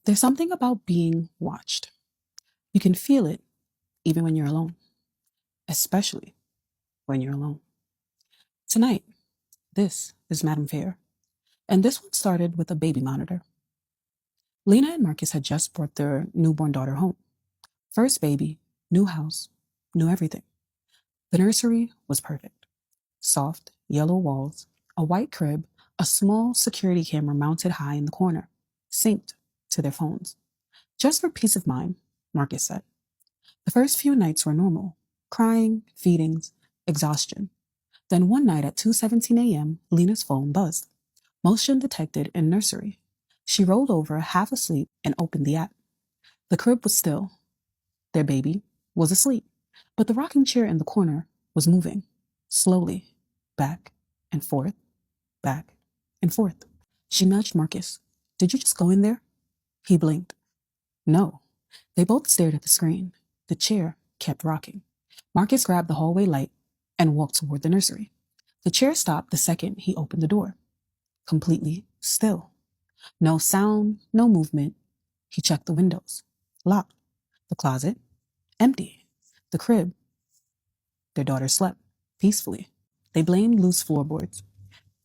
There's something about being watched. You can feel it even when you're alone, especially when you're alone. Tonight, this is Madam Fair, and this one started with a baby monitor. Lena and Marcus had just brought their newborn daughter home. First baby, new house, new everything. The nursery was perfect. Soft, yellow walls, a white crib, a small security camera mounted high in the corner, synced to their phones. Just for peace of mind, Marcus said. The first few nights were normal. Crying, feedings, exhaustion. Then one night at 2:17 a.m., Lena's phone buzzed. Motion detected in nursery. She rolled over, half asleep, and opened the app. The crib was still. Their baby was asleep, but the rocking chair in the corner was moving, slowly, back and forth, back and forth. She nudged Marcus. Did you just go in there? He blinked. No. They both stared at the screen. The chair kept rocking. Marcus grabbed the hallway light and walked toward the nursery. The chair stopped the second he opened the door. Completely still. No sound, no movement. He checked the windows. Locked. The closet. Empty. The crib. Their daughter slept peacefully. They blamed loose floorboards.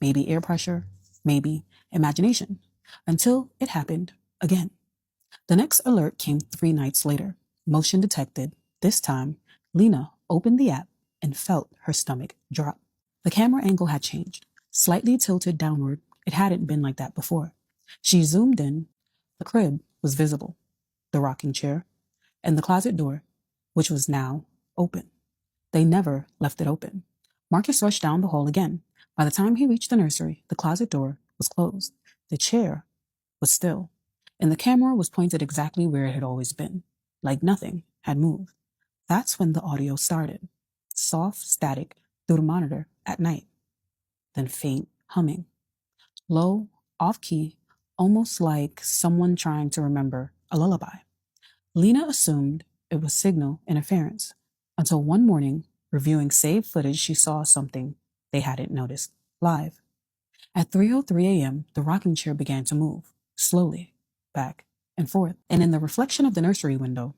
Maybe air pressure. Maybe imagination. Until it happened again. The next alert came 3 nights later. Motion detected. This time, Lena opened the app and felt her stomach drop. The camera angle had changed. Slightly tilted downward. It hadn't been like that before. She zoomed in. The crib was visible. The rocking chair. And the closet door, which was now open. They never left it open. Marcus rushed down the hall again. By the time he reached the nursery, the closet door was closed. The chair was still. And the camera was pointed exactly where it had always been, like nothing had moved. That's when the audio started. Soft static through the monitor at night. Then faint humming. Low, off-key, almost like someone trying to remember a lullaby. Lena assumed it was signal interference, until one morning, reviewing saved footage, she saw something they hadn't noticed live. At 3:03 a.m., the rocking chair began to move, slowly, back and forth, and in the reflection of the nursery window,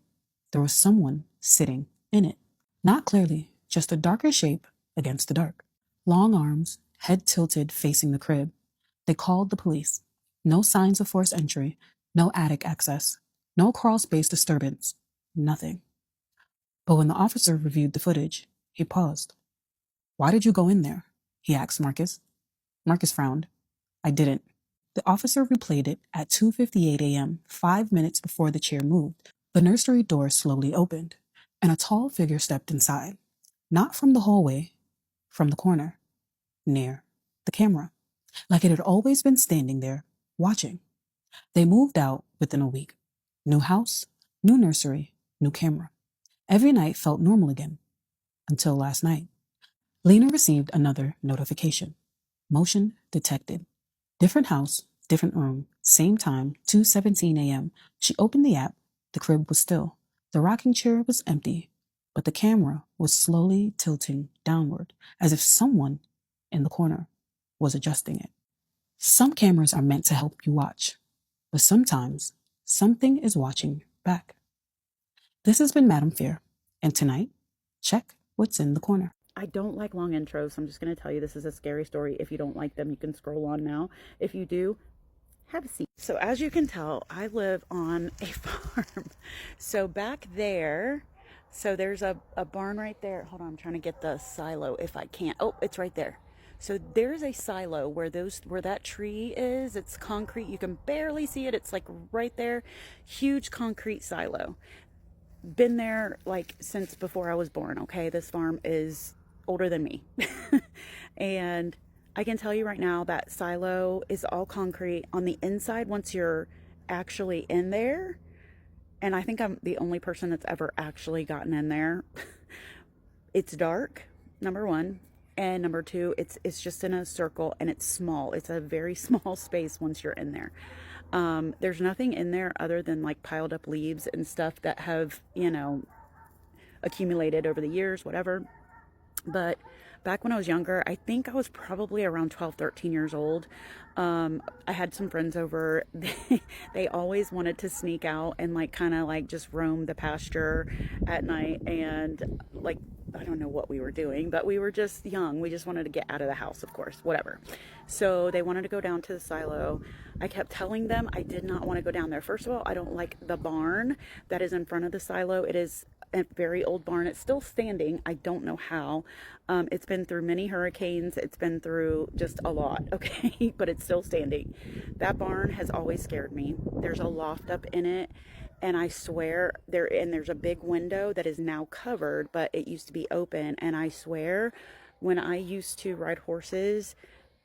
there was someone sitting in it. Not clearly, just a darker shape against the dark. Long arms, head tilted facing the crib. They called the police. No signs of forced entry, no attic access, no crawl space disturbance, nothing. But when the officer reviewed the footage, he paused. Why did you go in there? He asked Marcus. Marcus frowned. I didn't. The officer replayed it at 2:58 a.m., 5 minutes before the chair moved. The nursery door slowly opened, and a tall figure stepped inside. Not from the hallway, from the corner, near the camera, like it had always been standing there, watching. They moved out within a week. New house, new nursery, new camera. Every night felt normal again, until last night. Lena received another notification. Motion detected. Different house, different room, same time, 2:17 a.m. She opened the app. The crib was still. The rocking chair was empty, but the camera was slowly tilting downward, as if someone in the corner was adjusting it. Some cameras are meant to help you watch, but sometimes something is watching back. This has been Madam Fear, and tonight, check what's in the corner. I don't like long intros, so I'm just going to tell you this is a scary story. If you don't like them, you can scroll on now. If you do, have a seat. So as you can tell, I live on a farm. So back there, so there's a barn right there. Hold on, I'm trying to get the silo if I can. Oh, it's right there. So there's a silo where that tree is. It's concrete. You can barely see it. It's like right there. Huge concrete silo. Been there like since before I was born. Okay, this farm is older than me. And I can tell you right now that silo is all concrete on the inside once you're actually in there. And I think I'm the only person that's ever actually gotten in there. It's dark, number one. And number two, it's just in a circle and it's small. It's a very small space once you're in there. There's nothing in there other than like piled up leaves and stuff that have, accumulated over the years, whatever. But back when I was younger, I think I was probably around 12, 13 years old. I had some friends over. They always wanted to sneak out and like kind of like just roam the pasture at night, and like I don't know what we were doing, but we were just young. We just wanted to get out of the house, of course, whatever. So they wanted to go down to the silo. I kept telling them I did not want to go down there. First of all, I don't like the barn that is in front of the silo. It is a very old barn. It's still standing. I don't know how. It's been through many hurricanes. It's been through just a lot, okay? But it's still standing. That barn has always scared me. There's a loft up in it, and I swear there's a big window that is now covered, but it used to be open. And I swear, when I used to ride horses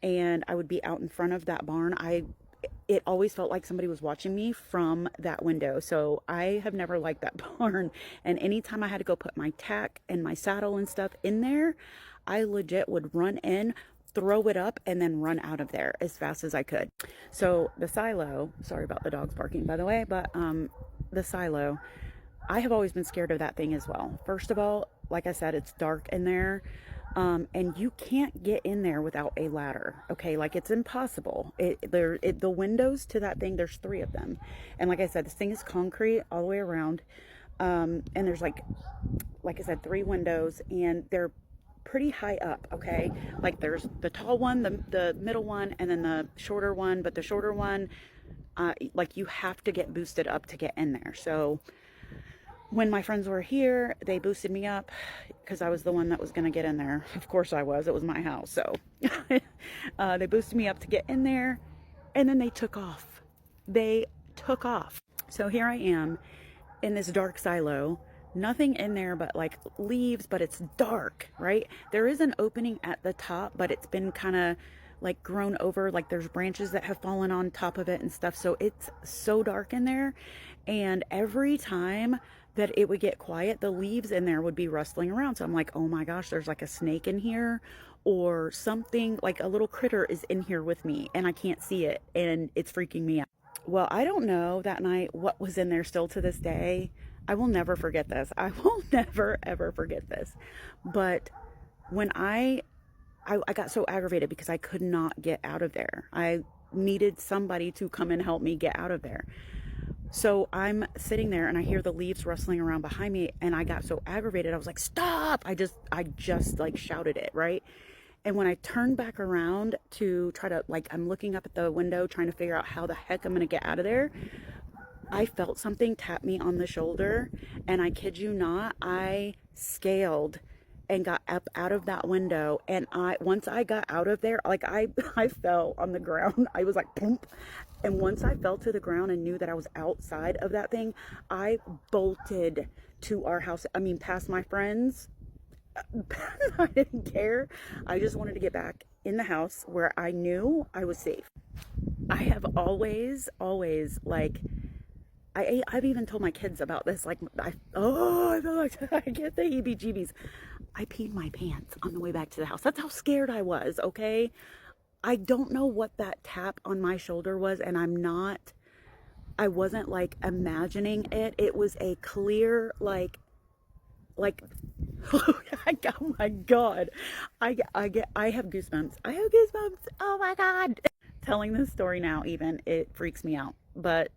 and I would be out in front of that barn, it always felt like somebody was watching me from that window. So I have never liked that barn. And anytime I had to go put my tack and my saddle and stuff in there, I legit would run in, throw it up, and then run out of there as fast as I could. So the silo, sorry about the dogs barking, by the way, but the silo, I have always been scared of that thing as well. First of all, like I said, it's dark in there. And you can't get in there without a ladder, okay? Like, it's impossible. The windows to that thing, there's 3 of them. And like I said, this thing is concrete all the way around. And there's like I said, 3 windows, and they're pretty high up, okay? Like, there's the tall one, the middle one, and then the shorter one. But the shorter one, like, you have to get boosted up to get in there. So when my friends were here, they boosted me up because I was the one that was going to get in there. Of course I was. It was my house. So they boosted me up to get in there, and then they took off. They took off. So here I am in this dark silo. Nothing in there but like leaves, but it's dark, right? There is an opening at the top, but it's been kind of like grown over. Like, there's branches that have fallen on top of it and stuff. So it's so dark in there. And every time that it would get quiet, the leaves in there would be rustling around. So I'm like, oh my gosh, there's like a snake in here, or something, like a little critter is in here with me and I can't see it, and it's freaking me out. Well, I don't know that night what was in there still to this day. I will never forget this. I will never, ever forget this. But when I got so aggravated because I could not get out of there. I needed somebody to come and help me get out of there. So I'm sitting there and I hear the leaves rustling around behind me, and I got so aggravated. I was like, stop. I just like shouted it, right? And when I turned back around to try to, like, I'm looking up at the window trying to figure out how the heck I'm going to get out of there, I felt something tap me on the shoulder, and I kid you not, I scaled and got up out of that window. And once I got out of there, like, I fell on the ground. I was like, boom. And once I fell to the ground and knew that I was outside of that thing, I bolted to our house. I mean, past my friends. I didn't care. I just wanted to get back in the house where I knew I was safe. I have always, like, I've even told my kids about this. Like, I feel like I get the heebie-jeebies. I peed my pants on the way back to the house. That's how scared I was, okay? I don't know what that tap on my shoulder was, and I wasn't like imagining it. It was a clear, like, oh my God. I have goosebumps. I have goosebumps. Oh my God. Telling this story now, even, it freaks me out. But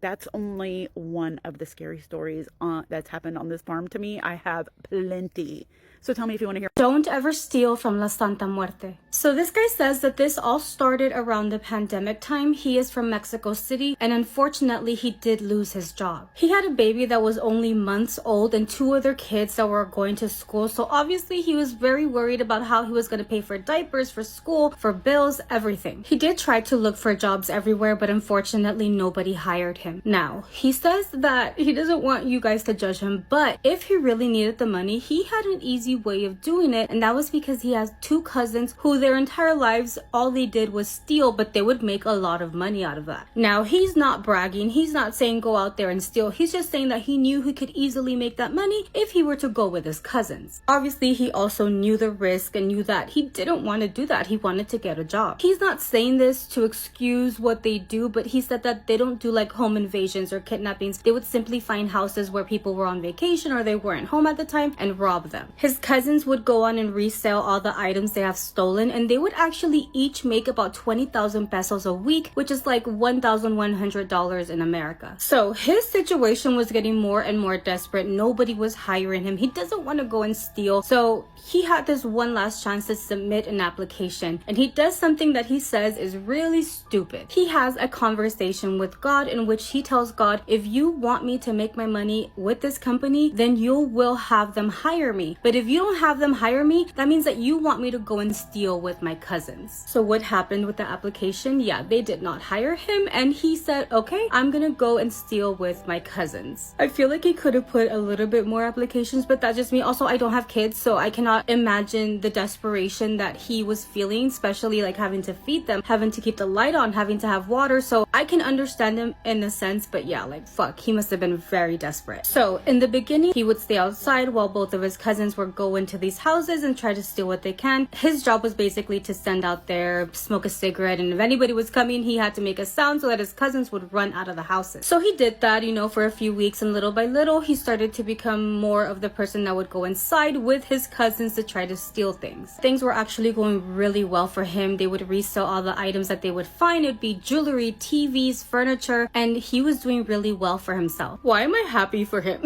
that's only one of the scary stories that's happened on this farm to me. I have plenty. So tell me if you want to hear. Don't ever steal from La Santa Muerte. So this guy says that this all started around the pandemic time. He is from Mexico City, and unfortunately he did lose his job. He had a baby that was only months old and 2 other kids that were going to school. So obviously he was very worried about how he was going to pay for diapers, for school, for bills, everything. He did try to look for jobs everywhere, but unfortunately nobody hired him. Now, he says that he doesn't want you guys to judge him, but if he really needed the money, he had an easy way of doing it, and that was because he has 2 cousins who their entire lives all they did was steal, but they would make a lot of money out of that. Now, he's not bragging, he's not saying go out there and steal, he's just saying that he knew he could easily make that money if he were to go with his cousins. Obviously, he also knew the risk and knew that he didn't want to do that. He wanted to get a job. He's not saying this to excuse what they do, but he said that they don't do like home invasions or kidnappings. They would simply find houses where people were on vacation or they weren't home at the time and rob them. His His cousins would go on and resell all the items they have stolen, and they would actually each make about 20,000 pesos a week, which is like $1,100 in America. So his situation was getting more and more desperate. Nobody was hiring him. He doesn't want to go and steal. So he had this one last chance to submit an application, and he does something that he says is really stupid. He has a conversation with God in which he tells God, if you want me to make my money with this company, then you will have them hire me. But if you don't have them hire me, that means that you want me to go and steal with my cousins. So what happened with the application? Yeah, they did not hire him, and he said, okay, I'm gonna go and steal with my cousins. I feel like he could have put a little bit more applications, but that's just me. Also, I don't have kids, so I cannot imagine the desperation that he was feeling, especially like having to feed them, having to keep the light on, having to have water. So I can understand him in a sense, but yeah, like fuck, he must have been very desperate. So in the beginning, he would stay outside while both of his cousins would go into these houses and try to steal what they can. His job was basically to stand out there, smoke a cigarette, and if anybody was coming, he had to make a sound so that his cousins would run out of the houses. So he did that, you know, for a few weeks, and little by little, he started to become more of the person that would go inside with his cousins to try to steal things. Things were actually going really well for him. They would resell all the items that they would find. It'd be jewelry, TVs, furniture, and he was doing really well for himself. Why am I happy for him?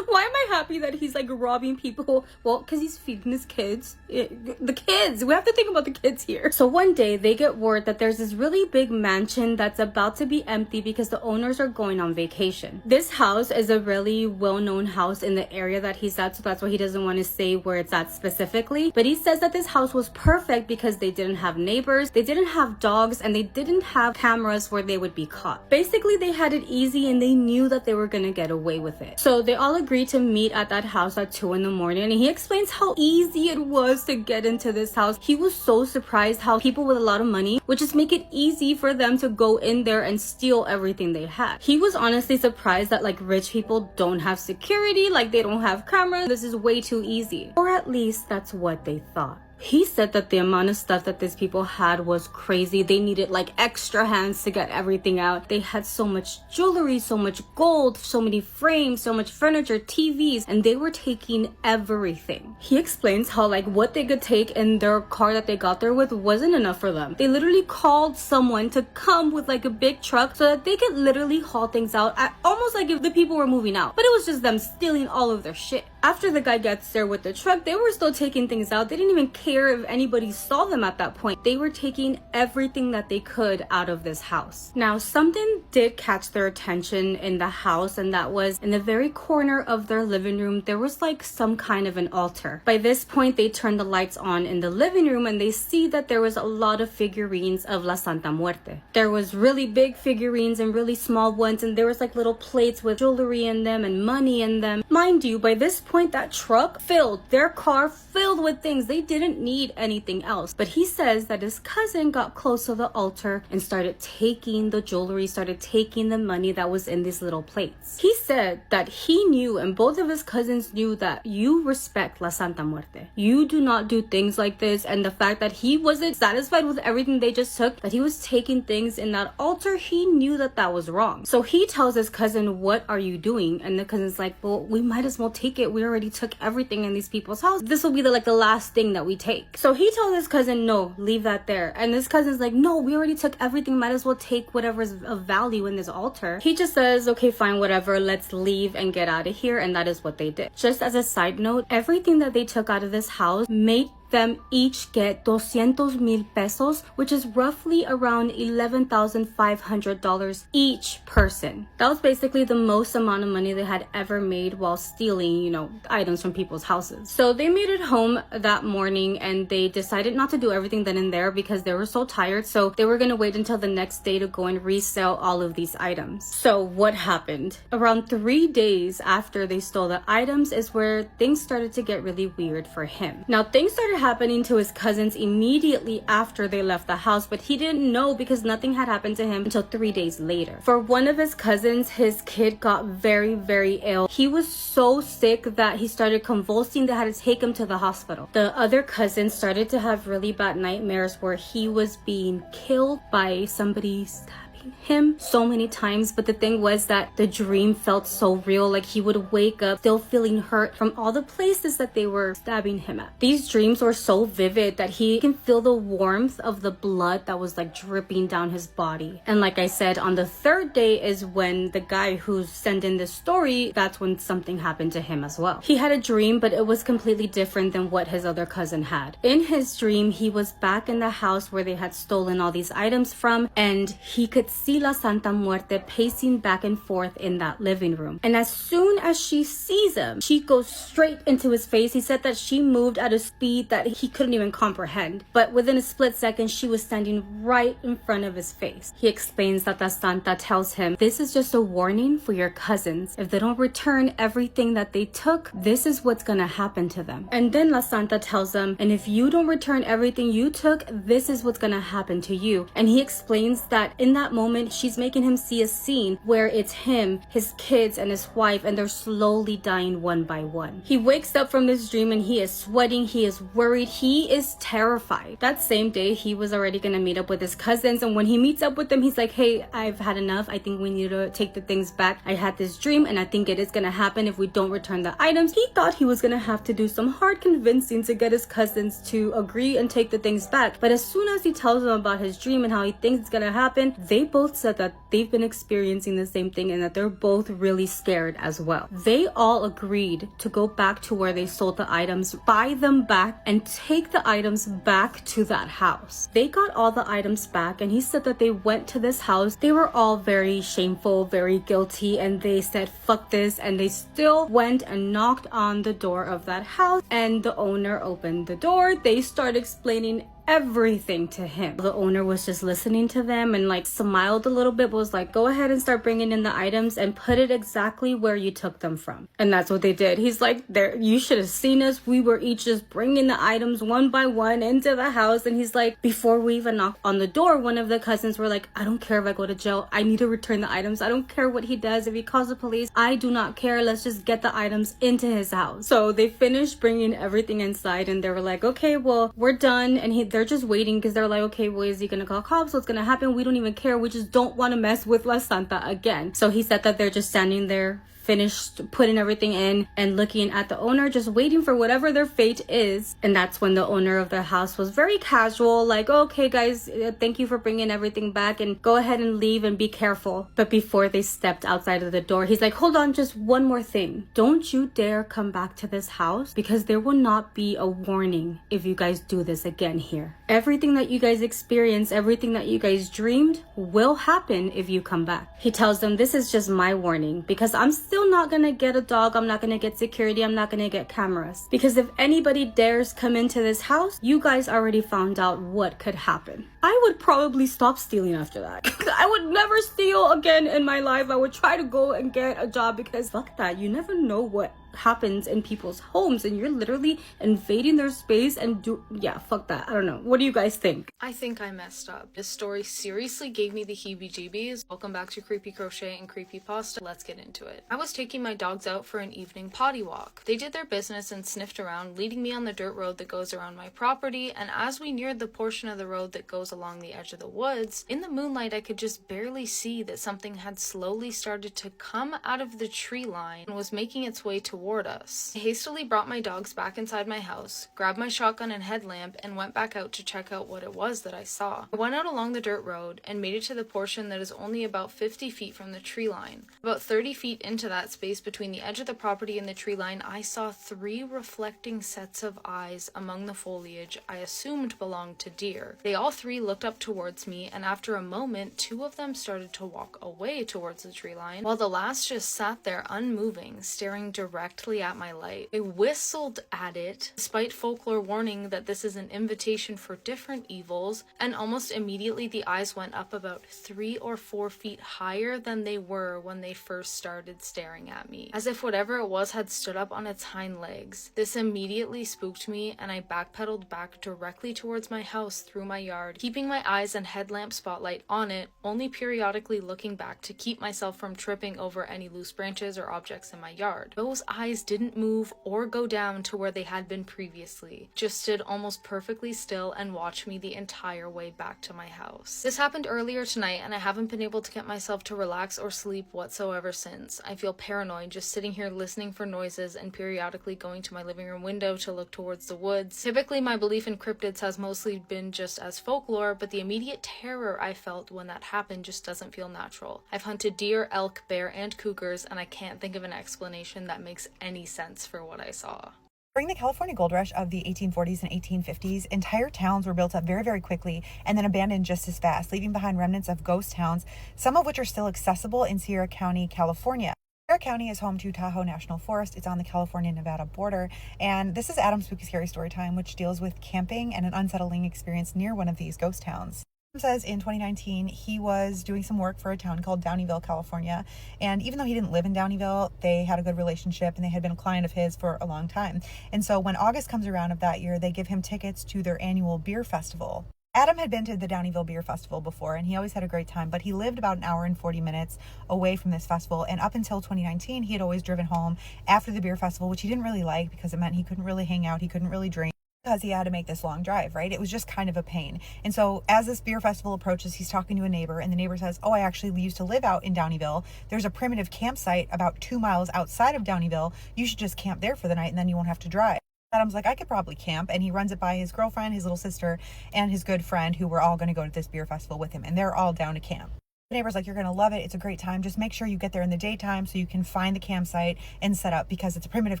Why am I happy that he's like robbing people? Well, because he's feeding his kids. The kids. We have to think about the kids here. So one day they get word that there's this really big mansion that's about to be empty because the owners are going on vacation. This house is a really well-known house in the area that he's at, so that's why he doesn't want to say where it's at specifically. But he says that this house was perfect because they didn't have neighbors, they didn't have dogs, and they didn't have cameras where they would be caught. Basically, they had it easy and they knew that they were gonna get away with it. So they all agreed to meet at that house at 2 in the morning, and he explains how easy it was to get into this house. He was so surprised how people with a lot of money would just make it easy for them to go in there and steal everything they had. He was honestly surprised that like rich people don't have security, like they don't have cameras. This is way too easy. Or at least that's what they thought. He said that the amount of stuff that these people had was crazy. They needed like extra hands to get everything out. They had so much jewelry, so much gold, so many frames, so much furniture, TVs, and they were taking everything. He explains how like what they could take in their car that they got there with wasn't enough for them. They literally called someone to come with like a big truck so that they could literally haul things out, almost like if the people were moving out. But it was just them stealing all of their shit. After the guy gets there with the truck, they were still taking things out. They didn't even care if anybody saw them at that point. They were taking everything that they could out of this house. Now, something did catch their attention in the house, and that was in the very corner of their living room, there was like some kind of an altar. By this point, they turned the lights on in the living room and they see that there was a lot of figurines of La Santa Muerte. There was really big figurines and really small ones, and there was like little plates with jewelry in them and money in them. Mind you, by this point, that truck filled, their car filled with things. They didn't need anything else. But he says that his cousin got close to the altar and started taking the jewelry, started taking the money that was in these little plates. He said that he knew, and both of his cousins knew, that you respect La Santa Muerte. You do not do things like this. And the fact that he wasn't satisfied with everything they just took, that he was taking things in that altar, he knew that that was wrong. So he tells his cousin, what are you doing? And the cousin's like, well, we might as well take it. We already took everything in these people's house. This will be the last thing that we take. So he told his cousin, no, leave that there. And his cousin's like, no, we already took everything. Might as well take whatever's of value in this altar. He just says, okay, fine, whatever. Let's leave and get out of here. And that is what they did. Just as a side note, everything that they took out of this house made them each get 200,000 pesos, which is roughly around $11,500 each person. That was basically the most amount of money they had ever made while stealing, you know, items from people's houses. So they made it home that morning and they decided not to do everything then and there because they were so tired. So they were gonna wait until the next day to go and resell all of these items. So what happened? Around 3 days after they stole the items is where things started to get really weird for him. Now, things started happening to his cousins immediately after they left the house, but he didn't know because nothing had happened to him until 3 days later. For one of his cousins, his kid got very, very ill. He was so sick that he started convulsing. They had to take him to the hospital. The other cousin started to have really bad nightmares where he was being killed by somebody stabbing him so many times, but the thing was that the dream felt so real. Like he would wake up still feeling hurt from all the places that they were stabbing him at. These dreams were so vivid that he can feel the warmth of the blood that was like dripping down his body. And like I said, on the third day is when the guy who sent in this story, that's when something happened to him as well. He had a dream, but it was completely different than what his other cousin had. In his dream, he was back in the house where they had stolen all these items from, and he could see La Santa Muerte pacing back and forth in that living room. And as soon as she sees him, she goes straight into his face. He said that she moved at a speed that he couldn't even comprehend. But within a split second, she was standing right in front of his face. He explains that La Santa tells him, this is just a warning for your cousins. If they don't return everything that they took, this is what's gonna happen to them. And then La Santa tells him, and if you don't return everything you took, this is what's gonna happen to you. And he explains that in that moment, she's making him see a scene where it's him, his kids, and his wife, and they're slowly dying one by one. He wakes up from this dream and he is sweating, he is worried, he is terrified. That same day, he was already gonna meet up with his cousins, and when he meets up with them, he's like, hey, I've had enough. I think we need to take the things back. I had this dream and I think it is gonna happen if we don't return the items. He thought he was gonna have to do some hard convincing to get his cousins to agree and take the things back. But as soon as he tells them about his dream and how he thinks it's gonna happen, they both said that they've been experiencing the same thing and that they're both really scared as well. They all agreed to go back to where they sold the items, buy them back, and take the items back to that house. They got all the items back, and he said that they went to this house. They were all very shameful, very guilty, and they said fuck this, and they still went and knocked on the door of that house, and the owner opened the door. They started explaining everything to him. The owner was just listening to them and like smiled a little bit, but was like, go ahead and start bringing in the items and put it exactly where you took them from. And that's what they did. He's like, there, you should have seen us. We were each just bringing the items one by one into the house. And he's like, before we even knocked on the door, one of the cousins were like, I don't care if I go to jail. I need to return the items. I don't care what he does. If he calls the police, I do not care. Let's just get the items into his house. So they finished bringing everything inside, and they were like, okay, well, we're done. And they're just waiting because they're like, okay, well, is he gonna call cops? What's gonna happen? We don't even care. We just don't want to mess with La Santa again. So he said that they're just standing there, finished putting everything in and looking at the owner, just waiting for whatever their fate is. And that's when the owner of the house was very casual, like, okay guys, thank you for bringing everything back, and go ahead and leave and be careful. But before they stepped outside of the door, he's like, hold on, just one more thing. Don't you dare come back to this house, because there will not be a warning if you guys do this again here. Everything that you guys experienced, everything that you guys dreamed will happen if you come back. He tells them, this is just my warning, because I'm still not gonna get a dog, I'm not gonna get security, I'm not gonna get cameras, because if anybody dares come into this house, you guys already found out what could happen. I would probably stop stealing after that. I would never steal again in my life. I would try to go and get a job, because fuck that, you never know what happens in people's homes, and you're literally invading their space and yeah, fuck that. I don't know. What do you guys think? I think I messed up. This story seriously gave me the heebie-jeebies. Welcome back to Creepy Crochet and Creepy Pasta. Let's get into it. I was taking my dogs out for an evening potty walk. They did their business and sniffed around, leading me on the dirt road that goes around my property, and as we neared the portion of the road that goes along the edge of the woods, in the moonlight I could just barely see that something had slowly started to come out of the tree line and was making its way toward us. I hastily brought my dogs back inside my house, grabbed my shotgun and headlamp, and went back out to check out what it was that I saw. I went out along the dirt road and made it to the portion that is only about 50 feet from the tree line. About 30 feet into that space between the edge of the property and the tree line, I saw 3 reflecting sets of eyes among the foliage I assumed belonged to deer. They all 3 looked up towards me, and after a moment, 2 of them started to walk away towards the tree line, while the last just sat there unmoving, staring directly at my light. I whistled at it, despite folklore warning that this is an invitation for different evils, and almost immediately the eyes went up about 3 or 4 feet higher than they were when they first started staring at me, as if whatever it was had stood up on its hind legs. This immediately spooked me, and I backpedaled back directly towards my house through my yard, keeping my eyes and headlamp spotlight on it, only periodically looking back to keep myself from tripping over any loose branches or objects in my yard. Those eyes eyes didn't move or go down to where they had been previously, just stood almost perfectly still and watched me the entire way back to my house. This happened earlier tonight, and I haven't been able to get myself to relax or sleep whatsoever since. I feel paranoid just sitting here listening for noises and periodically going to my living room window to look towards the woods. Typically, my belief in cryptids has mostly been just as folklore, but the immediate terror I felt when that happened just doesn't feel natural. I've hunted deer, elk, bear, and cougars, and I can't think of an explanation that makes any sense for what I saw. During the California gold rush of the 1840s and 1850s, entire towns were built up very, very quickly and then abandoned just as fast, leaving behind remnants of ghost towns, some of which are still accessible in Sierra County, California. Sierra County is home to Tahoe National Forest. It's on the California-Nevada border. And this is Adam's Spooky Scary Storytime, which deals with camping and an unsettling experience near one of these ghost towns. Says in 2019 he was doing some work for a town called Downeyville, California, and even though he didn't live in Downeyville, they had a good relationship and they had been a client of his for a long time. And so when August comes around of that year, they give him tickets to their annual beer festival. Adam had been to the Downeyville Beer Festival before, and he always had a great time, but he lived about an hour and 40 minutes away from this festival, and up until 2019 he had always driven home after the beer festival, which he didn't really like because it meant he couldn't really hang out, he couldn't really drink, because he had to make this long drive, right? It was just kind of a pain. And so as this beer festival approaches, he's talking to a neighbor, and the neighbor says, oh, I actually used to live out in Downeyville. There's a primitive campsite about 2 miles outside of Downeyville. You should just camp there for the night, and then you won't have to drive. Adam's like, I could probably camp, and he runs it by his girlfriend, his little sister, and his good friend, who were all going to go to this beer festival with him, and they're all down to camp. The neighbor's like, you're going to love it. It's a great time. Just make sure you get there in the daytime so you can find the campsite and set up, because it's a primitive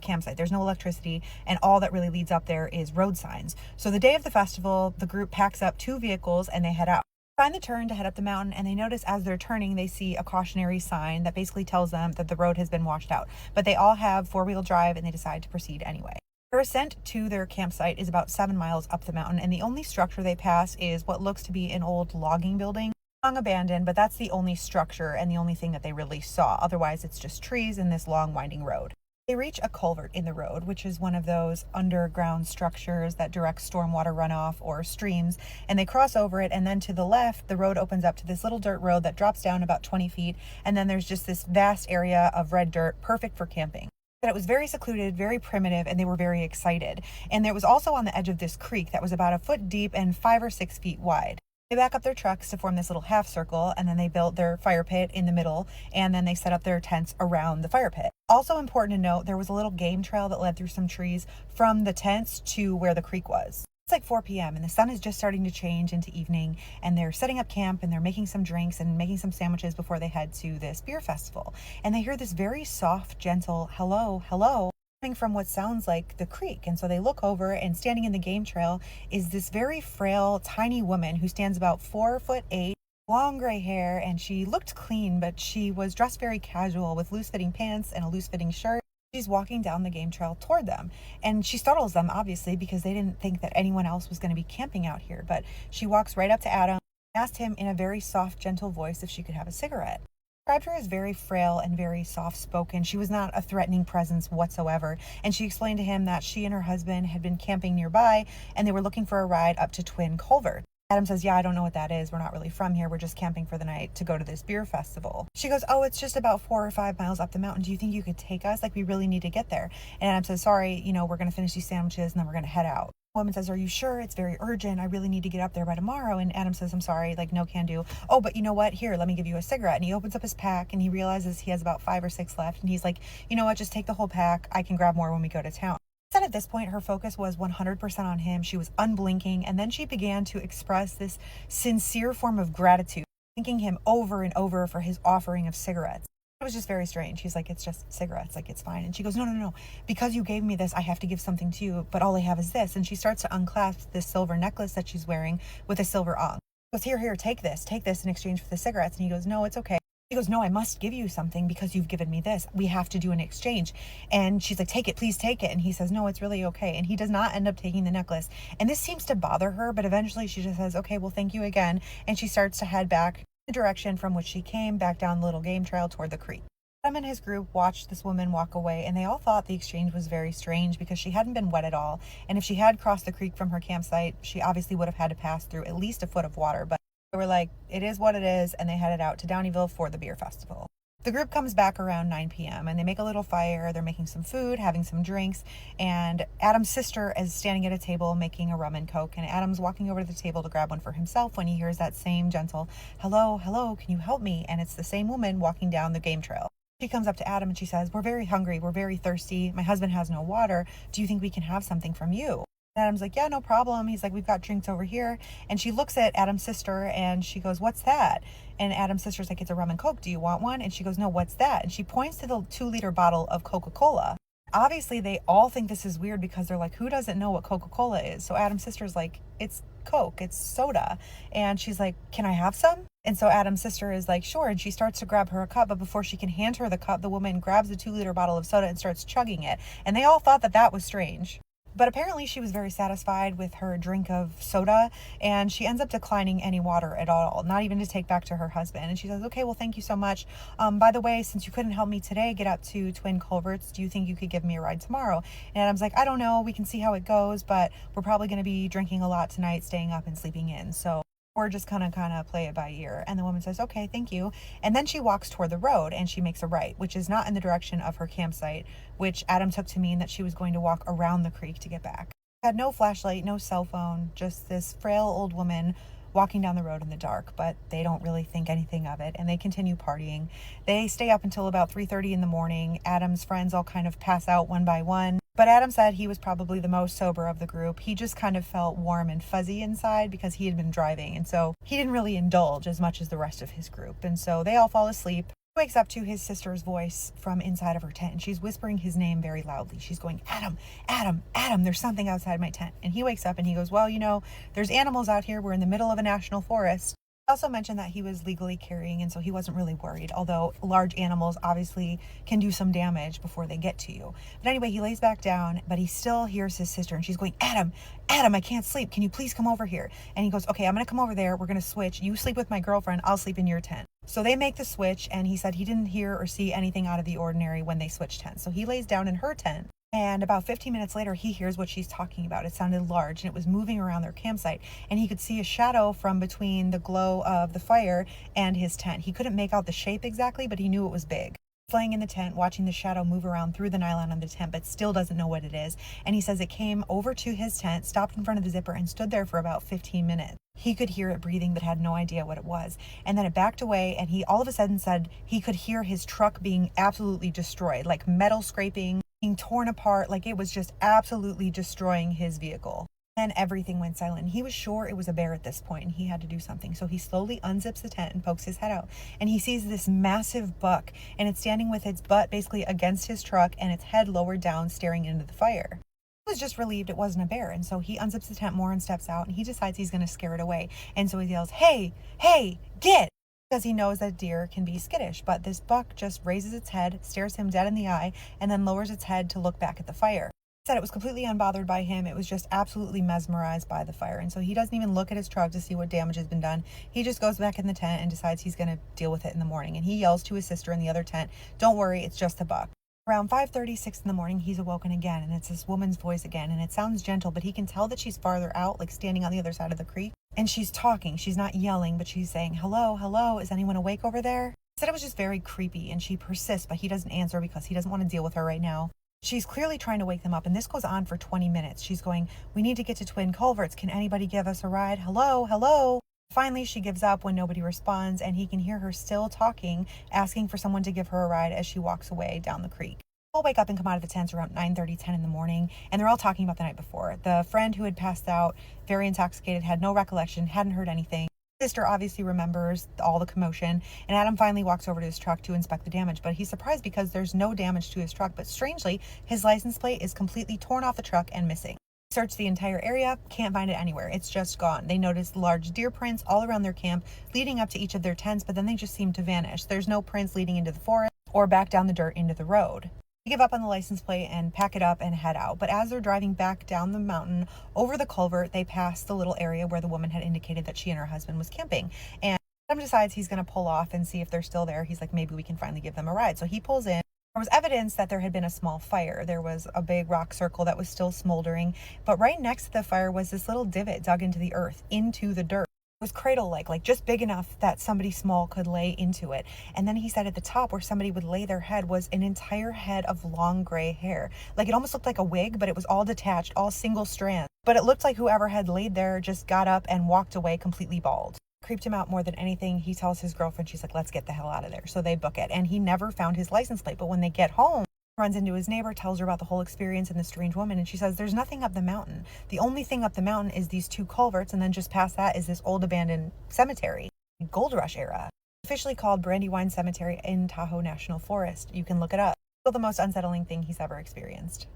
campsite. There's no electricity, and all that really leads up there is road signs. So the day of the festival, the group packs up 2 vehicles and they head out. Find the turn to head up the mountain, and they notice as they're turning, they see a cautionary sign that basically tells them that the road has been washed out. But they all have 4-wheel drive, and they decide to proceed anyway. Their ascent to their campsite is about 7 miles up the mountain, and the only structure they pass is what looks to be an old logging building. Long abandoned, but that's the only structure and the only thing that they really saw. Otherwise, it's just trees and this long winding road. They reach a culvert in the road, which is one of those underground structures that direct stormwater runoff or streams, and they cross over it, and then to the left, the road opens up to this little dirt road that drops down about 20 feet, and then there's just this vast area of red dirt, perfect for camping. But it was very secluded, very primitive, and they were very excited. And it was also on the edge of this creek that was about a foot deep and 5 or 6 feet wide. They back up their trucks to form this little half circle, and then they built their fire pit in the middle, and then they set up their tents around the fire pit. Also important to note, there was a little game trail that led through some trees from the tents to where the creek was. It's like 4 p.m. and the sun is just starting to change into evening, and they're setting up camp and they're making some drinks and making some sandwiches before they head to this beer festival. And they hear this very soft, gentle hello, hello, coming from what sounds like the creek. And so they look over, and standing in the game trail is this very frail, tiny woman who stands about 4'8", long gray hair, and she looked clean, but she was dressed very casual with loose-fitting pants and a loose-fitting shirt. She's walking down the game trail toward them, and she startles them, obviously, because they didn't think that anyone else was going to be camping out here. But she walks right up to Adam, asked him in a very soft, gentle voice if she could have a cigarette. Described her as very frail and very soft-spoken. She was not a threatening presence whatsoever, and she explained to him that she and her husband had been camping nearby, and they were looking for a ride up to Twin Culvert. Adam says, yeah, I don't know what that is. We're not really from here. We're just camping for the night to go to this beer festival. She goes, oh, it's just about 4 or 5 miles up the mountain. Do you think you could take us? Like, we really need to get there. And Adam says, sorry, we're going to finish these sandwiches and then we're going to head out. The woman says, are you sure? It's very urgent. I really need to get up there by tomorrow. And Adam says, I'm sorry, like, no can do. Oh, but you know what? Here, let me give you a cigarette. And he opens up his pack and he realizes he has about 5 or 6 left. And he's like, you know what? Just take the whole pack. I can grab more when we go to town. At this point, her focus was 100% on him. She was unblinking, and then she began to express this sincere form of gratitude, thanking him over and over for his offering of cigarettes. It was just very strange. He's like, it's just cigarettes, like, it's fine. And she goes, no, because you gave me this, I have to give something to you, but all I have is this. And she starts to unclasp this silver necklace that she's wearing with a silver ong. She goes, here, take this in exchange for the cigarettes. And he goes, no, it's okay. He goes, no, I must give you something because you've given me this. We have to do an exchange. And she's like, take it, please take it. And he says, no, it's really okay. And he does not end up taking the necklace. And this seems to bother her, but eventually she just says, okay, well, thank you again. And she starts to head back the direction from which she came, back down the little game trail toward the creek. Adam and his group watched this woman walk away, and they all thought the exchange was very strange because she hadn't been wet at all. And if she had crossed the creek from her campsite, she obviously would have had to pass through at least a foot of water. But they were like, it is what it is, and they headed out to Downeyville for the beer festival. The group comes back around 9 p.m. and they make a little fire. They're making some food, having some drinks, and Adam's sister is standing at a table making a rum and coke, and Adam's walking over to the table to grab one for himself when he hears that same gentle, hello, hello, can you help me? And it's the same woman walking down the game trail. She comes up to Adam and she says, we're very hungry, we're very thirsty, my husband has no water, do you think we can have something from you? Adam's like, yeah, no problem. He's like, we've got drinks over here. And she looks at Adam's sister and she goes, what's that? And Adam's sister's like, it's a rum and coke. Do you want one? And she goes, no, what's that? And she points to the 2-liter bottle of Coca-Cola. Obviously, they all think this is weird because they're like, who doesn't know what Coca-Cola is? So Adam's sister's like, it's Coke, it's soda. And she's like, can I have some? And so Adam's sister is like, sure. And she starts to grab her a cup, but before she can hand her the cup, the woman grabs the 2-liter bottle of soda and starts chugging it. And they all thought that that was strange. But apparently she was very satisfied with her drink of soda, and she ends up declining any water at all, not even to take back to her husband. And she says, okay, well, thank you so much. By the way, since you couldn't help me today get up to Twin Culverts, do you think you could give me a ride tomorrow? And Adam's like, I don't know. We can see how it goes, but we're probably going to be drinking a lot tonight, staying up and sleeping in. So we're just kind of play it by ear. And the woman says, okay, thank you. And then she walks toward the road and she makes a right, which is not in the direction of her campsite, which Adam took to mean that she was going to walk around the creek to get back. Had no flashlight, no cell phone, just this frail old woman walking down the road in the dark, but they don't really think anything of it and they continue partying. They stay up until about 3:30 in the morning. Adam's friends all kind of pass out one by one. But Adam said he was probably the most sober of the group. He just kind of felt warm and fuzzy inside because he had been driving. And so he didn't really indulge as much as the rest of his group. And so they all fall asleep. He wakes up to his sister's voice from inside of her tent. And she's whispering his name very loudly. She's going, Adam, Adam, Adam, there's something outside my tent. And he wakes up and he goes, well, you know, there's animals out here. We're in the middle of a national forest. Also mentioned that he was legally carrying, and so he wasn't really worried, although large animals obviously can do some damage before they get to you. But anyway, he lays back down, but he still hears his sister, and she's going, Adam, Adam, I can't sleep. Can you please come over here? And he goes, okay, I'm going to come over there. We're going to switch. You sleep with my girlfriend. I'll sleep in your tent. So they make the switch, and he said he didn't hear or see anything out of the ordinary when they switched tents. So he lays down in her tent. And about 15 minutes later, he hears what she's talking about. It sounded large and it was moving around their campsite. And he could see a shadow from between the glow of the fire and his tent. He couldn't make out the shape exactly, but he knew it was big. Laying in the tent, watching the shadow move around through the nylon on the tent, but still doesn't know what it is. And he says it came over to his tent, stopped in front of the zipper, and stood there for about 15 minutes. He could hear it breathing, but had no idea what it was. And then it backed away, and he all of a sudden said he could hear his truck being absolutely destroyed, like metal scraping, being torn apart, like it was just absolutely destroying his vehicle. And everything went silent. He was sure it was a bear at this point and he had to do something. So he slowly unzips the tent and pokes his head out. And he sees this massive buck, and it's standing with its butt basically against his truck and its head lowered down, staring into the fire. He was just relieved it wasn't a bear. And so he unzips the tent more and steps out, and he decides he's going to scare it away. And so he yells, hey, hey, get! Because he knows that deer can be skittish. But this buck just raises its head, stares him dead in the eye, and then lowers its head to look back at the fire. Said it was completely unbothered by him. It was just absolutely mesmerized by the fire. And so he doesn't even look at his truck to see what damage has been done. He just goes back in the tent and decides he's going to deal with it in the morning. And he yells to his sister in the other tent, don't worry, it's just a buck. Around 5:36 in the morning, he's awoken again, and it's this woman's voice again, and it sounds gentle, but he can tell that she's farther out, like standing on the other side of the creek. And she's talking. She's not yelling, but she's saying, hello, hello, is anyone awake over there? Said it was just very creepy, and she persists, but he doesn't answer because he doesn't want to deal with her right now. She's clearly trying to wake them up, and this goes on for 20 minutes. She's going, we need to get to Twin Culverts. Can anybody give us a ride? Hello, hello. Finally, she gives up when nobody responds, and he can hear her still talking, asking for someone to give her a ride as she walks away down the creek. They'll wake up and come out of the tents around 9:30, 10 in the morning, and they're all talking about the night before. The friend who had passed out, very intoxicated, had no recollection, hadn't heard anything. Sister obviously remembers all the commotion, and Adam finally walks over to his truck to inspect the damage, but he's surprised because there's no damage to his truck, but strangely, his license plate is completely torn off the truck and missing. Search the entire area, can't find it anywhere. It's just gone. They noticed large deer prints all around their camp leading up to each of their tents, but then they just seem to vanish. There's no prints leading into the forest or back down the dirt into the road. They give up on the license plate and pack it up and head out. But as they're driving back down the mountain over the culvert, they pass the little area where the woman had indicated that she and her husband was camping. And Adam decides he's going to pull off and see if they're still there. He's like, maybe we can finally give them a ride. So he pulls in. There was evidence that there had been a small fire. There was a big rock circle that was still smoldering. But right next to the fire was this little divot dug into the earth, into the dirt. was cradle-like, just big enough that somebody small could lay into it. And then he said at the top where somebody would lay their head was an entire head of long gray hair. It almost looked like a wig, but it was all detached, all single strands. But it looked like whoever had laid there just got up and walked away completely bald. Creeped him out more than anything. He tells his girlfriend, she's like, let's get the hell out of there. So they book it. And he never found his license plate. But when they get home, runs into his neighbor, tells her about the whole experience and the strange woman, and she says there's nothing up the mountain. The only thing up the mountain is these 2 culverts, and then just past that is this old abandoned cemetery. Gold Rush era. Officially called Brandywine Cemetery in Tahoe National Forest. You can look it up. Still the most unsettling thing he's ever experienced.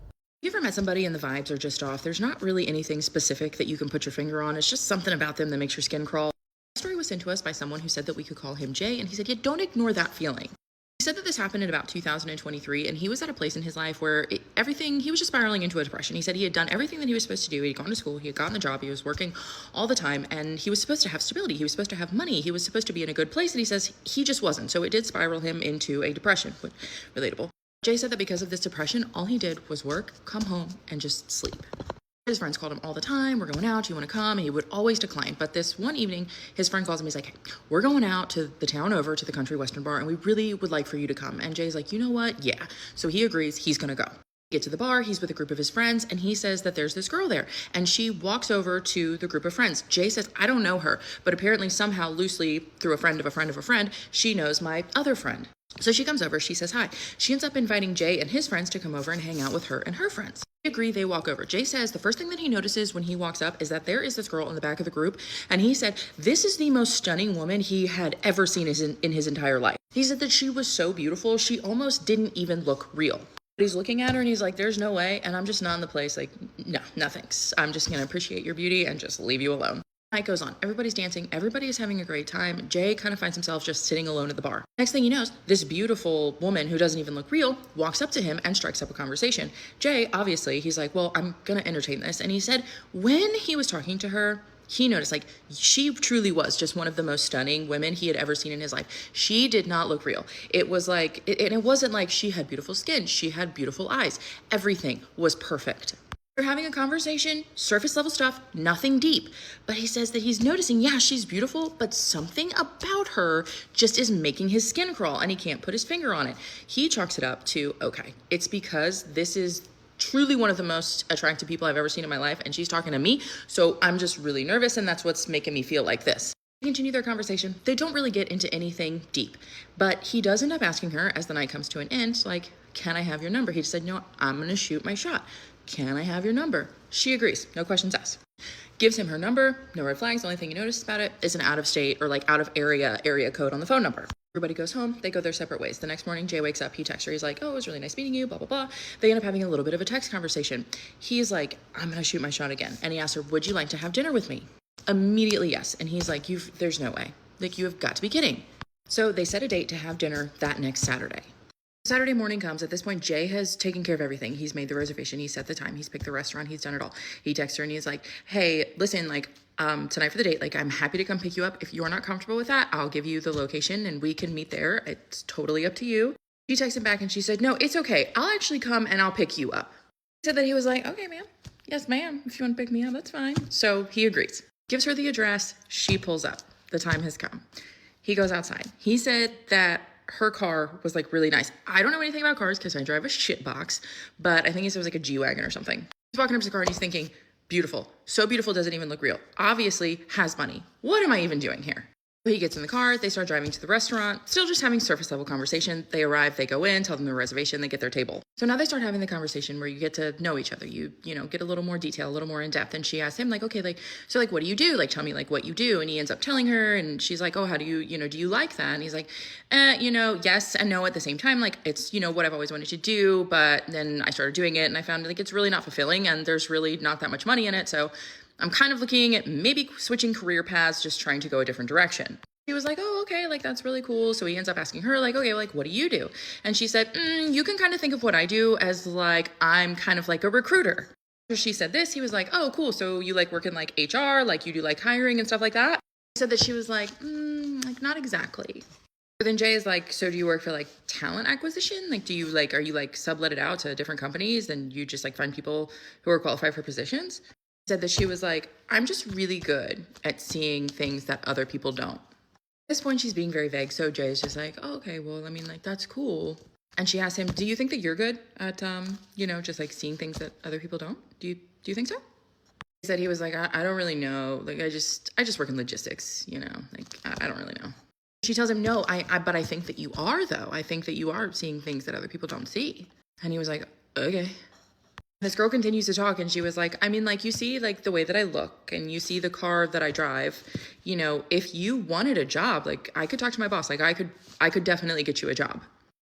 You ever met somebody and the vibes are just off? There's not really anything specific that you can put your finger on. It's just something about them that makes your skin crawl. The story was sent to us by someone who said that we could call him Jay, and he said, yeah, don't ignore that feeling. He said that this happened in about 2023, and he was at a place in his life where he was just spiraling into a depression. He said he had done everything that he was supposed to do. He had gone to school, he had gotten the job, he was working all the time, and he was supposed to have stability. He was supposed to have money. He was supposed to be in a good place, and he says he just wasn't. So it did spiral him into a depression. Relatable. Jay said that because of this depression, all he did was work, come home, and just sleep. His friends called him all the time. We're going out. Do you want to come? And he would always decline. But this one evening, his friend calls him. He's like, hey, we're going out to the town over to the country western bar, and we really would like for you to come. And Jay's like, you know what? Yeah. So he agrees. He's going to go. Get to the bar. He's with a group of his friends, and he says that there's this girl there. And she walks over to the group of friends. Jay says, I don't know her, but apparently somehow loosely through a friend of a friend of a friend, she knows my other friend. So she comes over, she says hi. She ends up inviting Jay and his friends to come over and hang out with her and her friends. They agree, they walk over. Jay says the first thing that he notices when he walks up is that there is this girl in the back of the group, and he said this is the most stunning woman he had ever seen in his entire life. He said that she was so beautiful, she almost didn't even look real. He's looking at her and he's like, there's no way, and I'm just not in the place, no thanks. I'm just gonna appreciate your beauty and just leave you alone. Night goes on. Everybody's dancing. Everybody is having a great time. Jay kind of finds himself just sitting alone at the bar. Next thing he knows, this beautiful woman who doesn't even look real walks up to him and strikes up a conversation. Jay, obviously, he's like, well, I'm going to entertain this. And he said when he was talking to her, he noticed she truly was just one of the most stunning women he had ever seen in his life. She did not look real. It was it wasn't like she had beautiful skin. She had beautiful eyes. Everything was perfect. They're having a conversation, surface level stuff, nothing deep. But he says that he's noticing, yeah, she's beautiful, but something about her just is making his skin crawl, and he can't put his finger on it. He chalks it up to, okay, it's because this is truly one of the most attractive people I've ever seen in my life, and she's talking to me, so I'm just really nervous, and that's what's making me feel like this. They continue their conversation. They don't really get into anything deep, but he does end up asking her as the night comes to an end, can I have your number? He just said, no, I'm going to shoot my shot. Can I have your number? She agrees. No questions asked. Gives him her number. No red flags. The only thing you notice about it is an out of state or out of area code on the phone number. Everybody goes home. They go their separate ways. The next morning, Jay wakes up. He texts her. He's like, oh, it was really nice meeting you, blah, blah, blah. They end up having a little bit of a text conversation. He's like, I'm going to shoot my shot again. And he asks her, would you like to have dinner with me? Immediately, yes. And he's like, there's no way. You have got to be kidding. So they set a date to have dinner that next Saturday. Saturday morning comes. At this point, Jay has taken care of everything. He's made the reservation. He's set the time. He's picked the restaurant. He's done it all. He texts her and he's like, hey, listen, tonight for the date, I'm happy to come pick you up. If you're not comfortable with that, I'll give you the location and we can meet there. It's totally up to you. She texted him back and she said, no, it's okay. I'll actually come and I'll pick you up. He said that he was like, okay, ma'am. Yes, ma'am. If you want to pick me up, that's fine. So he agrees. Gives her the address. She pulls up. The time has come. He goes outside. He said that her car was really nice. I don't know anything about cars because I drive a shit box, but I think he said it was a G-Wagon or something. He's walking up to the car and he's thinking, beautiful. So beautiful doesn't even look real. Obviously has money. What am I even doing here? So he gets in the car, they start driving to the restaurant, still just having surface level conversation. They arrive, they go in, tell them the reservation, they get their table. So now they start having the conversation where you get to know each other. You get a little more detail, a little more in depth. And she asks him okay, so what do you do? Tell me what you do. And he ends up telling her and she's like, oh, how do you, do you like that? And he's like, yes and no at the same time. It's, what I've always wanted to do. But then I started doing it and I found it's really not fulfilling and there's really not that much money in it. So I'm kind of looking at maybe switching career paths, just trying to go a different direction. He was like, oh, okay, that's really cool. So he ends up asking her, okay, what do you do? And she said, you can kind of think of what I do as I'm kind of like a recruiter. After she said this, he was like, oh, cool. So you work in HR, you do hiring and stuff like that? He said that she was not exactly. But then Jay is so do you work for talent acquisition? Do you are you sublet it out to different companies and you just find people who are qualified for positions? Said that she was like, I'm just really good at seeing things that other people don't. At this point, she's being very vague. So Jay is just like, oh, okay, well, I mean, like, that's cool. And she asked him, do you think that you're good at, just like seeing things that other people don't? Do you think so? He said he was like, I don't really know. Like, I just work in logistics, like, I don't really know. She tells him, no, but I think that you are, though. I think that you are seeing things that other people don't see. And he was like, okay. This girl continues to talk, and she was like, I mean, like, you see, like, the way that I look, and you see the car that I drive, if you wanted a job, like, I could talk to my boss, like, I could definitely get you a job.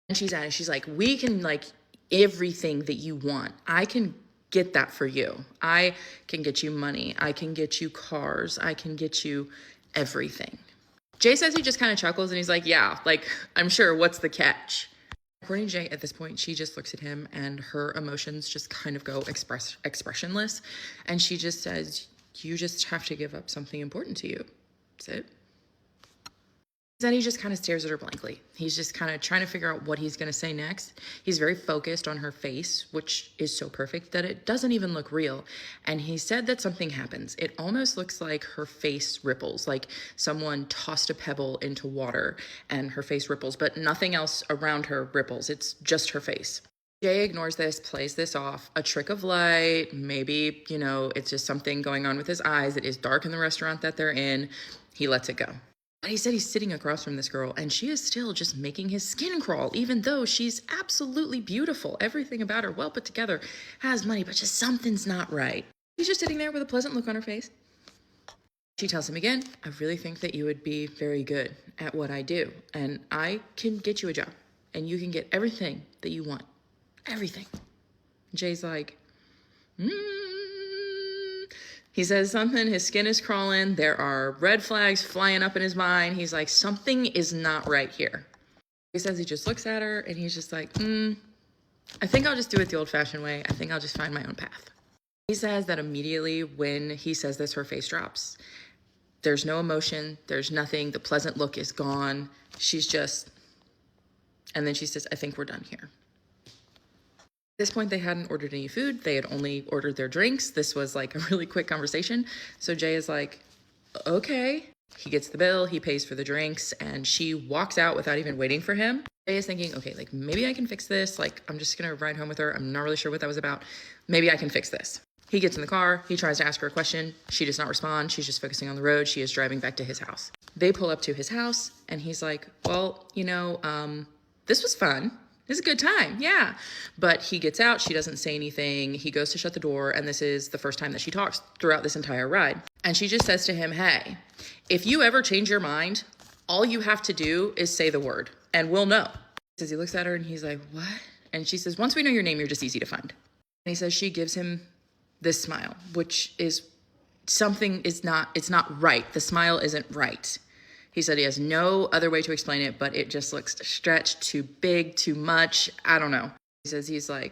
And she's like, we can, like, everything that you want, I can get that for you. I can get you money, I can get you cars, I can get you everything. Jay says he just kind of chuckles, and he's like, yeah, like, I'm sure, what's the catch? According to Jay, at this point, she just looks at him and her emotions just kind of go expressionless. And she just says, you just have to give up something important to you. That's it. Then he just kind of stares at her blankly. He's just kind of trying to figure out what he's going to say next. He's very focused on her face, which is so perfect that it doesn't even look real. And he said that something happens. It almost looks like her face ripples, like someone tossed a pebble into water and her face ripples, but nothing else around her ripples. It's just her face. Jay ignores this, plays this off, a trick of light, maybe, it's just something going on with his eyes. It is dark in the restaurant that they're in. He lets it go. But he said he's sitting across from this girl, and she is still just making his skin crawl, even though she's absolutely beautiful. Everything about her, well put together, has money, but just something's not right. He's just sitting there with a pleasant look on her face. She tells him again, I really think that you would be very good at what I do, and I can get you a job, and you can get everything that you want. Everything. Jay's like, He says something, his skin is crawling, there are red flags flying up in his mind. He's like, something is not right here. He says he just looks at her and he's just like, I think I'll just do it the old-fashioned way. I think I'll just find my own path. He says that immediately when he says this, her face drops. There's no emotion, there's nothing, the pleasant look is gone. She's just, and then she says, I think we're done here. At this point, they hadn't ordered any food. They had only ordered their drinks. This was like a really quick conversation. So Jay is like, okay. He gets the bill, he pays for the drinks, and she walks out without even waiting for him. Jay is thinking, okay, like maybe I can fix this. Like, I'm just gonna ride home with her. I'm not really sure what that was about. Maybe I can fix this. He gets in the car, he tries to ask her a question. She does not respond. She's just focusing on the road. She is driving back to his house. They pull up to his house, and he's like, well, this was fun. This is a good time, yeah. But he gets out, she doesn't say anything. He goes to shut the door, and this is the first time that she talks throughout this entire ride. And she just says to him, hey, if you ever change your mind, all you have to do is say the word, and we'll know. He looks at her, and he's like, what? And she says, once we know your name, you're just easy to find. And he says she gives him this smile, which is something it's not right. The smile isn't right. He said he has no other way to explain it, but it just looks stretched, too big, too much. I don't know. He says he's like,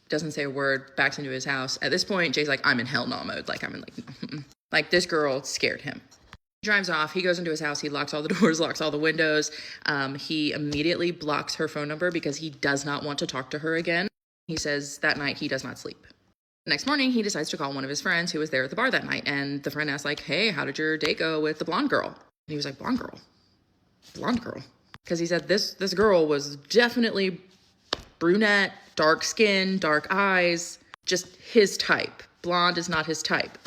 doesn't say a word, backs into his house. At this point, Jay's like, I'm in hell no mode. Like, I'm in like, like this girl scared him. He drives off. He goes into his house. He locks all the doors, locks all the windows. He immediately blocks her phone number because he does not want to talk to her again. He says that night he does not sleep. The next morning, he decides to call one of his friends who was there at the bar that night. And the friend asks like, hey, how did your date go with the blonde girl? And he was like, blonde girl. Because he said this girl was definitely brunette, dark skin, dark eyes, just his type. Blonde is not his type.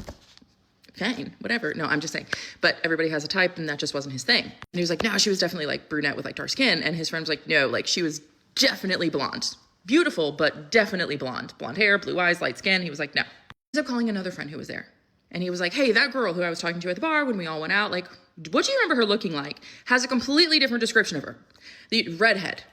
Fine, whatever. No, I'm just saying. But everybody has a type, and that just wasn't his thing. And he was like, no, she was definitely like brunette with like dark skin. And his friend was like, no, like she was definitely blonde. Beautiful, but definitely blonde. Blonde hair, blue eyes, light skin. He was like, no. He ended up calling another friend who was there. And he was like, hey, that girl who I was talking to at the bar when we all went out, like, what do you remember her looking like? Has a completely different description of her. The redhead,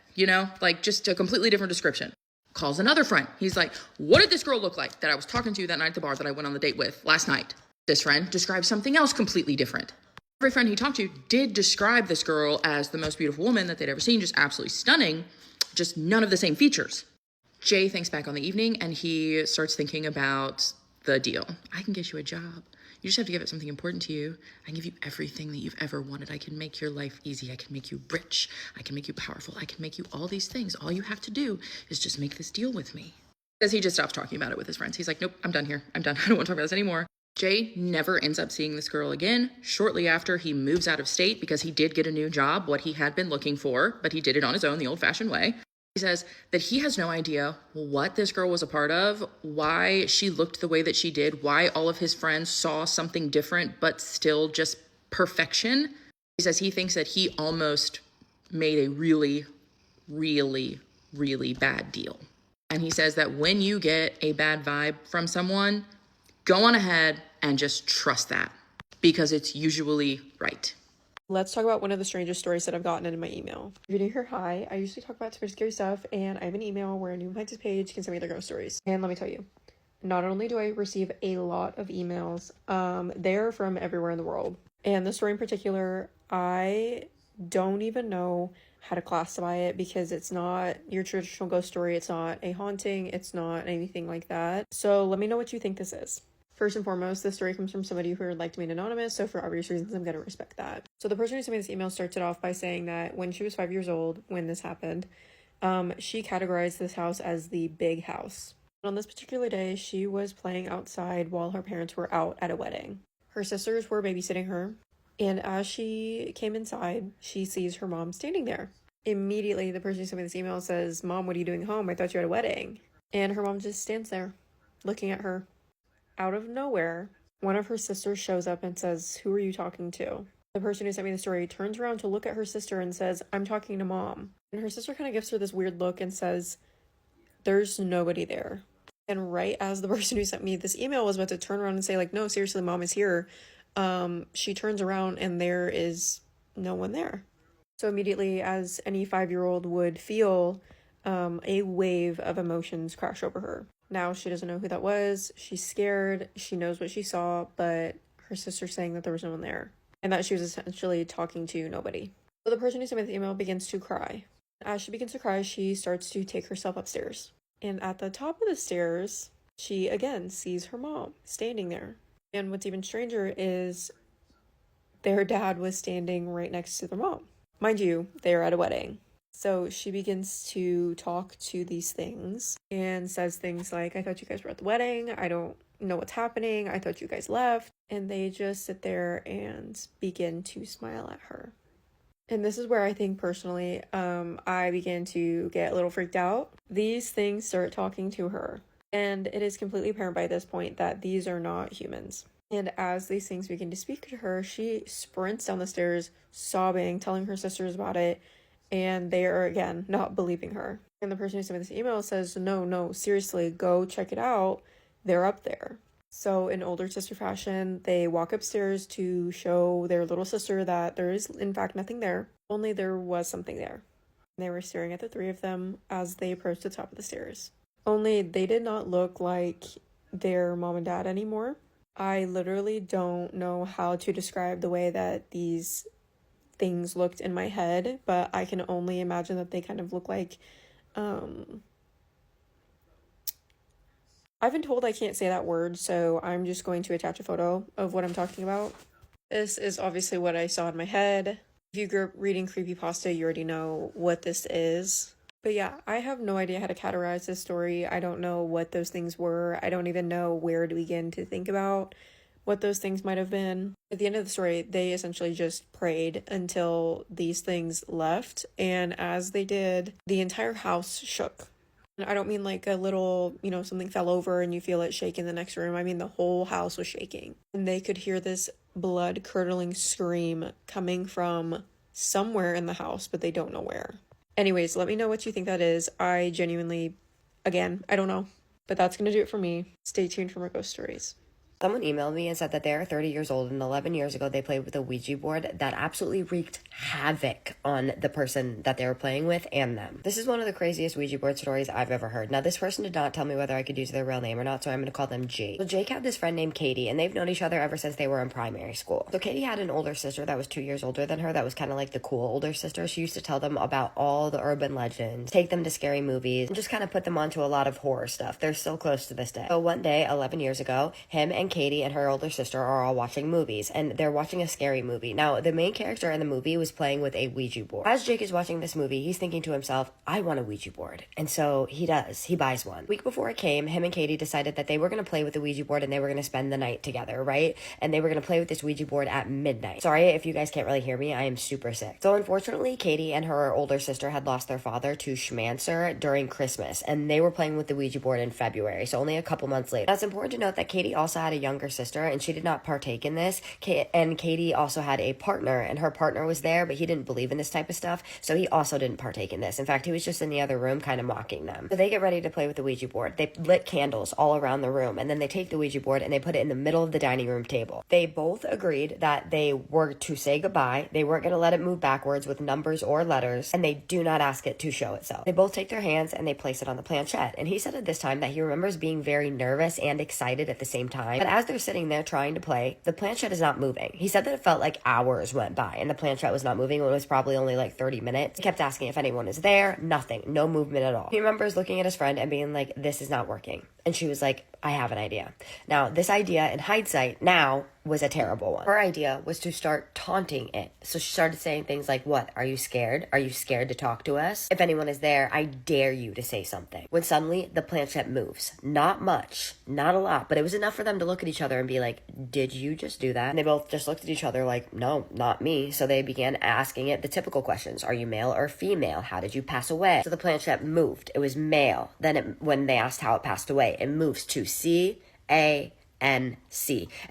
like just a completely different description. Calls another friend. He's like, what did this girl look like that I was talking to that night at the bar that I went on the date with last night? This friend describes something else completely different. Every friend he talked to did describe this girl as the most beautiful woman that they'd ever seen, just absolutely stunning, just none of the same features. Jay thinks back on the evening and he starts thinking about the deal. I can get you a job. You just have to give it something important to you. I can give you everything that you've ever wanted. I can make your life easy. I can make you rich. I can make you powerful. I can make you all these things. All you have to do is just make this deal with me. Because he just stops talking about it with his friends. He's like, nope, I'm done here. I'm done. I don't want to talk about this anymore. Jay never ends up seeing this girl again. Shortly after, he moves out of state because he did get a new job, what he had been looking for, but he did it on his own, the old-fashioned way. He says that he has no idea what this girl was a part of, why she looked the way that she did, why all of his friends saw something different, but still just perfection. He says he thinks that he almost made a really, really, really bad deal. And he says that when you get a bad vibe from someone, go on ahead and just trust that because it's usually right. Let's talk about one of the strangest stories that I've gotten in my email. If you're new here, hi. I usually talk about super scary stuff, and I have an email where a new Pinterest page can send me their ghost stories. And let me tell you, not only do I receive a lot of emails, they're from everywhere in the world. And this story in particular, I don't even know how to classify it because it's not your traditional ghost story. It's not a haunting. It's not anything like that. So let me know what you think this is. First and foremost, this story comes from somebody who would like to remain anonymous, so for obvious reasons, I'm going to respect that. So the person who sent me this email starts it off by saying that when she was 5 years old, when this happened, she categorized this house as the big house. On this particular day, she was playing outside while her parents were out at a wedding. Her sisters were babysitting her, and as she came inside, she sees her mom standing there. Immediately, the person who sent me this email says, "Mom, what are you doing home? I thought you had a wedding." And her mom just stands there, looking at her. Out of nowhere, one of her sisters shows up and says, "Who are you talking to?" The person who sent me the story turns around to look at her sister and says, "I'm talking to Mom." And her sister kind of gives her this weird look and says, "There's nobody there." And right as the person who sent me this email was about to turn around and say, like, "No, seriously, Mom is here," she turns around and there is no one there. So immediately, as any 5-year-old would feel, a wave of emotions crash over her. Now she doesn't know who that was. She's scared. She knows what she saw, but her sister's saying that there was no one there and that she was essentially talking to nobody. So the person who sent me the email begins to cry. As she begins to cry, she starts to take herself upstairs. And at the top of the stairs, she again sees her mom standing there. And what's even stranger is their dad was standing right next to their mom. Mind you, they are at a wedding. So she begins to talk to these things and says things like, "I thought you guys were at the wedding. I don't know what's happening. I thought you guys left." And they just sit there and begin to smile at her. And this is where I think personally, I begin to get a little freaked out. These things start talking to her. And it is completely apparent by this point that these are not humans. And as these things begin to speak to her, she sprints down the stairs, sobbing, telling her sisters about it. And they are, again, not believing her. And the person who sent me this email says, no, seriously, go check it out. They're up there." So in older sister fashion, they walk upstairs to show their little sister that there is, in fact, nothing there. Only there was something there. They were staring at the three of them as they approached the top of the stairs. Only they did not look like their mom and dad anymore. I literally don't know how to describe the way that these things looked in my head, but I can only imagine that they kind of look like I've been told I can't say that word, so I'm just going to attach a photo of what I'm talking about. This is obviously what I saw in my head. If you grew up reading creepypasta, you already know what this is. But yeah, I have no idea how to categorize this story. I don't know what those things were. I don't even know where to begin to think about what those things might have been. At the end of the story, they essentially just prayed until these things left. And as they did, the entire house shook. And I don't mean like a little, something fell over and you feel it shake in the next room. I mean the whole house was shaking. And they could hear this blood-curdling scream coming from somewhere in the house, but they don't know where. Anyways, let me know what you think that is. I genuinely, again, I don't know. But that's going to do it for me. Stay tuned for more ghost stories. Someone emailed me and said that they're 30 years old and 11 years ago they played with a Ouija board that absolutely wreaked havoc on the person that they were playing with and them. This is one of the craziest Ouija board stories I've ever heard. Now, this person did not tell me whether I could use their real name or not, so I'm going to call them Jake. So Jake had this friend named Katie, and they've known each other ever since they were in primary school. So Katie had an older sister that was 2 years older than her that was kind of like the cool older sister. She used to tell them about all the urban legends, take them to scary movies, and just kind of put them onto a lot of horror stuff. They're still close to this day. So one day, 11 years ago, him and and Katie and her older sister are all watching movies, and they're watching a scary movie. Now, the main character in the movie was playing with a Ouija board. As Jake is watching this movie, he's thinking to himself, I want a Ouija board. And so he does. He buys one. A week before it came, him and Katie decided that they were going to play with the Ouija board and they were going to spend the night together, right? And they were going to play with this Ouija board at midnight. Sorry if you guys can't really hear me. I am super sick. So unfortunately, Katie and her older sister had lost their father to Schmancer during Christmas, and they were playing with the Ouija board in February, so only a couple months later. Now, it's important to note that Katie also had a younger sister, and she did not partake in this. And Katie also had a partner, and her partner was there, but he didn't believe in this type of stuff, so he also didn't partake in this. In fact, he was just in the other room kind of mocking them. So they get ready to play with the Ouija board. They lit candles all around the room, and then they take the Ouija board and they put it in the middle of the dining room table. They both agreed that they were to say goodbye. They weren't going to let it move backwards with numbers or letters, and they do not ask it to show itself. They both take their hands and they place it on the planchette, and he said at this time that he remembers being very nervous and excited at the same time. But as they're sitting there trying to play, the planchette is not moving. He said that it felt like hours went by and the planchette was not moving when it was probably only like 30 minutes. He kept asking if anyone is there. Nothing. No movement at all. He remembers looking at his friend and being like, this is not working. And she was like, I have an idea. Now, this idea in hindsight now was a terrible one. Her idea was to start taunting it. So she started saying things like, what? Are you scared? Are you scared to talk to us? If anyone is there, I dare you to say something. When suddenly the planchette moves. Not much, not a lot, but it was enough for them to look at each other and be like, did you just do that? And they both just looked at each other like, no, not me. So they began asking it the typical questions. Are you male or female? How did you pass away? So the planchette moved. It was male. Then when they asked how it passed away, it moves to C-A-N-C.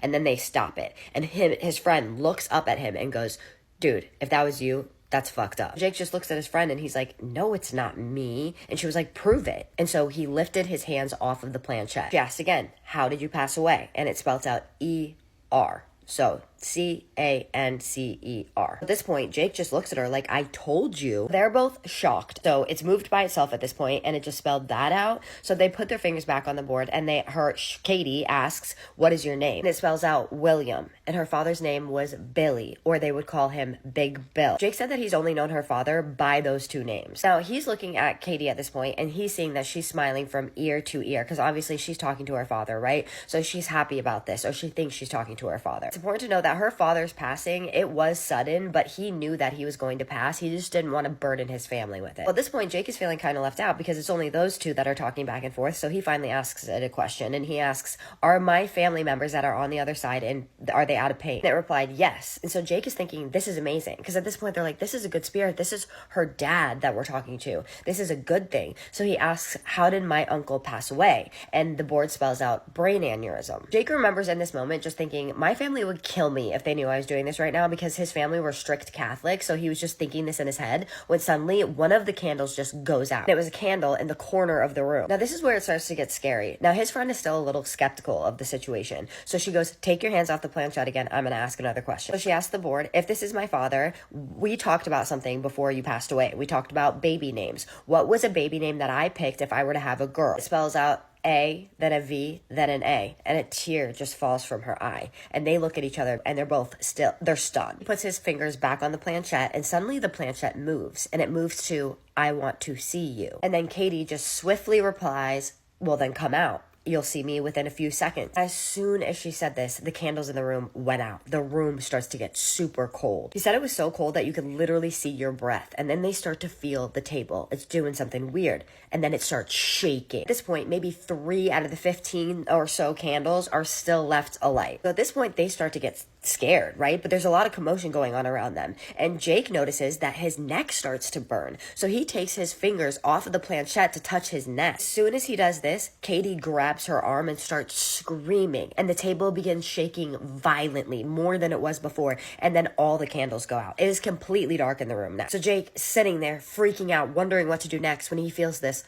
And then they stop it. And his friend looks up at him and goes, dude, if that was you, that's fucked up. Jake just looks at his friend and he's like, no, it's not me. And she was like, prove it. And so he lifted his hands off of the planchette. She asked again, how did you pass away? And it spells out E-R. So C-A-N-C-E-R. At this point, Jake just looks at her like, I told you. They're both shocked. So it's moved by itself at this point, and it just spelled that out. So they put their fingers back on the board, and Katie asks, what is your name? And it spells out William, and her father's name was Billy, or they would call him Big Bill. Jake said that he's only known her father by those two names. Now, he's looking at Katie at this point, and he's seeing that she's smiling from ear to ear, because obviously she's talking to her father, right? So she's happy about this, or she thinks she's talking to her father. It's important to know that her father's passing, it was sudden, but he knew that he was going to pass. He just didn't want to burden his family with it. Well, at this point, Jake is feeling kind of left out because it's only those two that are talking back and forth. So he finally asks it a question, and he asks, are my family members that are on the other side, and are they out of pain? And it replied, yes. And so Jake is thinking, this is amazing, because at this point, they're like, this is a good spirit. This is her dad that we're talking to. This is a good thing. So he asks, how did my uncle pass away? And the board spells out brain aneurysm. Jake remembers in this moment just thinking, my family would kill me if they knew I was doing this right now, because his family were strict Catholic. So he was just thinking this in his head when suddenly one of the candles just goes out. And it was a candle in the corner of the room. Now, this is where it starts to get scary. Now, his friend is still a little skeptical of the situation. So she goes, take your hands off the planchette again. I'm going to ask another question. So she asked the board, if this is my father, we talked about something before you passed away. We talked about baby names. What was a baby name that I picked if I were to have a girl? It spells out A, then a V, then an A, and a tear just falls from her eye. And they look at each other, and they're stunned. He puts his fingers back on the planchette, and suddenly the planchette moves, and it moves to, I want to see you. And then Katie just swiftly replies, well, then come out. You'll see me within a few seconds. As soon as she said this, the candles in the room went out. The room starts to get super cold. He said it was so cold that you could literally see your breath. And then they start to feel the table. It's doing something weird. And then it starts shaking. At this point, maybe 3 out of the 15 or so candles are still left alight. So at this point, they start to get scared, right? But there's a lot of commotion going on around them. And Jake notices that his neck starts to burn. So he takes his fingers off of the planchette to touch his neck. As soon as he does this, Katie grabs her arm and starts screaming. And the table begins shaking violently, more than it was before. And then all the candles go out. It is completely dark in the room now. So Jake sitting there freaking out, wondering what to do next when he feels this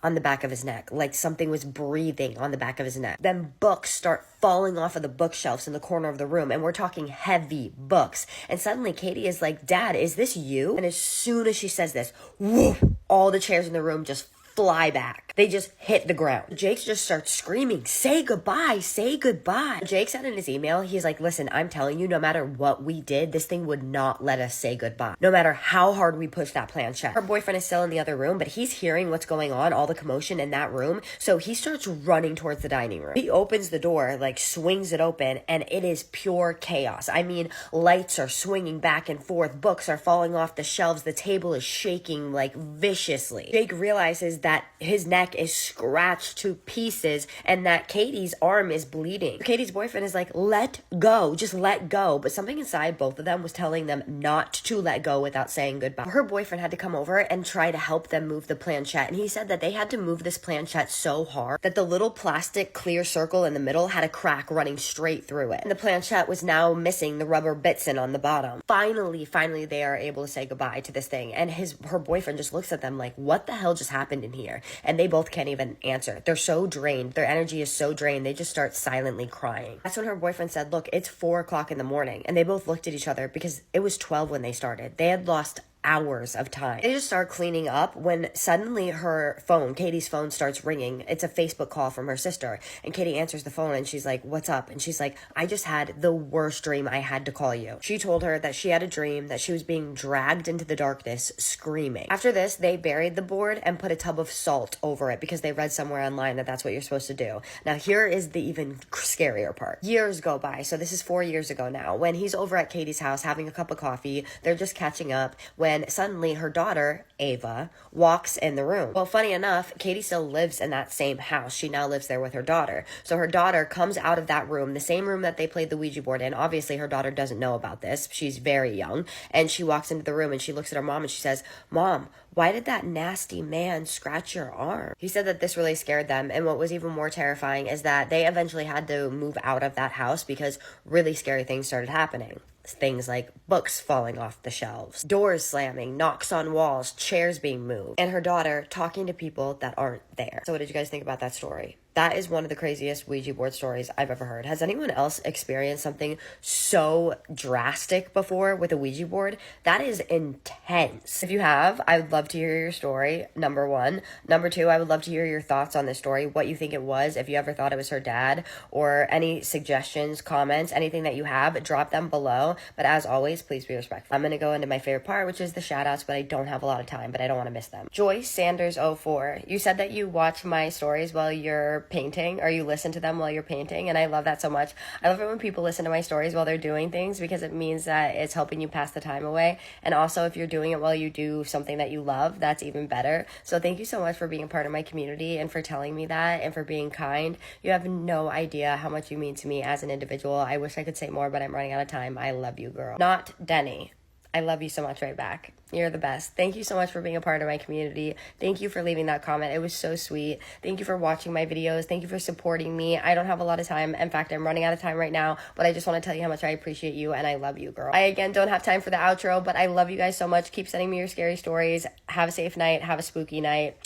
on the back of his neck, like something was breathing on the back of his neck. Then books start falling off of the bookshelves in the corner of the room, and we're talking heavy books. And suddenly Katie is like, Dad, is this you? And as soon as she says this, whoosh, all the chairs in the room just fly back. They just hit the ground. Jake just starts screaming, say goodbye, say goodbye. Jake said in his email, he's like, listen, I'm telling you, no matter what we did, this thing would not let us say goodbye. No matter how hard we push that planchette. Her boyfriend is still in the other room, but he's hearing what's going on, all the commotion in that room. So he starts running towards the dining room. He opens the door, like swings it open, and it is pure chaos. I mean, lights are swinging back and forth. Books are falling off the shelves. The table is shaking like viciously. Jake realizes that his neck is scratched to pieces and that Katie's arm is bleeding. Katie's boyfriend is like, let go, just let go. But something inside both of them was telling them not to let go without saying goodbye. Her boyfriend had to come over and try to help them move the planchette. And he said that they had to move this planchette so hard that the little plastic clear circle in the middle had a crack running straight through it. And the planchette was now missing the rubber bitsin on the bottom. Finally, they are able to say goodbye to this thing. And her boyfriend just looks at them like, what the hell just happened in here? And they both can't even answer. They're so drained. Their energy is so drained. They just start silently crying. That's when her boyfriend said, look, it's 4 o'clock in the morning. And they both looked at each other because it was 12 when they started. They had lost hours of time. They just start cleaning up when suddenly her phone, Katie's phone, starts ringing. It's a Facebook call from her sister. And Katie answers the phone and she's like, what's up? And she's like, I just had the worst dream. I had to call you. She told her that she had a dream that she was being dragged into the darkness screaming. After this, they buried the board and put a tub of salt over it because they read somewhere online that that's what you're supposed to do. Now, here is the even scarier part. Years go by. So this is 4 years ago now. When he's over at Katie's house having a cup of coffee, they're just catching up when suddenly her daughter, Ava, walks in the room. Well, funny enough, Katie still lives in that same house. She now lives there with her daughter. So her daughter comes out of that room, the same room that they played the Ouija board in. Obviously, her daughter doesn't know about this. She's very young. And she walks into the room and she looks at her mom and she says, Mom, why did that nasty man scratch your arm? He said that this really scared them. And what was even more terrifying is that they eventually had to move out of that house because really scary things started happening. Things like books falling off the shelves, doors slamming, knocks on walls, chairs being moved, and her daughter talking to people that aren't there. So what did you guys think about that story? That is one of the craziest Ouija board stories I've ever heard. Has anyone else experienced something so drastic before with a Ouija board? That is intense. If you have, I would love to hear your story, number one. Number two, I would love to hear your thoughts on this story, what you think it was, if you ever thought it was her dad, or any suggestions, comments, anything that you have, drop them below. But as always, please be respectful. I'm going to go into my favorite part, which is the shout outs, but I don't have a lot of time, but I don't want to miss them. Joyce Sanders 04, you said that you watch my stories while you're painting, or you listen to them while you're painting, and I love that so much. I love it when people listen to my stories while they're doing things because it means that it's helping you pass the time away. And also, if you're doing it while you do something that you love, that's even better. So thank you so much for being a part of my community and for telling me that and for being kind. You have no idea how much you mean to me as an individual. I wish I could say more, but I'm running out of time. I love you, girl. Not Denny. I love you so much right back. You're the best. Thank you so much for being a part of my community. Thank you for leaving that comment. It was so sweet. Thank you for watching my videos. Thank you for supporting me. I don't have a lot of time. In fact, I'm running out of time right now, but I just want to tell you how much I appreciate you and I love you, girl. I, again, don't have time for the outro, but I love you guys so much. Keep sending me your scary stories. Have a safe night. Have a spooky night.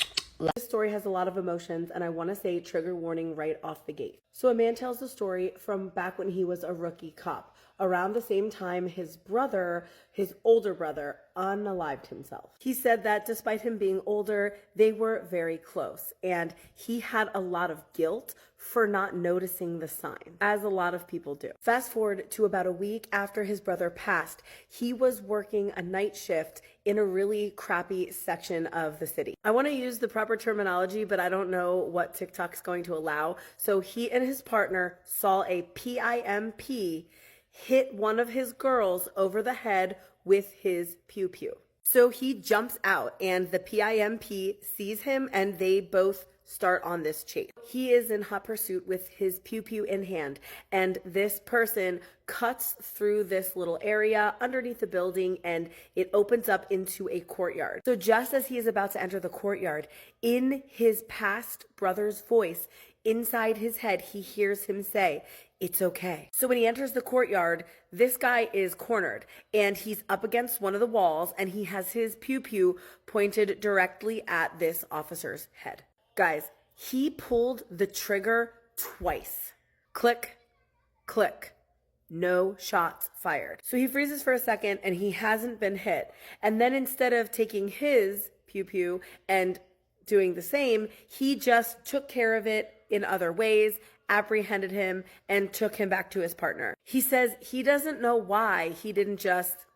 This story has a lot of emotions, and I want to say trigger warning right off the gate. So a man tells the story from back when he was a rookie cop. Around the same time, his older brother, unalived himself. He said that despite him being older, they were very close, and he had a lot of guilt for not noticing the sign, as a lot of people do. Fast forward to about a week after his brother passed, he was working a night shift in a really crappy section of the city. I want to use the proper terminology, but I don't know what TikTok's going to allow. So he and his partner saw a PIMP hit one of his girls over the head with his pew-pew. So he jumps out and the PIMP sees him and they both start on this chase. He is in hot pursuit with his pew-pew in hand, and this person cuts through this little area underneath the building and it opens up into a courtyard. So just as he is about to enter the courtyard, in his past brother's voice, inside his head, he hears him say, "It's okay." So when he enters the courtyard, this guy is cornered and he's up against one of the walls and he has his pew-pew pointed directly at this officer's head. Guys, he pulled the trigger twice. Click, click. No shots fired. So he freezes for a second and he hasn't been hit. And then instead of taking his pew-pew and doing the same. He just took care of it in other ways, apprehended him, and took him back to his partner. He says he doesn't know why he didn't just,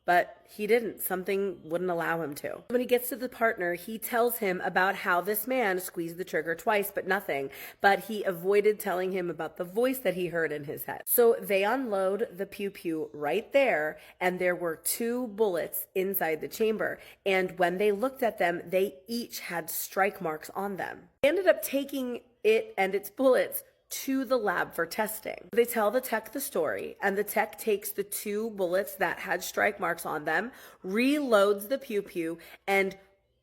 but he didn't. Something wouldn't allow him to. When he gets to the partner, he tells him about how this man squeezed the trigger twice, but nothing. But he avoided telling him about the voice that he heard in his head. So they unload the pew-pew right there, and there were 2 bullets inside the chamber. And when they looked at them, they each had strike marks on them. They ended up taking it and its bullets to the lab for testing. They tell the tech the story, and the tech takes the 2 bullets that had strike marks on them, reloads the pew-pew, and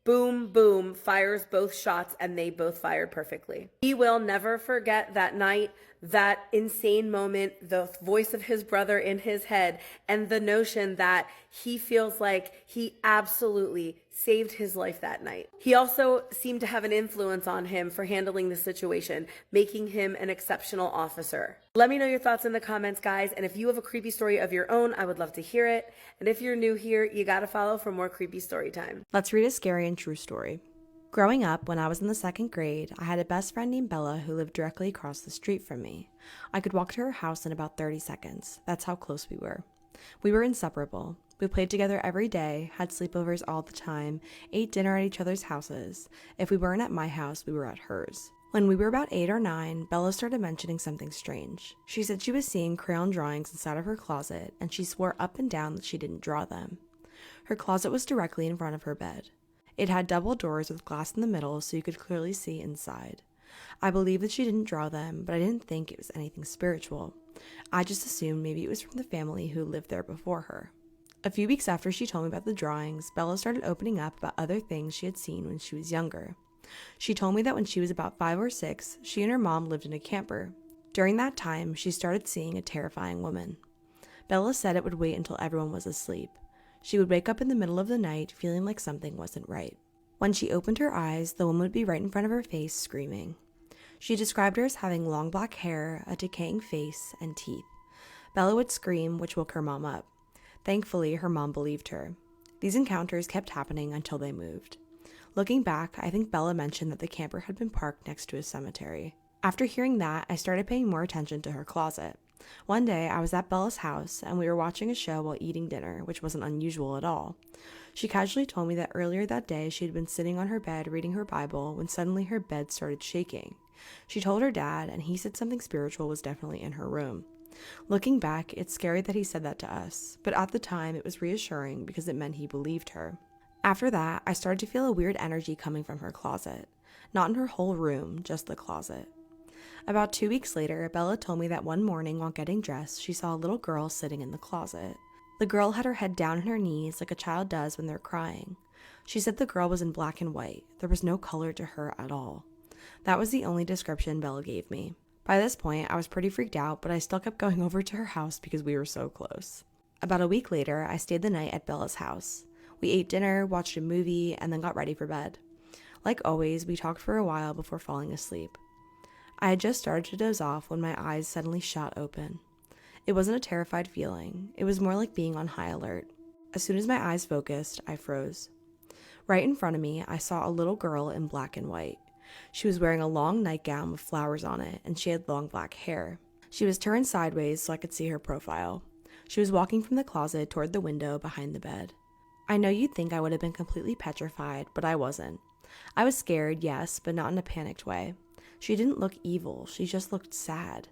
boom, boom, fires both shots, and they both fired perfectly. He will never forget that night, that insane moment, the voice of his brother in his head, and the notion that he feels like he absolutely saved his life that night. He also seemed to have an influence on him for handling the situation, making him an exceptional officer. Let me know your thoughts in the comments, guys, and if you have a creepy story of your own, I would love to hear it. And if you're new here, you gotta follow for more creepy story time. Let's read a scary and true story. Growing up, when I was in the 2nd grade, I had a best friend named Bella who lived directly across the street from me. I could walk to her house in about 30 seconds. That's how close we were. We were inseparable. We played together every day, had sleepovers all the time, ate dinner at each other's houses. If we weren't at my house, we were at hers. When we were about 8 or 9, Bella started mentioning something strange. She said she was seeing crayon drawings inside of her closet, and she swore up and down that she didn't draw them. Her closet was directly in front of her bed. It had double doors with glass in the middle so you could clearly see inside. I believe that she didn't draw them, but I didn't think it was anything spiritual. I just assumed maybe it was from the family who lived there before her. A few weeks after she told me about the drawings, Bella started opening up about other things she had seen when she was younger. She told me that when she was about 5 or 6, she and her mom lived in a camper. During that time, she started seeing a terrifying woman. Bella said it would wait until everyone was asleep. She would wake up in the middle of the night feeling like something wasn't right. When she opened her eyes, the woman would be right in front of her face, screaming. She described her as having long black hair, a decaying face, and teeth. Bella would scream, which woke her mom up. Thankfully, her mom believed her. These encounters kept happening until they moved. Looking back, I think Bella mentioned that the camper had been parked next to a cemetery. After hearing that, I started paying more attention to her closet. One day, I was at Bella's house, and we were watching a show while eating dinner, which wasn't unusual at all. She casually told me that earlier that day she had been sitting on her bed reading her Bible when suddenly her bed started shaking. She told her dad, and he said something spiritual was definitely in her room. Looking back, it's scary that he said that to us, but at the time it was reassuring because it meant he believed her. After that, I started to feel a weird energy coming from her closet. Not in her whole room, just the closet. About 2 weeks later, Bella told me that one morning while getting dressed, she saw a little girl sitting in the closet. The girl had her head down on her knees like a child does when they're crying. She said the girl was in black and white. There was no color to her at all. That was the only description Bella gave me. By this point, I was pretty freaked out, but I still kept going over to her house because we were so close. About a week later, I stayed the night at Bella's house. We ate dinner, watched a movie, and then got ready for bed. Like always, we talked for a while before falling asleep. I had just started to doze off when my eyes suddenly shot open. It wasn't a terrified feeling. It was more like being on high alert. As soon as my eyes focused, I froze. Right in front of me, I saw a little girl in black and white. She was wearing a long nightgown with flowers on it, and she had long black hair. She was turned sideways so I could see her profile. She was walking from the closet toward the window behind the bed. I know you'd think I would have been completely petrified, but I wasn't. I was scared, yes, but not in a panicked way. She didn't look evil, she just looked sad.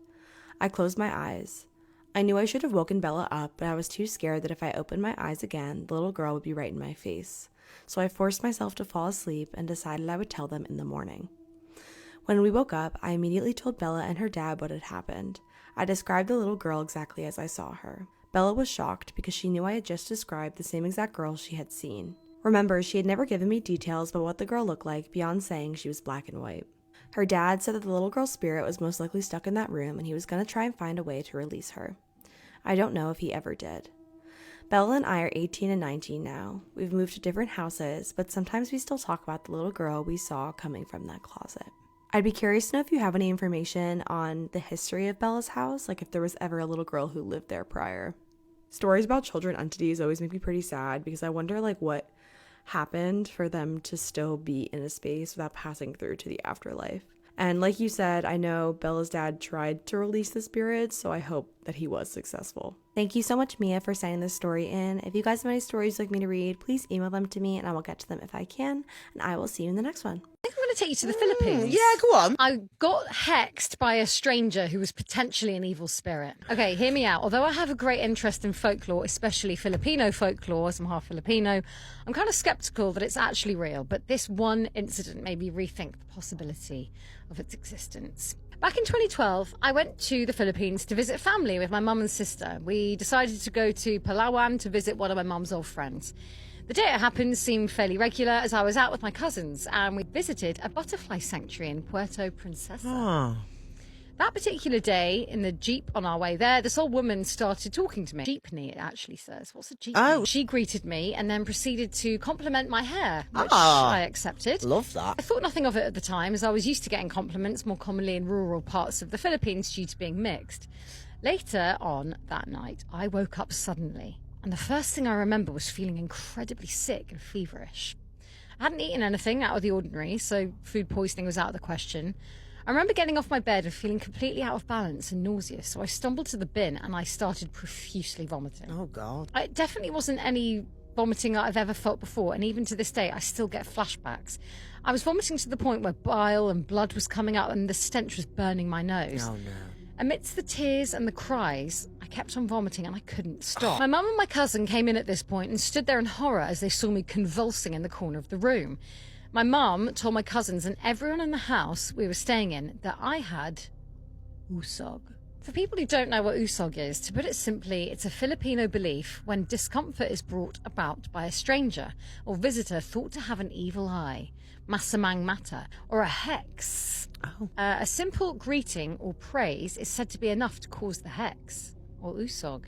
I closed my eyes. I knew I should have woken Bella up, but I was too scared that if I opened my eyes again, the little girl would be right in my face. So I forced myself to fall asleep and decided I would tell them in the morning. When we woke up, I immediately told Bella and her dad what had happened. I described the little girl exactly as I saw her. Bella was shocked because she knew I had just described the same exact girl she had seen. Remember, she had never given me details about what the girl looked like beyond saying she was black and white. Her dad said that the little girl's spirit was most likely stuck in that room and he was going to try and find a way to release her. I don't know if he ever did. Bella and I are 18 and 19 now. We've moved to different houses, but sometimes we still talk about the little girl we saw coming from that closet. I'd be curious to know if you have any information on the history of Bella's house, like if there was ever a little girl who lived there prior. Stories about children entities always make me pretty sad because I wonder happened for them to still be in a space without passing through to the afterlife. And like you said, I know Bella's dad tried to release the spirits, so I hope that he was successful. Thank you so much, Mia, for sending this story in. If you guys have any stories you'd like me to read, please email them to me and I will get to them if I can. And I will see you in the next one. I think I'm going to take you to the Philippines. Yeah, go on. I got hexed by a stranger who was potentially an evil spirit. Okay, hear me out. Although I have a great interest in folklore, especially Filipino folklore, as I'm half Filipino, I'm kind of skeptical that it's actually real. But this one incident made me rethink the possibility of its existence. Back in 2012, I went to the Philippines to visit family with my mum and sister. We decided to go to Palawan to visit one of my mum's old friends. The day it happened seemed fairly regular as I was out with my cousins and we visited a butterfly sanctuary in Puerto Princesa. Oh. That particular day, in the Jeep on our way there, this old woman started talking to me. Jeepney, it actually says. What's a jeepney? Oh. She greeted me and then proceeded to compliment my hair, which Ah. I accepted. Love that. I thought nothing of it at the time, as I was used to getting compliments, more commonly in rural parts of the Philippines due to being mixed. Later on that night, I woke up suddenly, and the first thing I remember was feeling incredibly sick and feverish. I hadn't eaten anything out of the ordinary, so food poisoning was out of the question. I remember getting off my bed and feeling completely out of balance and nauseous, so I stumbled to the bin and I started profusely vomiting. Oh, God. It definitely wasn't any vomiting that I've ever felt before, and even to this day, I still get flashbacks. I was vomiting to the point where bile and blood was coming out and the stench was burning my nose. Oh, no. Amidst the tears and the cries, I kept on vomiting and I couldn't stop. My mum and my cousin came in at this point and stood there in horror as they saw me convulsing in the corner of the room. My mum told my cousins and everyone in the house we were staying in that I had usog. For people who don't know what usog is, to put it simply, it's a Filipino belief when discomfort is brought about by a stranger or visitor thought to have an evil eye, masamang mata, or a hex. Oh. A simple greeting or praise is said to be enough to cause the hex, or usog,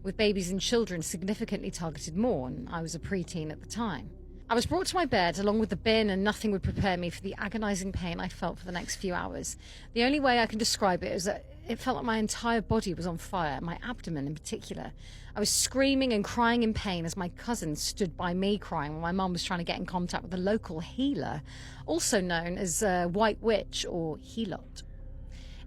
with babies and children significantly targeted more, and I was a preteen at the time. I was brought to my bed along with the bin and nothing would prepare me for the agonising pain I felt for the next few hours. The only way I can describe it is that it felt like my entire body was on fire, my abdomen in particular. I was screaming and crying in pain as my cousin stood by me crying while my mum was trying to get in contact with a local healer, also known as White Witch or Helot.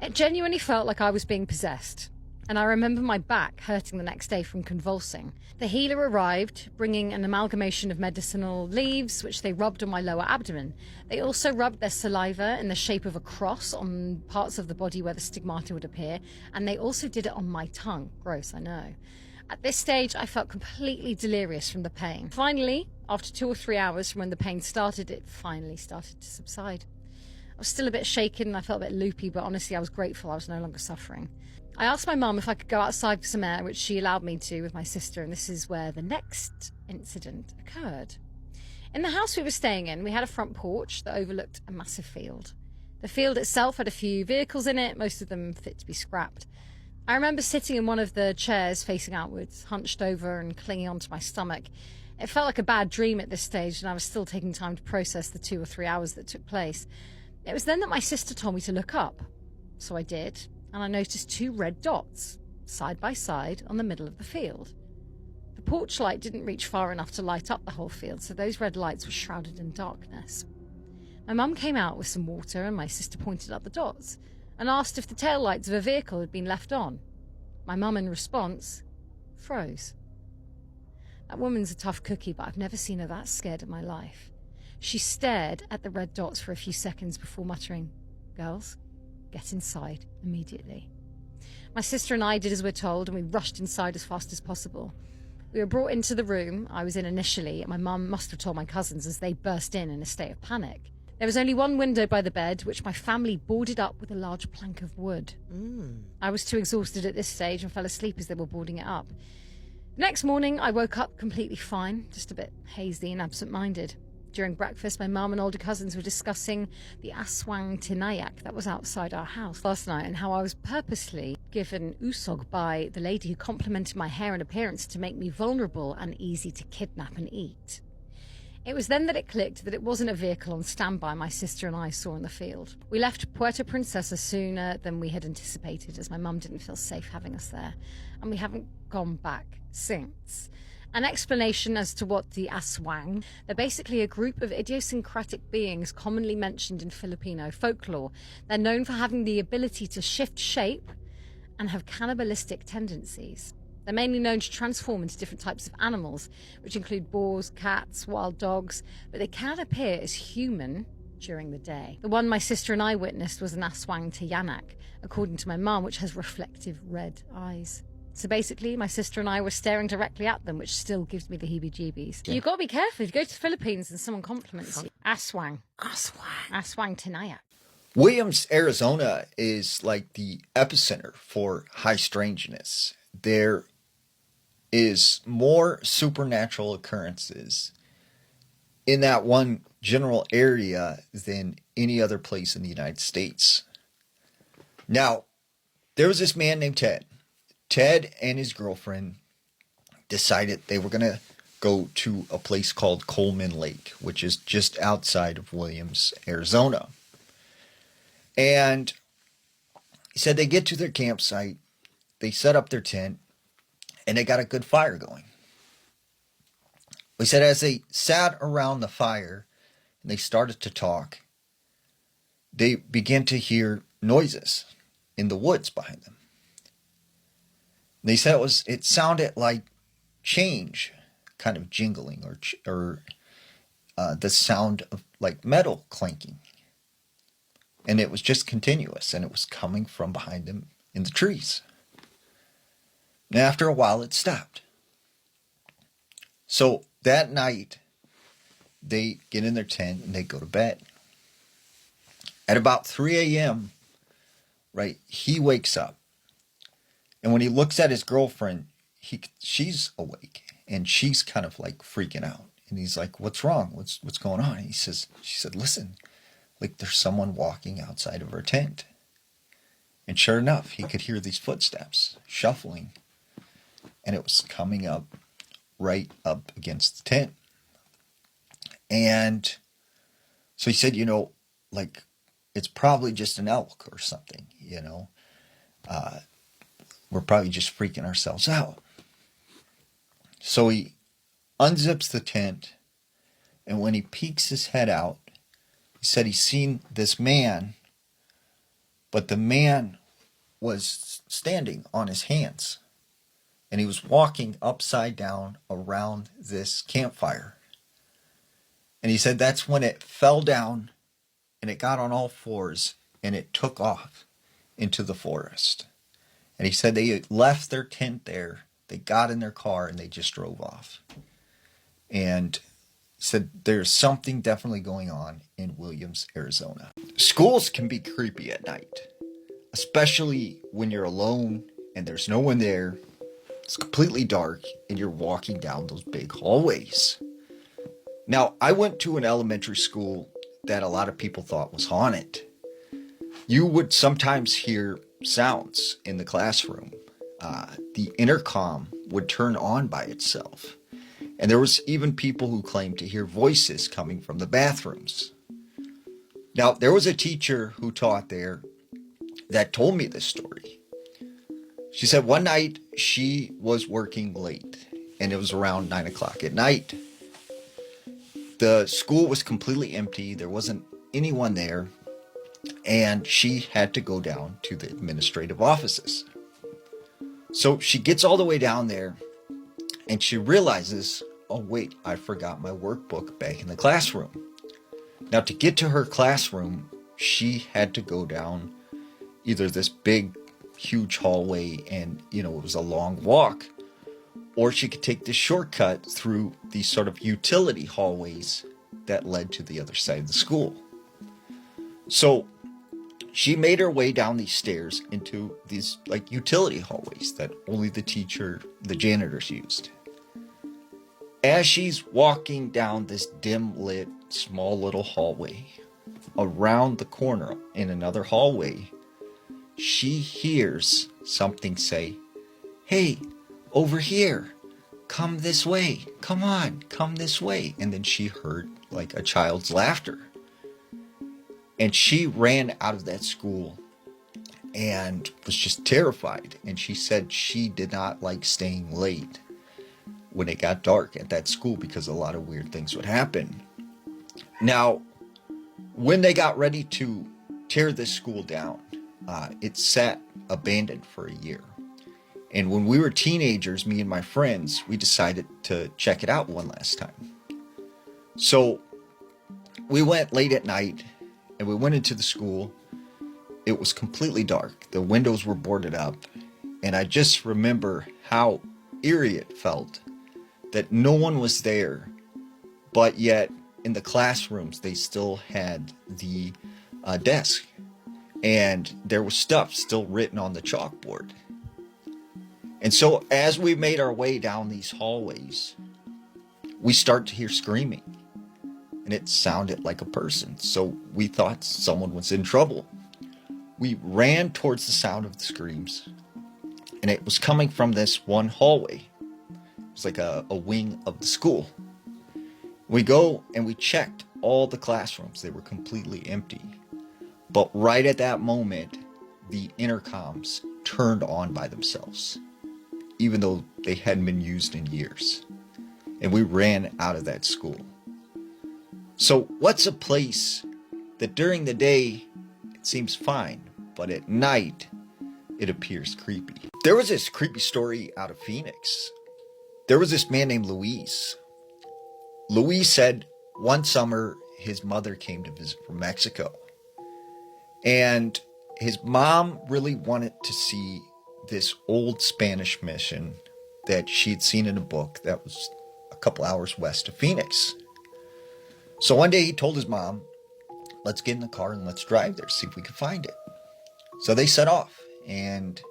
It genuinely felt like I was being possessed, and I remember my back hurting the next day from convulsing. The healer arrived, bringing an amalgamation of medicinal leaves, which they rubbed on my lower abdomen. They also rubbed their saliva in the shape of a cross on parts of the body where the stigmata would appear, and they also did it on my tongue. Gross, I know. At this stage, I felt completely delirious from the pain. Finally, after 2 or 3 hours from when the pain started, it finally started to subside. I was still a bit shaken and I felt a bit loopy, but honestly, I was grateful I was no longer suffering. I asked my mum if I could go outside for some air, which she allowed me to with my sister, and this is where the next incident occurred. In the house we were staying in, we had a front porch that overlooked a massive field. The field itself had a few vehicles in it, most of them fit to be scrapped. I remember sitting in one of the chairs facing outwards, hunched over and clinging onto my stomach. It felt like a bad dream at this stage, and I was still taking time to process the 2 or 3 hours that took place. It was then that my sister told me to look up. So I did, and I noticed 2 red dots, side by side, on the middle of the field. The porch light didn't reach far enough to light up the whole field, so those red lights were shrouded in darkness. My mum came out with some water, and my sister pointed at the dots, and asked if the tail lights of a vehicle had been left on. My mum, in response, froze. That woman's a tough cookie, but I've never seen her that scared in my life. She stared at the red dots for a few seconds before muttering, "Girls, get inside immediately." My sister and I did as we're told, and we rushed inside as fast as possible. We were brought into the room I was in initially, and my mum must have told my cousins as they burst in a state of panic. There was only one window by the bed, which my family boarded up with a large plank of wood. I was too exhausted at this stage and fell asleep as they were boarding it up. The next morning, I woke up completely fine, just a bit hazy and absent-minded. During breakfast, my mum and older cousins were discussing the aswang tinayak that was outside our house last night and how I was purposely given usog by the lady who complimented my hair and appearance to make me vulnerable and easy to kidnap and eat. It was then that it clicked that it wasn't a vehicle on standby my sister and I saw in the field. We left Puerto Princesa sooner than we had anticipated, as my mum didn't feel safe having us there, and we haven't gone back since. An explanation as to what the aswang, they're basically a group of idiosyncratic beings commonly mentioned in Filipino folklore. They're known for having the ability to shift shape and have cannibalistic tendencies. They're mainly known to transform into different types of animals, which include boars, cats, wild dogs, but they can appear as human during the day. The one my sister and I witnessed was an aswang Tiyanak, according to my mum, which has reflective red eyes. So basically, my sister and I were staring directly at them, which still gives me the heebie-jeebies. Yeah. You've got to be careful. If you go to the Philippines and someone compliments you. Aswang. Aswang Tinayak. Williams, Arizona is like the epicenter for high strangeness. There is more supernatural occurrences in that one general area than any other place in the United States. Now, there was this man named Ted. Ted and his girlfriend decided they were going to go to a place called Coleman Lake, which is just outside of Williams, Arizona. And he said they get to their campsite, they set up their tent, and they got a good fire going. He said as they sat around the fire and they started to talk, they began to hear noises in the woods behind them. They said it sounded like change kind of jingling or the sound of like metal clanking. And it was just continuous, and it was coming from behind them in the trees. And after a while, it stopped. So that night, they get in their tent and they go to bed. At about 3 a.m., right, he wakes up. And when he looks at his girlfriend, she's awake, and she's kind of like freaking out. And he's like, "What's wrong? What's going on?" And she said, "Listen, like there's someone walking outside of her tent." And sure enough, he could hear these footsteps shuffling, and it was coming up right up against the tent. And so he said, like it's probably just an elk or something, we're probably just freaking ourselves out. So he unzips the tent, and when he peeks his head out, he said he's seen this man, but the man was standing on his hands, and he was walking upside down around this campfire. And he said that's when it fell down, and it got on all fours, and it took off into the forest. And he said they left their tent there, they got in their car, and they just drove off. And he said there's something definitely going on in Williams, Arizona. Schools can be creepy at night, especially when you're alone and there's no one there. It's completely dark, and you're walking down those big hallways. Now, I went to an elementary school that a lot of people thought was haunted. You would sometimes hear sounds in the classroom. The intercom would turn on by itself. And there was even people who claimed to hear voices coming from the bathrooms. Now, there was a teacher who taught there that told me this story. She said one night she was working late, and it was around 9 o'clock at night. The school was completely empty. There wasn't anyone there. And she had to go down to the administrative offices. So she gets all the way down there, and she realizes, oh wait, I forgot my workbook back in the classroom. Now to get to her classroom, she had to go down either this big, huge hallway, and it was a long walk, or she could take this shortcut through these sort of utility hallways that led to the other side of the school. So she made her way down these stairs into these like utility hallways that only the janitors used. As she's walking down this dim lit, small little hallway, around the corner in another hallway, she hears something say, "Hey, over here, come this way, come on, come this way." And then she heard like a child's laughter. And she ran out of that school and was just terrified. And she said she did not like staying late when it got dark at that school because a lot of weird things would happen. Now, when they got ready to tear this school down, it sat abandoned for a year. And when we were teenagers, me and my friends, we decided to check it out one last time. So we went late at night and we went into the school. It was completely dark. The windows were boarded up. And I just remember how eerie it felt that no one was there, but yet in the classrooms, they still had the desk. And there was stuff still written on the chalkboard. And so as we made our way down these hallways, we start to hear screaming. And it sounded like a person. So we thought someone was in trouble. We ran towards the sound of the screams. And it was coming from this one hallway. It was like a wing of the school. We go and we checked all the classrooms. They were completely empty. But right at that moment, the intercoms turned on by themselves, even though they hadn't been used in years. And we ran out of that school. So what's a place that during the day it seems fine, but at night it appears creepy? There was this creepy story out of Phoenix. There was this man named Luis. Luis said one summer his mother came to visit from Mexico. And his mom really wanted to see this old Spanish mission that she'd seen in a book that was a couple hours west of Phoenix. So one day he told his mom, let's get in the car and let's drive there, see if we can find it. So they set off and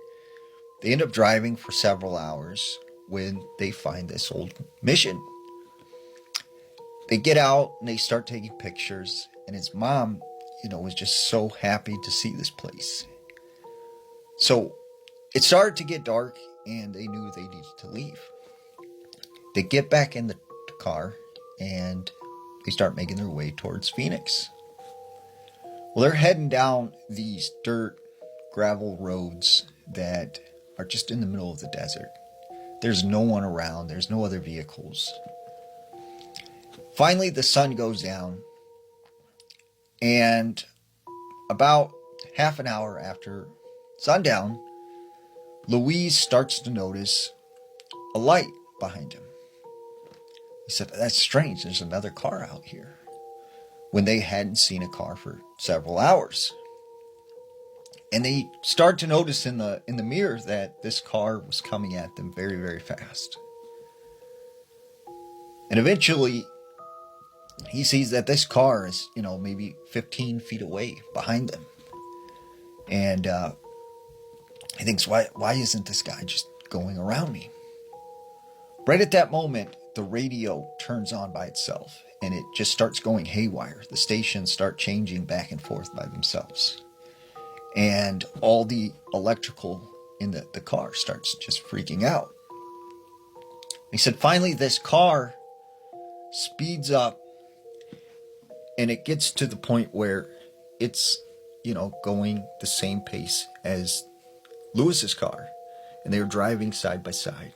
they end up driving for several hours when they find this old mission. They get out and they start taking pictures, and his mom, was just so happy to see this place. So it started to get dark and they knew they needed to leave. They get back in the car and they start making their way towards Phoenix. Well, they're heading down these dirt, gravel roads that are just in the middle of the desert. There's no one around. There's no other vehicles. Finally, the sun goes down, and about half an hour after sundown, Louise starts to notice a light behind him. He said, that's strange. There's another car out here, when they hadn't seen a car for several hours. And they start to notice in the mirror that this car was coming at them very, very fast. And eventually, he sees that this car is, maybe 15 feet away behind them. And he thinks, why isn't this guy just going around me? Right at that moment, the radio turns on by itself, and it just starts going haywire. The stations start changing back and forth by themselves. And all the electrical in the car starts just freaking out. He said, finally, this car speeds up, and it gets to the point where it's, going the same pace as Lewis's car. And they were driving side by side.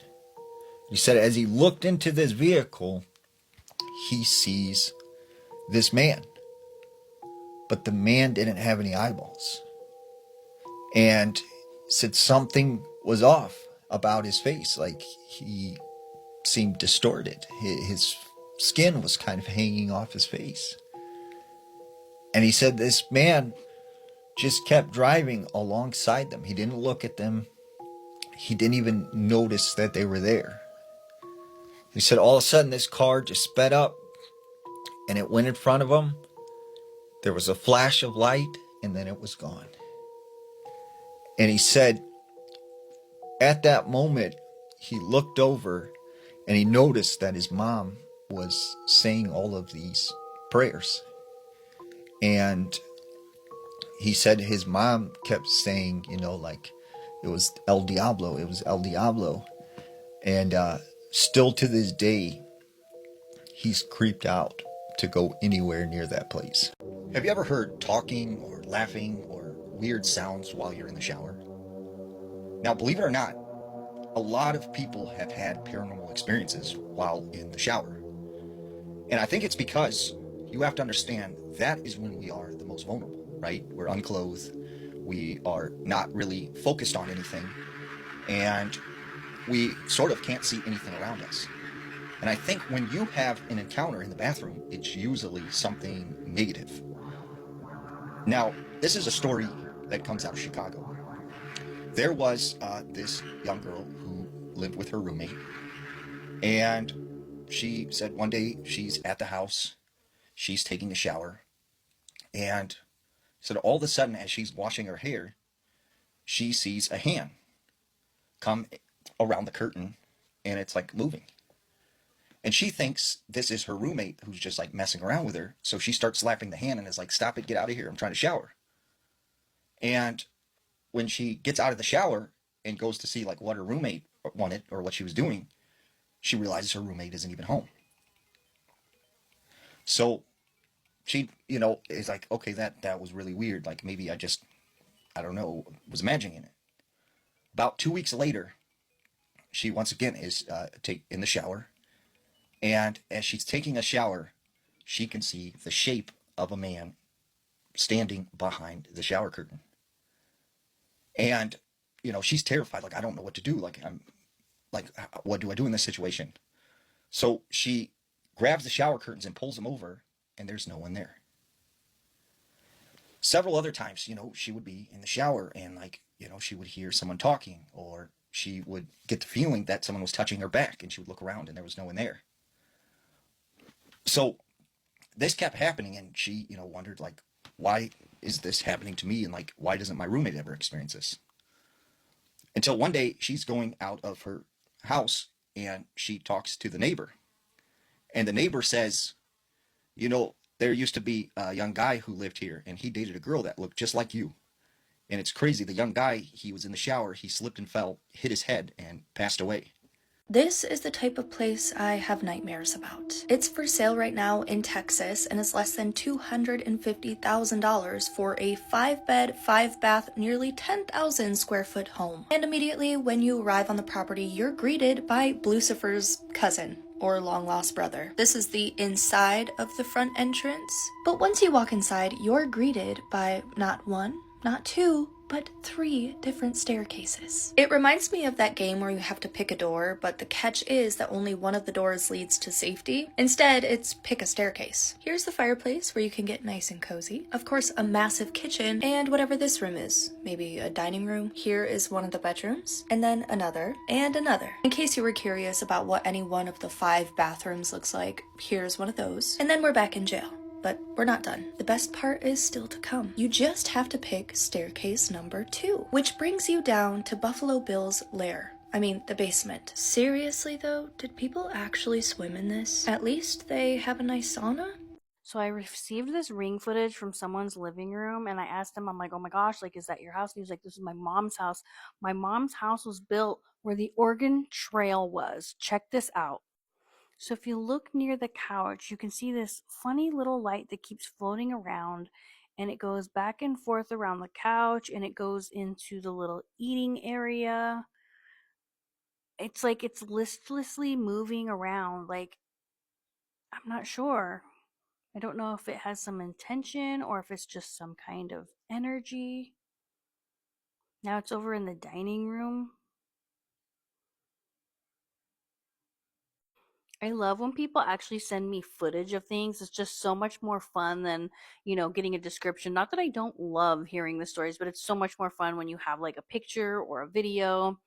He said as he looked into this vehicle, he sees this man. But the man didn't have any eyeballs. And said something was off about his face. Like he seemed distorted. His skin was kind of hanging off his face. And he said this man just kept driving alongside them. He didn't look at them. He didn't even notice that they were there. He said all of a sudden this car just sped up and it went in front of him. There was a flash of light and then it was gone. And he said at that moment he looked over and he noticed that his mom was saying all of these prayers. And he said his mom kept saying, like it was El Diablo, it was El Diablo. And still to this day, he's creeped out to go anywhere near that place. Have you ever heard talking or laughing or weird sounds while you're in the shower? Now, believe it or not, a lot of people have had paranormal experiences while in the shower. And I think it's because you have to understand that is when we are the most vulnerable, right? We're unclothed, we are not really focused on anything, and we sort of can't see anything around us. And I think when you have an encounter in the bathroom, it's usually something negative. Now, this is a story that comes out of Chicago. There was this young girl who lived with her roommate, and she said one day she's at the house, she's taking a shower, and said all of a sudden as she's washing her hair, she sees a hand come around the curtain, and it's like moving. And she thinks this is her roommate who's just like messing around with her. So she starts slapping the hand and is like, "Stop it, get out of here, I'm trying to shower." And when she gets out of the shower and goes to see like what her roommate wanted or what she was doing, she realizes her roommate isn't even home. So she, is like, okay, that was really weird. Like maybe I don't know, was imagining it. About 2 weeks later, she once again is in the shower. And as she's taking a shower, she can see the shape of a man standing behind the shower curtain. And, she's terrified. Like, I don't know what to do. Like, what do I do in this situation? So she grabs the shower curtains and pulls them over, and there's no one there. Several other times, she would be in the shower and, she would hear someone talking, or she would get the feeling that someone was touching her back, and she would look around and there was no one there. So this kept happening, and she, wondered, like, why is this happening to me? And, like, why doesn't my roommate ever experience this? Until one day she's going out of her house and she talks to the neighbor. And the neighbor says, there used to be a young guy who lived here, and he dated a girl that looked just like you. And it's crazy. The young guy, he was in the shower, he slipped and fell, hit his head, and passed away. This is the type of place I have nightmares about. It's for sale right now in Texas and is less than $250,000 for a 5-bed, 5-bath, nearly 10,000 square foot home. And immediately when you arrive on the property, you're greeted by Lucifer's cousin or long lost brother. This is the inside of the front entrance. But once you walk inside, you're greeted by not one, not two, but 3 different staircases. It reminds me of that game where you have to pick a door, but the catch is that only one of the doors leads to safety. Instead, it's pick a staircase. Here's the fireplace where you can get nice and cozy. Of course, a massive kitchen, and whatever this room is. Maybe a dining room. Here is one of the bedrooms, and then another, and another. In case you were curious about what any one of the 5 bathrooms looks like, here's one of those. And then we're back in jail. But we're not done. The best part is still to come. You just have to pick staircase number 2, which brings you down to Buffalo Bill's lair. I mean, the basement. Seriously though, did people actually swim in this? At least they have a nice sauna? So I received this ring footage from someone's living room, and I asked him, I'm like, oh my gosh, like, is that your house? And he was like, this is my mom's house. My mom's house was built where the Oregon Trail was. Check this out. So if you look near the couch, you can see this funny little light that keeps floating around, and it goes back and forth around the couch, and it goes into the little eating area. It's like it's listlessly moving around. Like, I'm not sure. I don't know if it has some intention or if it's just some kind of energy. Now it's over in the dining room. I love when people actually send me footage of things. It's just so much more fun than, getting a description. Not that I don't love hearing the stories, but it's so much more fun when you have like a picture or a video.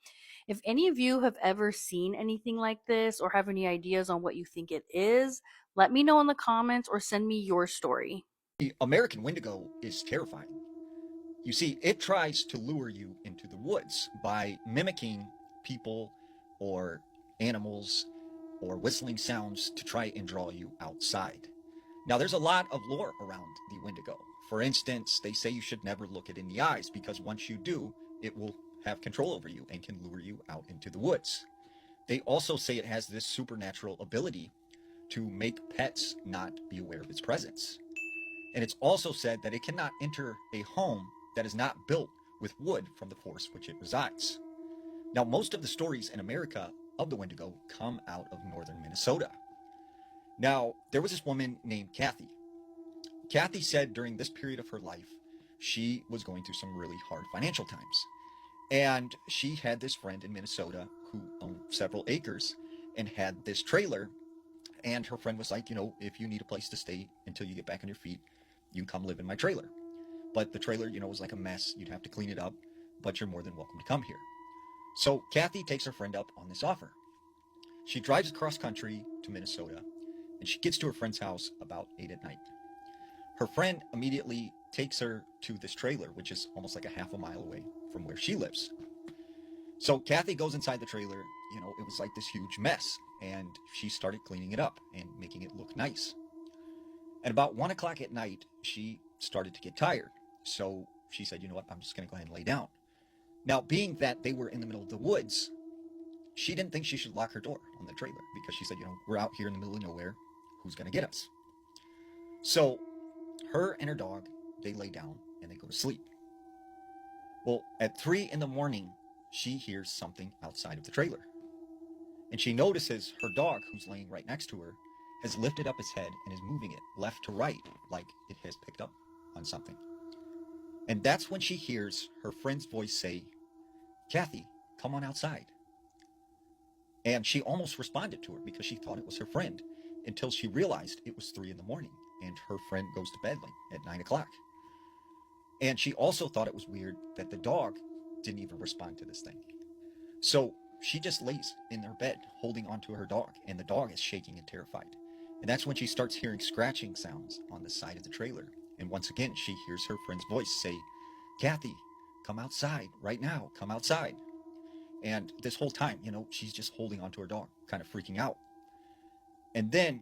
If any of you have ever seen anything like this or have any ideas on what you think it is, let me know in the comments or send me your story. The American Wendigo is terrifying. You see, it tries to lure you into the woods by mimicking people or animals or whistling sounds to try and draw you outside. Now, there's a lot of lore around the Wendigo. For instance, they say you should never look it in the eyes because once you do, it will have control over you and can lure you out into the woods. They also say it has this supernatural ability to make pets not be aware of its presence. And it's also said that it cannot enter a home that is not built with wood from the forest which it resides. Now, most of the stories in America of the Wendigo come out of northern Minnesota. Now, there was this woman named Kathy. Kathy said during this period of her life, she was going through some really hard financial times. And she had this friend in Minnesota who owned several acres and had this trailer. And her friend was like, if you need a place to stay until you get back on your feet, you can come live in my trailer. But the trailer, was like a mess. You'd have to clean it up, but you're more than welcome to come here. So Kathy takes her friend up on this offer. She drives across country to Minnesota, and she gets to her friend's house about 8 at night. Her friend immediately takes her to this trailer, which is almost like a half a mile away from where she lives. So Kathy goes inside the trailer. It was like this huge mess, and she started cleaning it up and making it look nice. At about 1 o'clock at night, she started to get tired. So she said, you know what, I'm just going to go ahead and lay down. Now, being that they were in the middle of the woods, she didn't think she should lock her door on the trailer because she said, we're out here in the middle of nowhere. Who's going to get us? So her and her dog, they lay down and they go to sleep. Well, at 3 in the morning, she hears something outside of the trailer. And she notices her dog, who's laying right next to her, has lifted up its head and is moving it left to right like it has picked up on something. And that's when she hears her friend's voice say, Kathy, come on outside. And she almost responded to her because she thought it was her friend until she realized it was 3 in the morning and her friend goes to bed like at 9 o'clock. And she also thought it was weird that the dog didn't even respond to this thing. So she just lays in her bed holding onto her dog, and the dog is shaking and terrified. And that's when she starts hearing scratching sounds on the side of the trailer. And once again, she hears her friend's voice say, Kathy, come outside right now, come outside. And this whole time, she's just holding onto her dog, kind of freaking out. And then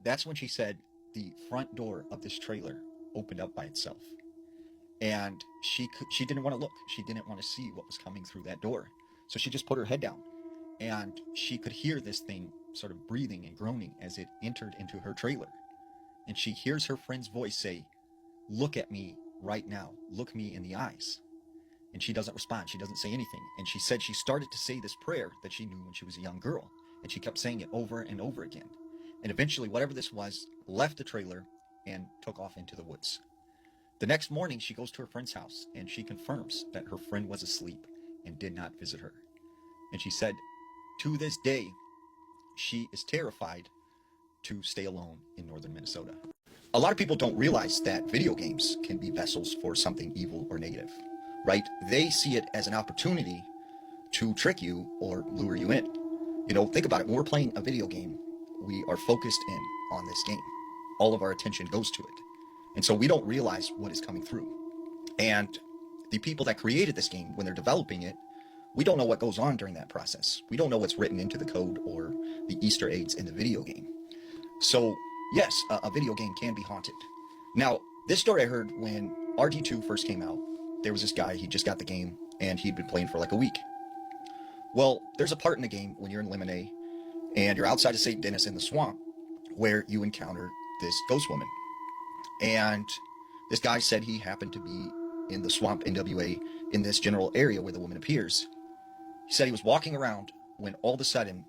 that's when she said the front door of this trailer opened up by itself. And she didn't want to look. She didn't want to see what was coming through that door. So she just put her head down, and she could hear this thing sort of breathing and groaning as it entered into her trailer. And she hears her friend's voice say, look at me right now. Look me in the eyes. And she doesn't respond. She doesn't say anything. And she said she started to say this prayer that she knew when she was a young girl. And she kept saying it over and over again. And eventually, whatever this was, left the trailer and took off into the woods. The next morning, she goes to her friend's house, and she confirms that her friend was asleep and did not visit her. And she said, to this day, she is terrified to stay alone in northern Minnesota. A lot of people don't realize that video games can be vessels for something evil or negative, right? They see it as an opportunity to trick you or lure you in. Think about it. When we're playing a video game, we are focused in on this game. All of our attention goes to it. And so we don't realize what is coming through. And the people that created this game, when they're developing it, we don't know what goes on during that process. We don't know what's written into the code or the Easter eggs in the video game. So yes, a video game can be haunted. Now, this story I heard when RD2 first came out. There was this guy, he just got the game, and he'd been playing for like a week. Well, there's a part in the game when you're in Lemonade, and you're outside of St. Denis in the swamp, where you encounter this ghost woman. And this guy said he happened to be in the swamp NWA in this general area where the woman appears. He said he was walking around when all of a sudden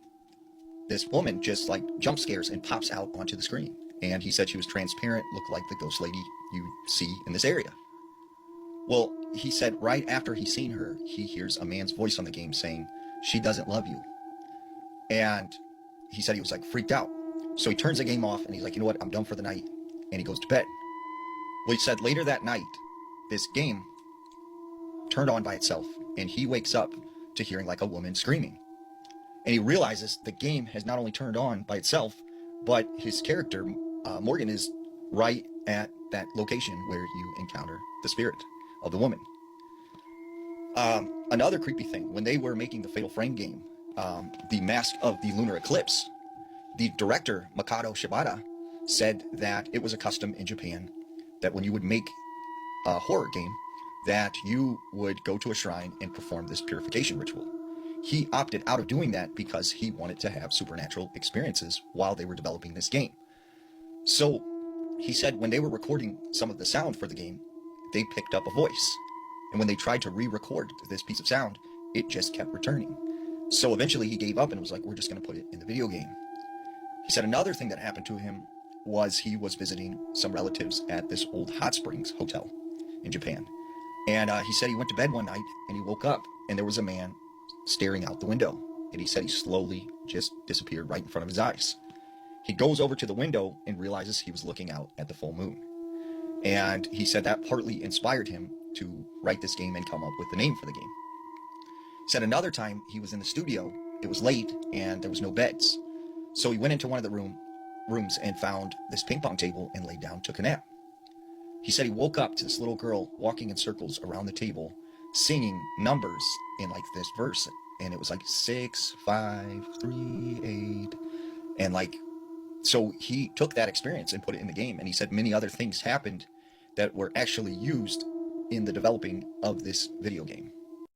this woman just like jump scares and pops out onto the screen. And he said she was transparent, looked like the ghost lady you see in this area. Well, he said right after he's seen her, he hears a man's voice on the game saying, she doesn't love you. And he said he was like freaked out. So he turns the game off and he's like, you know what, I'm done for the night. And he goes to bed. Well, he said later that night, this game turned on by itself, and he wakes up to hearing like a woman screaming. And he realizes the game has not only turned on by itself, but his character, Morgan, is right at that location where you encounter the spirit of the woman. Another creepy thing, when they were making the Fatal Frame game, the Mask of the Lunar Eclipse, the director, Makoto Shibata, said that it was a custom in Japan that when you would make a horror game, that you would go to a shrine and perform this purification ritual. He opted out of doing that because he wanted to have supernatural experiences while they were developing this game. So he said when they were recording some of the sound for the game, they picked up a voice. And when they tried to re-record this piece of sound, it just kept returning. So eventually he gave up and was like, we're just going to put it in the video game. He said another thing that happened to him was he was visiting some relatives at this old hot springs hotel in Japan. And he said he went to bed one night and he woke up and there was a man staring out the window. And he said he slowly just disappeared right in front of his eyes. He goes over to the window and realizes he was looking out at the full moon. And he said that partly inspired him to write this game and come up with the name for the game. He said another time he was in the studio, it was late and there was no beds. So he went into one of the rooms and found this ping pong table and laid down, took a nap. He said he woke up to this little girl walking in circles around the table, singing numbers in like this verse. And it was like 6, 5, 3, 8. And like, so he took that experience and put it in the game. And he said many other things happened that were actually used in the developing of this video game.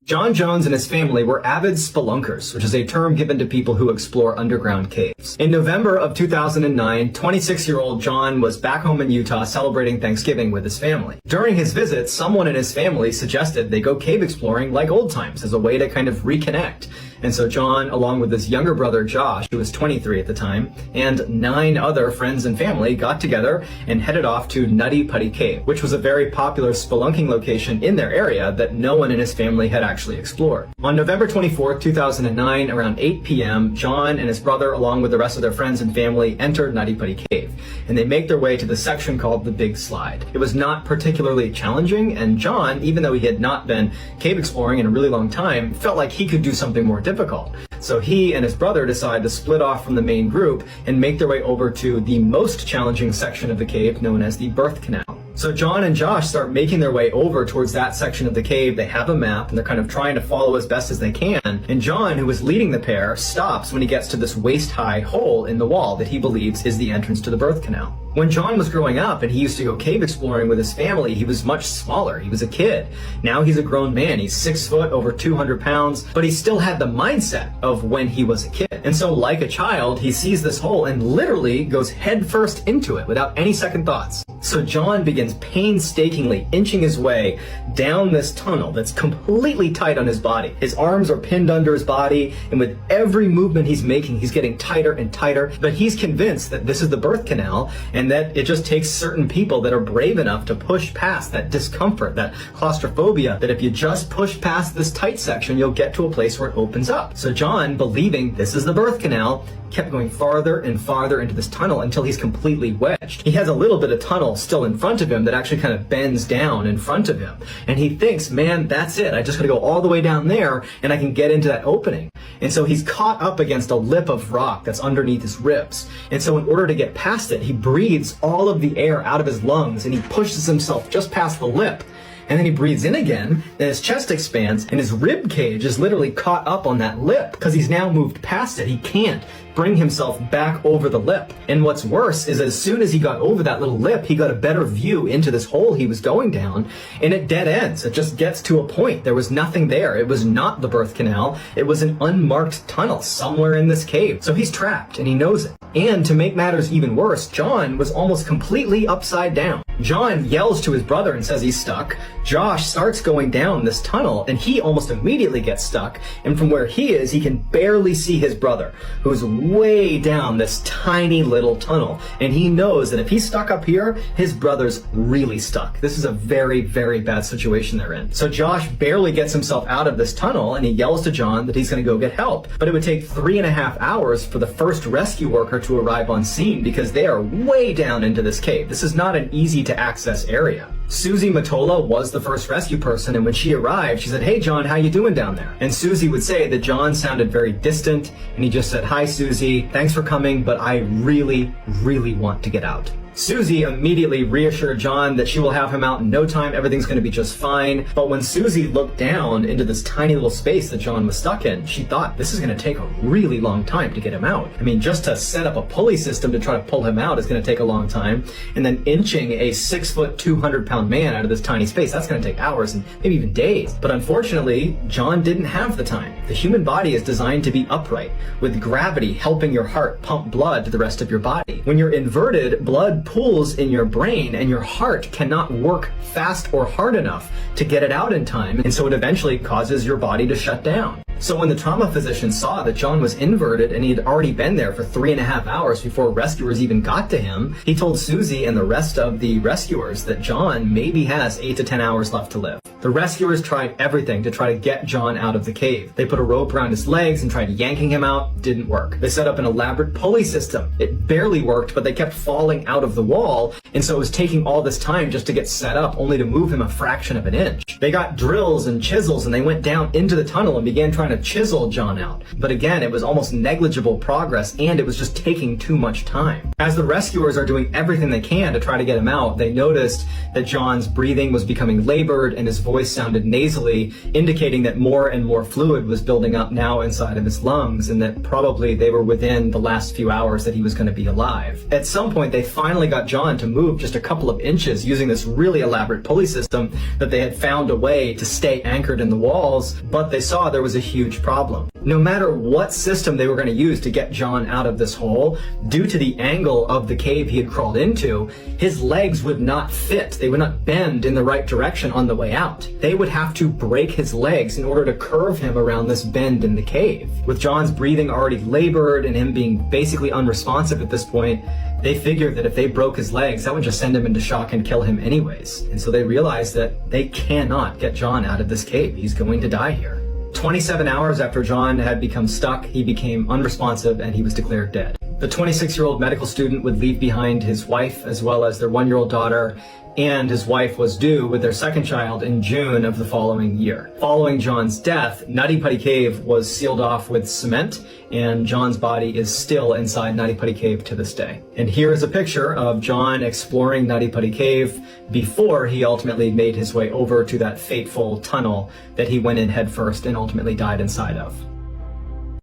John Jones and his family were avid spelunkers, which is a term given to people who explore underground caves. In November of 2009, 26-year-old John was back home in Utah celebrating Thanksgiving with his family. During his visit, someone in his family suggested they go cave exploring like old times as a way to kind of reconnect. And so John, along with his younger brother Josh, who was 23 at the time, and 9 other friends and family got together and headed off to Nutty Putty Cave, which was a very popular spelunking location in their area that no one in his family had actually explored. On November 24, 2009, around 8 p.m., John and his brother, along with the rest of their friends and family, entered Nutty Putty Cave, and they make their way to the section called the Big Slide. It was not particularly challenging, and John, even though he had not been cave exploring in a really long time, felt like he could do something more difficult. So he and his brother decided to split off from the main group and make their way over to the most challenging section of the cave, known as the birth canal. So John and Josh start making their way over towards that section of the cave. They have a map and they're kind of trying to follow as best as they can. And John, who was leading the pair, stops when he gets to this waist-high hole in the wall that he believes is the entrance to the birth canal. When John was growing up and he used to go cave exploring with his family, he was much smaller. He was a kid. Now he's a grown man. He's 6 foot, over 200 pounds, but he still had the mindset of when he was a kid. And so like a child, he sees this hole and literally goes headfirst into it without any second thoughts. So John begins painstakingly inching his way down this tunnel that's completely tight on his body. His arms are pinned under his body, and with every movement he's making, he's getting tighter and tighter. But he's convinced that this is the birth canal and that it just takes certain people that are brave enough to push past that discomfort, that claustrophobia, that if you just push past this tight section, you'll get to a place where it opens up. So John, believing this is the birth canal, kept going farther and farther into this tunnel until he's completely wedged. He has a little bit of tunnel still in front of him that actually kind of bends down in front of him. And he thinks, man, that's it. I just gotta go all the way down there and I can get into that opening. And so he's caught up against a lip of rock that's underneath his ribs. And so in order to get past it, he breathes all of the air out of his lungs and he pushes himself just past the lip. And then he breathes in again, and his chest expands, and his rib cage is literally caught up on that lip because he's now moved past it. He can't bring himself back over the lip. And what's worse is as soon as he got over that little lip, he got a better view into this hole he was going down, and it dead ends. It just gets to a point. There was nothing there. It was not the birth canal. It was an unmarked tunnel somewhere in this cave. So he's trapped, and he knows it. And to make matters even worse, John was almost completely upside down. John yells to his brother and says he's stuck. Josh starts going down this tunnel and he almost immediately gets stuck. And from where he is, he can barely see his brother, who's way down this tiny little tunnel. And he knows that if he's stuck up here, his brother's really stuck. This is a very, very bad situation they're in. So Josh barely gets himself out of this tunnel and he yells to John that he's going to go get help. But it would take 3.5 hours for the first rescue worker to arrive on scene because they are way down into this cave. This is not an easy to access area. Susie Matola was the first rescue person, and when she arrived, she said, "Hey John, how you doing down there?" And Susie would say that John sounded very distant, and he just said, "Hi Susie, thanks for coming, but I really, really want to get out." Susie immediately reassured John that she will have him out in no time, everything's going to be just fine. But when Susie looked down into this tiny little space that John was stuck in, she thought this is going to take a really long time to get him out. I mean, just to set up a pulley system to try to pull him out is going to take a long time. And then inching a 6 foot, 200-pound man out of this tiny space, that's going to take hours and maybe even days. But unfortunately, John didn't have the time. The human body is designed to be upright, with gravity helping your heart pump blood to the rest of your body. When you're inverted, blood pools in your brain, and your heart cannot work fast or hard enough to get it out in time, and so it eventually causes your body to shut down. So when the trauma physician saw that John was inverted and he had already been there for 3.5 hours before rescuers even got to him, he told Susie and the rest of the rescuers that John maybe has 8 to 10 hours left to live. The rescuers tried everything to try to get John out of the cave. They put a rope around his legs and tried yanking him out. Didn't work. They set up an elaborate pulley system. It barely worked, but they kept falling out of the wall, and so it was taking all this time just to get set up, only to move him a fraction of an inch. They got drills and chisels, and they went down into the tunnel and began trying to chisel John out. But again, it was almost negligible progress, and it was just taking too much time. As the rescuers are doing everything they can to try to get him out, they noticed that John's breathing was becoming labored and his voice sounded nasally, indicating that more and more fluid was building up now inside of his lungs, and that probably they were within the last few hours that he was going to be alive. At some point, they finally got John to move just a couple of inches using this really elaborate pulley system that they had found a way to stay anchored in the walls, but they saw there was a huge problem. No matter what system they were going to use to get John out of this hole, due to the angle of the cave he had crawled into, his legs would not fit. They would not bend in the right direction on the way out. They would have to break his legs in order to curve him around this bend in the cave. With John's breathing already labored and him being basically unresponsive at this point, they figured that if they broke his legs, that would just send him into shock and kill him anyways. And so they realized that they cannot get John out of this cave. He's going to die here. 27 hours after John had become stuck, he became unresponsive and he was declared dead. The 26-year-old medical student would leave behind his wife as well as their 1-year-old daughter, and his wife was due with their second child in June of the following year. Following John's death, Nutty Putty Cave was sealed off with cement, and John's body is still inside Nutty Putty Cave to this day. And here is a picture of John exploring Nutty Putty Cave before he ultimately made his way over to that fateful tunnel that he went in headfirst and ultimately died inside of.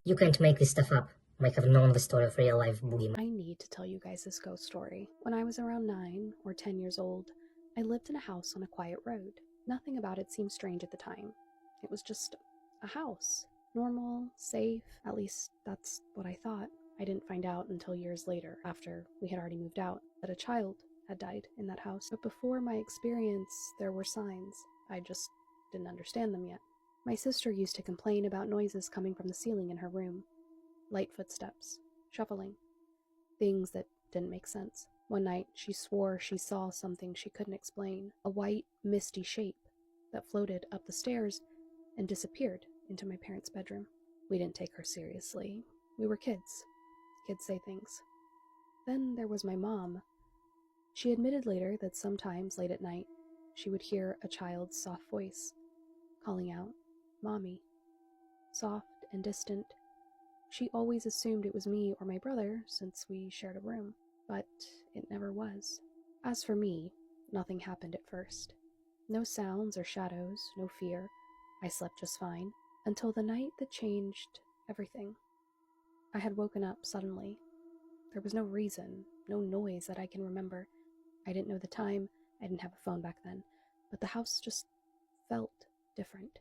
You can't make this stuff up. Might have known the story of real-life boogeyman. I need to tell you guys this ghost story. When I was around 9 or 10 years old, I lived in a house on a quiet road. Nothing about it seemed strange at the time. It was just a house. Normal, safe, at least that's what I thought. I didn't find out until years later, after we had already moved out, that a child had died in that house. But before my experience, there were signs. I just didn't understand them yet. My sister used to complain about noises coming from the ceiling in her room. Light footsteps, shuffling, things that didn't make sense. One night, she swore she saw something she couldn't explain, a white, misty shape that floated up the stairs and disappeared into my parents' bedroom. We didn't take her seriously. We were kids. Kids say things. Then there was my mom. She admitted later that sometimes, late at night, she would hear a child's soft voice calling out, "Mommy." Soft and distant. She always assumed it was me or my brother since we shared a room, but it never was. As for me, nothing happened at first. No sounds or shadows, no fear. I slept just fine, until the night that changed everything. I had woken up suddenly. There was no reason, no noise that I can remember. I didn't know the time, I didn't have a phone back then, but the house just felt different.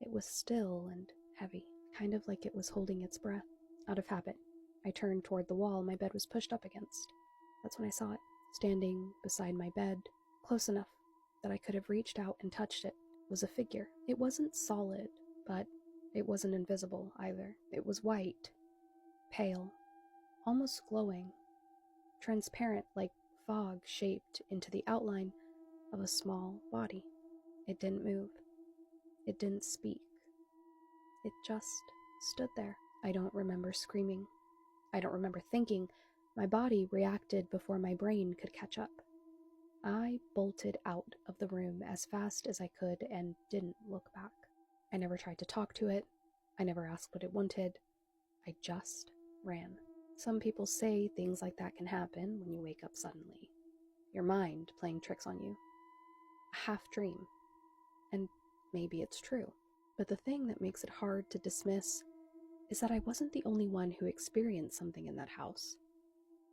It was still and heavy, kind of like it was holding its breath. Out of habit, I turned toward the wall my bed was pushed up against. That's when I saw it, standing beside my bed, close enough that I could have reached out and touched it, was a figure. It wasn't solid, but it wasn't invisible either. It was white, pale, almost glowing, transparent like fog shaped into the outline of a small body. It didn't move. It didn't speak. It just stood there. I don't remember screaming. I don't remember thinking. My body reacted before my brain could catch up. I bolted out of the room as fast as I could and didn't look back. I never tried to talk to it. I never asked what it wanted. I just ran. Some people say things like that can happen when you wake up suddenly. Your mind playing tricks on you. A half dream. And maybe it's true. But the thing that makes it hard to dismiss is that I wasn't the only one who experienced something in that house.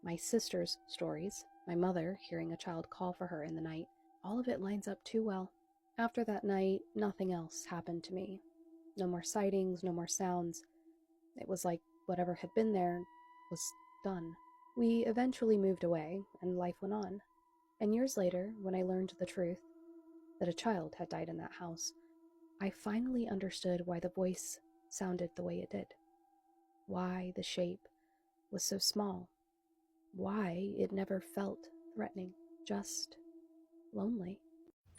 My sister's stories, my mother hearing a child call for her in the night, all of it lines up too well. After that night, nothing else happened to me. No more sightings, no more sounds. It was like whatever had been there was done. We eventually moved away, and life went on. And years later, when I learned the truth, that a child had died in that house, I finally understood why the voice sounded the way it did. Why the shape was so small. Why it never felt threatening, just lonely.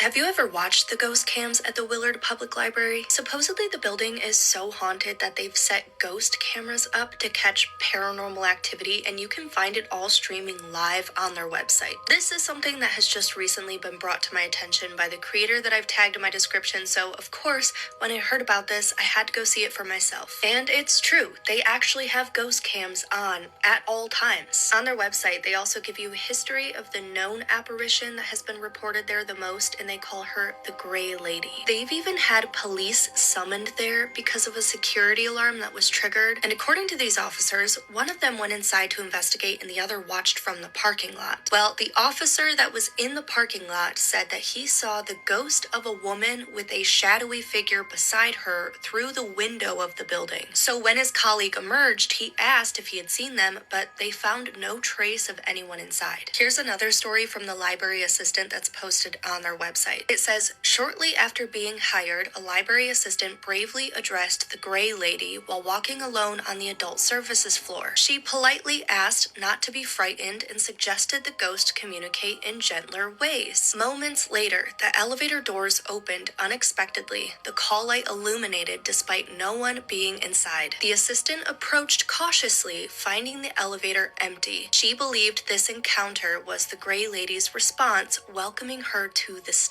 Have you ever watched the ghost cams at the Willard Public Library? Supposedly the building is so haunted that they've set ghost cameras up to catch paranormal activity, and you can find it all streaming live on their website. This is something that has just recently been brought to my attention by the creator that I've tagged in my description, so of course, when I heard about this, I had to go see it for myself. And it's true, they actually have ghost cams on at all times. On their website, they also give you a history of the known apparition that has been reported there the most, and they call her the Gray Lady. They've even had police summoned there because of a security alarm that was triggered, and according to these officers, one of them went inside to investigate and the other watched from the parking lot. Well, the officer that was in the parking lot said that he saw the ghost of a woman with a shadowy figure beside her through the window of the building. So when his colleague emerged, he asked if he had seen them, but they found no trace of anyone inside. Here's another story from the library assistant that's posted on their website. It says, shortly after being hired, a library assistant bravely addressed the Gray Lady while walking alone on the adult services floor. She politely asked not to be frightened and suggested the ghost communicate in gentler ways. Moments later, the elevator doors opened unexpectedly, the call light illuminated despite no one being inside. The assistant approached cautiously, finding the elevator empty. She believed this encounter was the Gray Lady's response, welcoming her to the staff.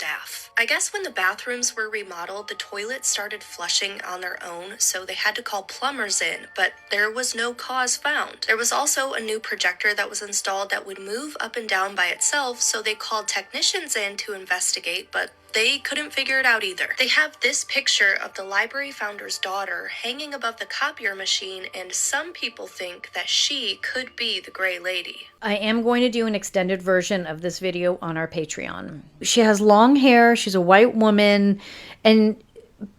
I guess when the bathrooms were remodeled, the toilets started flushing on their own, so they had to call plumbers in, but there was no cause found. There was also a new projector that was installed that would move up and down by itself, so they called technicians in to investigate, but they couldn't figure it out either. They have this picture of the library founder's daughter hanging above the copier machine, and some people think that she could be the Gray Lady. I am going to do an extended version of this video on our Patreon. She has long hair, she's a white woman, and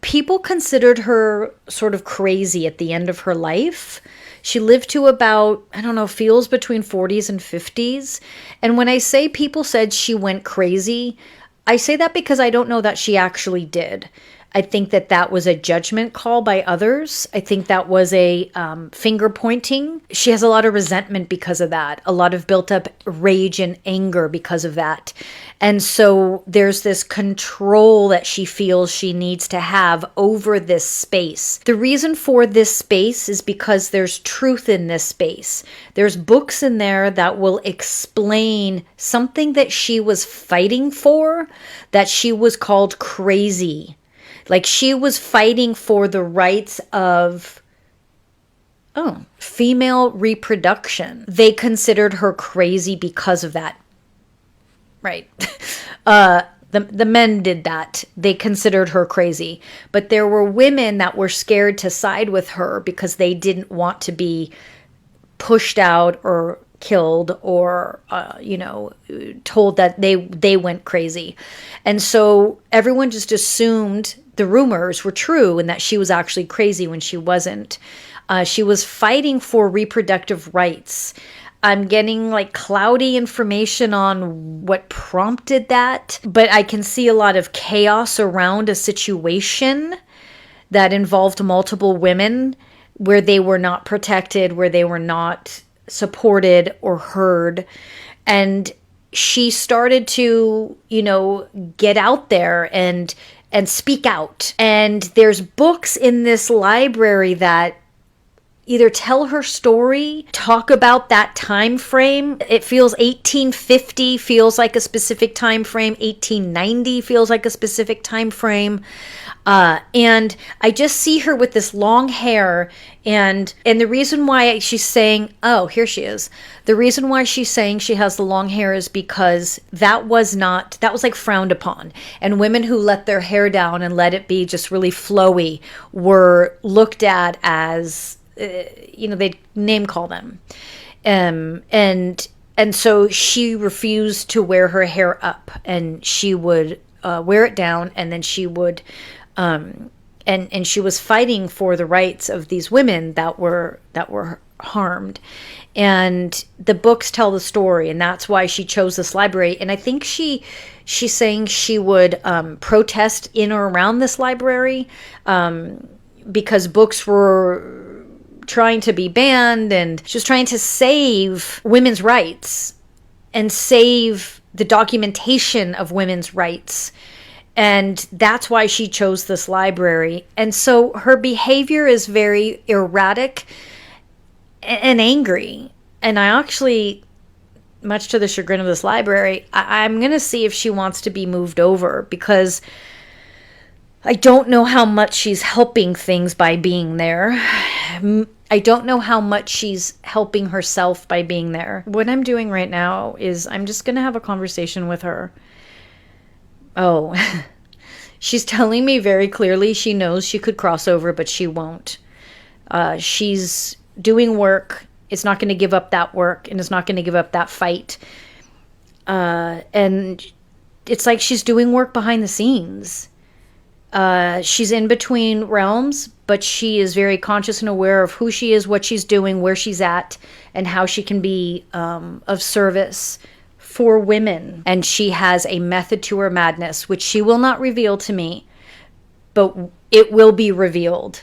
people considered her sort of crazy at the end of her life. She lived to about, I don't know, feels between 40s and 50s. And when I say people said she went crazy, I say that because I don't know that she actually did. I think that that was a judgment call by others. I think that was a finger pointing. She has a lot of resentment because of that, a lot of built up rage and anger because of that. And so there's this control that she feels she needs to have over this space. The reason for this space is because there's truth in this space. There's books in there that will explain something that she was fighting for, that she was called crazy. Like she was fighting for the rights of, female reproduction. They considered her crazy because of that. Right. The men did that. They considered her crazy. But there were women that were scared to side with her because they didn't want to be pushed out or killed or, told that they went crazy. And so everyone just assumed the rumors were true and that she was actually crazy when she wasn't. She was fighting for reproductive rights. I'm getting like cloudy information on what prompted that, but I can see a lot of chaos around a situation that involved multiple women where they were not protected, where they were not supported or heard. And she started to, get out there and speak out. And there's books in this library that either tell her story, talk about that time frame. It feels 1850 feels like a specific time frame. 1890 feels like a specific time frame. And I just see her with this long hair, and the reason why she's saying, here she is. The reason why she's saying she has the long hair is because that was like frowned upon. And women who let their hair down and let it be just really flowy were looked at as, they'd name call them. And so she refused to wear her hair up, and she would wear it down, and then she would, and she was fighting for the rights of these women that were harmed. And the books tell the story, and that's why she chose this library. And I think she's saying she would protest in or around this library because books were trying to be banned, and she was trying to save women's rights and save the documentation of women's rights. And that's why she chose this library. And so her behavior is very erratic and angry. And I actually, much to the chagrin of this library, I'm going to see if she wants to be moved over, because I don't know how much she's helping things by being there. I don't know how much she's helping herself by being there. What I'm doing right now is I'm just going to have a conversation with her. Oh, she's telling me very clearly she knows she could cross over, but she won't. She's doing work. It's not going to give up that work, and it's not going to give up that fight. And it's like she's doing work behind the scenes. She's in between realms, but she is very conscious and aware of who she is, what she's doing, where she's at, and how she can be of service for women. And she has a method to her madness, which she will not reveal to me, but it will be revealed.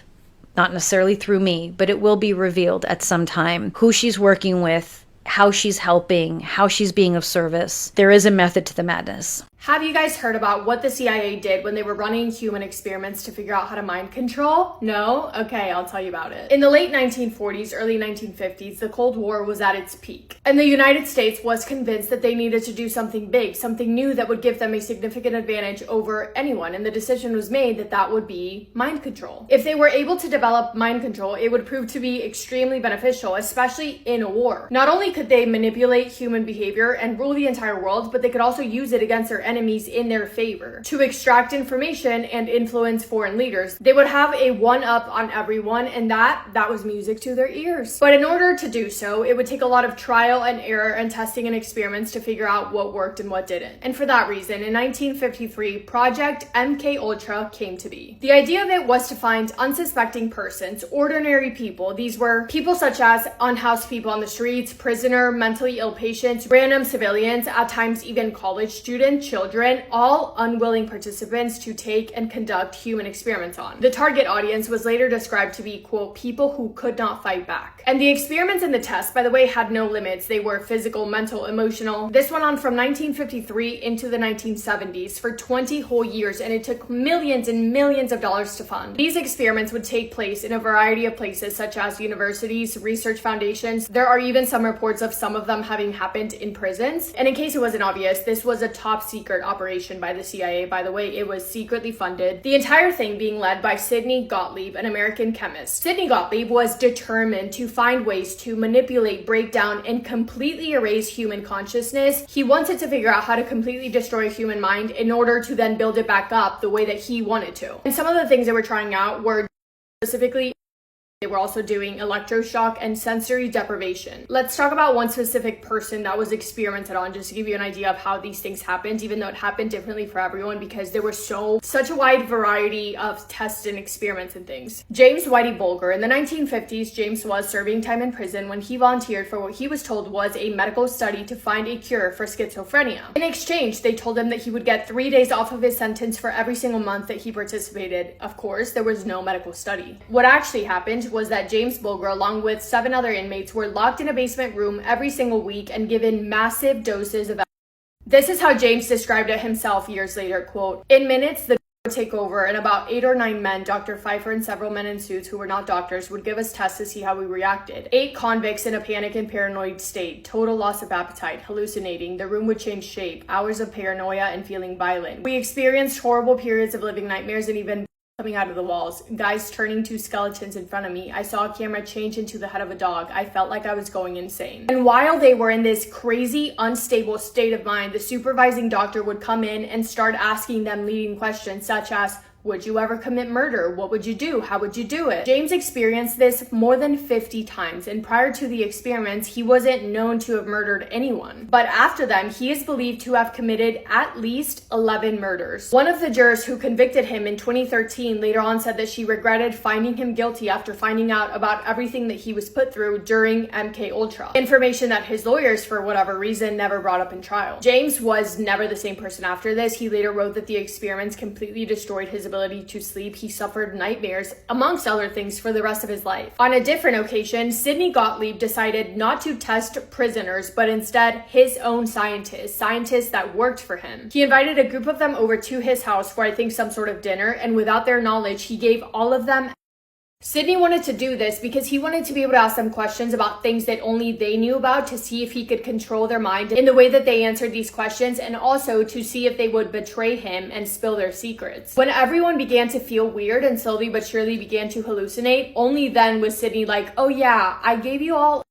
Not necessarily through me, but it will be revealed at some time. Who she's working with, how she's helping, how she's being of service. There is a method to the madness. Have you guys heard about what the CIA did when they were running human experiments to figure out how to mind control? No? Okay, I'll tell you about it. In the late 1940s, early 1950s, the Cold War was at its peak. And the United States was convinced that they needed to do something big, something new that would give them a significant advantage over anyone. And the decision was made that that would be mind control. If they were able to develop mind control, it would prove to be extremely beneficial, especially in a war. Not only could they manipulate human behavior and rule the entire world, but they could also use it against their enemies in their favor to extract information and influence foreign leaders. They would have a one-up on everyone, and that was music to their ears. But in order to do so, it would take a lot of trial and error and testing and experiments to figure out what worked and what didn't. And for that reason, in 1953, Project MK Ultra came to be. The idea of it was to find unsuspecting persons, ordinary people. These were people such as unhoused people on the streets, prisoner, mentally ill patients, random civilians, at times even college students, children, all unwilling participants to take and conduct human experiments on. The target audience was later described to be, quote, people who could not fight back. And the experiments and the tests, by the way, had no limits. They were physical, mental, emotional. This went on from 1953 into the 1970s for 20 whole years, and it took millions and millions of dollars to fund. These experiments would take place in a variety of places, such as universities, research foundations. There are even some reports of some of them having happened in prisons. And in case it wasn't obvious, this was a top secret operation by the CIA. By the way, it was secretly funded. The entire thing being led by Sidney Gottlieb, an American chemist. Sidney Gottlieb was determined to find ways to manipulate, break down, and completely erase human consciousness. He wanted to figure out how to completely destroy human mind in order to then build it back up the way that he wanted to. And some of the things they were trying out were specifically they were also doing electroshock and sensory deprivation. Let's talk about one specific person that was experimented on, just to give you an idea of how these things happened, even though it happened differently for everyone because there was such a wide variety of tests and experiments and things. James Whitey Bulger. In the 1950s, James was serving time in prison when he volunteered for what he was told was a medical study to find a cure for schizophrenia. In exchange, they told him that he would get 3 days off of his sentence for every single month that he participated. Of course, there was no medical study. What actually happened was that James Bulger, along with 7 other inmates, were locked in a basement room every single week and given massive doses of. This is how James described it himself years later, quote, "In minutes, the would take over and about 8 or 9 men, Dr. Pfeiffer and several men in suits who were not doctors, would give us tests to see how we reacted. 8 convicts in a panic and paranoid state, total loss of appetite, hallucinating, the room would change shape, hours of paranoia and feeling violent. We experienced horrible periods of living nightmares and even coming out of the walls, guys turning to skeletons in front of me. I saw a camera change into the head of a dog. I felt like I was going insane." And while they were in this crazy, unstable state of mind, the supervising doctor would come in and start asking them leading questions such as, Would you ever commit murder? What would you do? How would you do it? James experienced this more than 50 times, and prior to the experiments, he wasn't known to have murdered anyone. But after them, he is believed to have committed at least 11 murders. One of the jurors who convicted him in 2013 later on said that she regretted finding him guilty after finding out about everything that he was put through during MK Ultra. Information that his lawyers, for whatever reason, never brought up in trial. James was never the same person after this. He later wrote that the experiments completely destroyed his ability to sleep. He suffered nightmares, amongst other things, for the rest of his life. On a different occasion, Sidney Gottlieb decided not to test prisoners, but instead his own scientists that worked for him. He invited a group of them over to his house for, I think, some sort of dinner, and without their knowledge, he gave all of them. Sidney wanted to do this because he wanted to be able to ask them questions about things that only they knew about, to see if he could control their mind in the way that they answered these questions, and also to see if they would betray him and spill their secrets. When everyone began to feel weird and slowly but surely began to hallucinate, only then was Sidney like, oh yeah, I gave you all.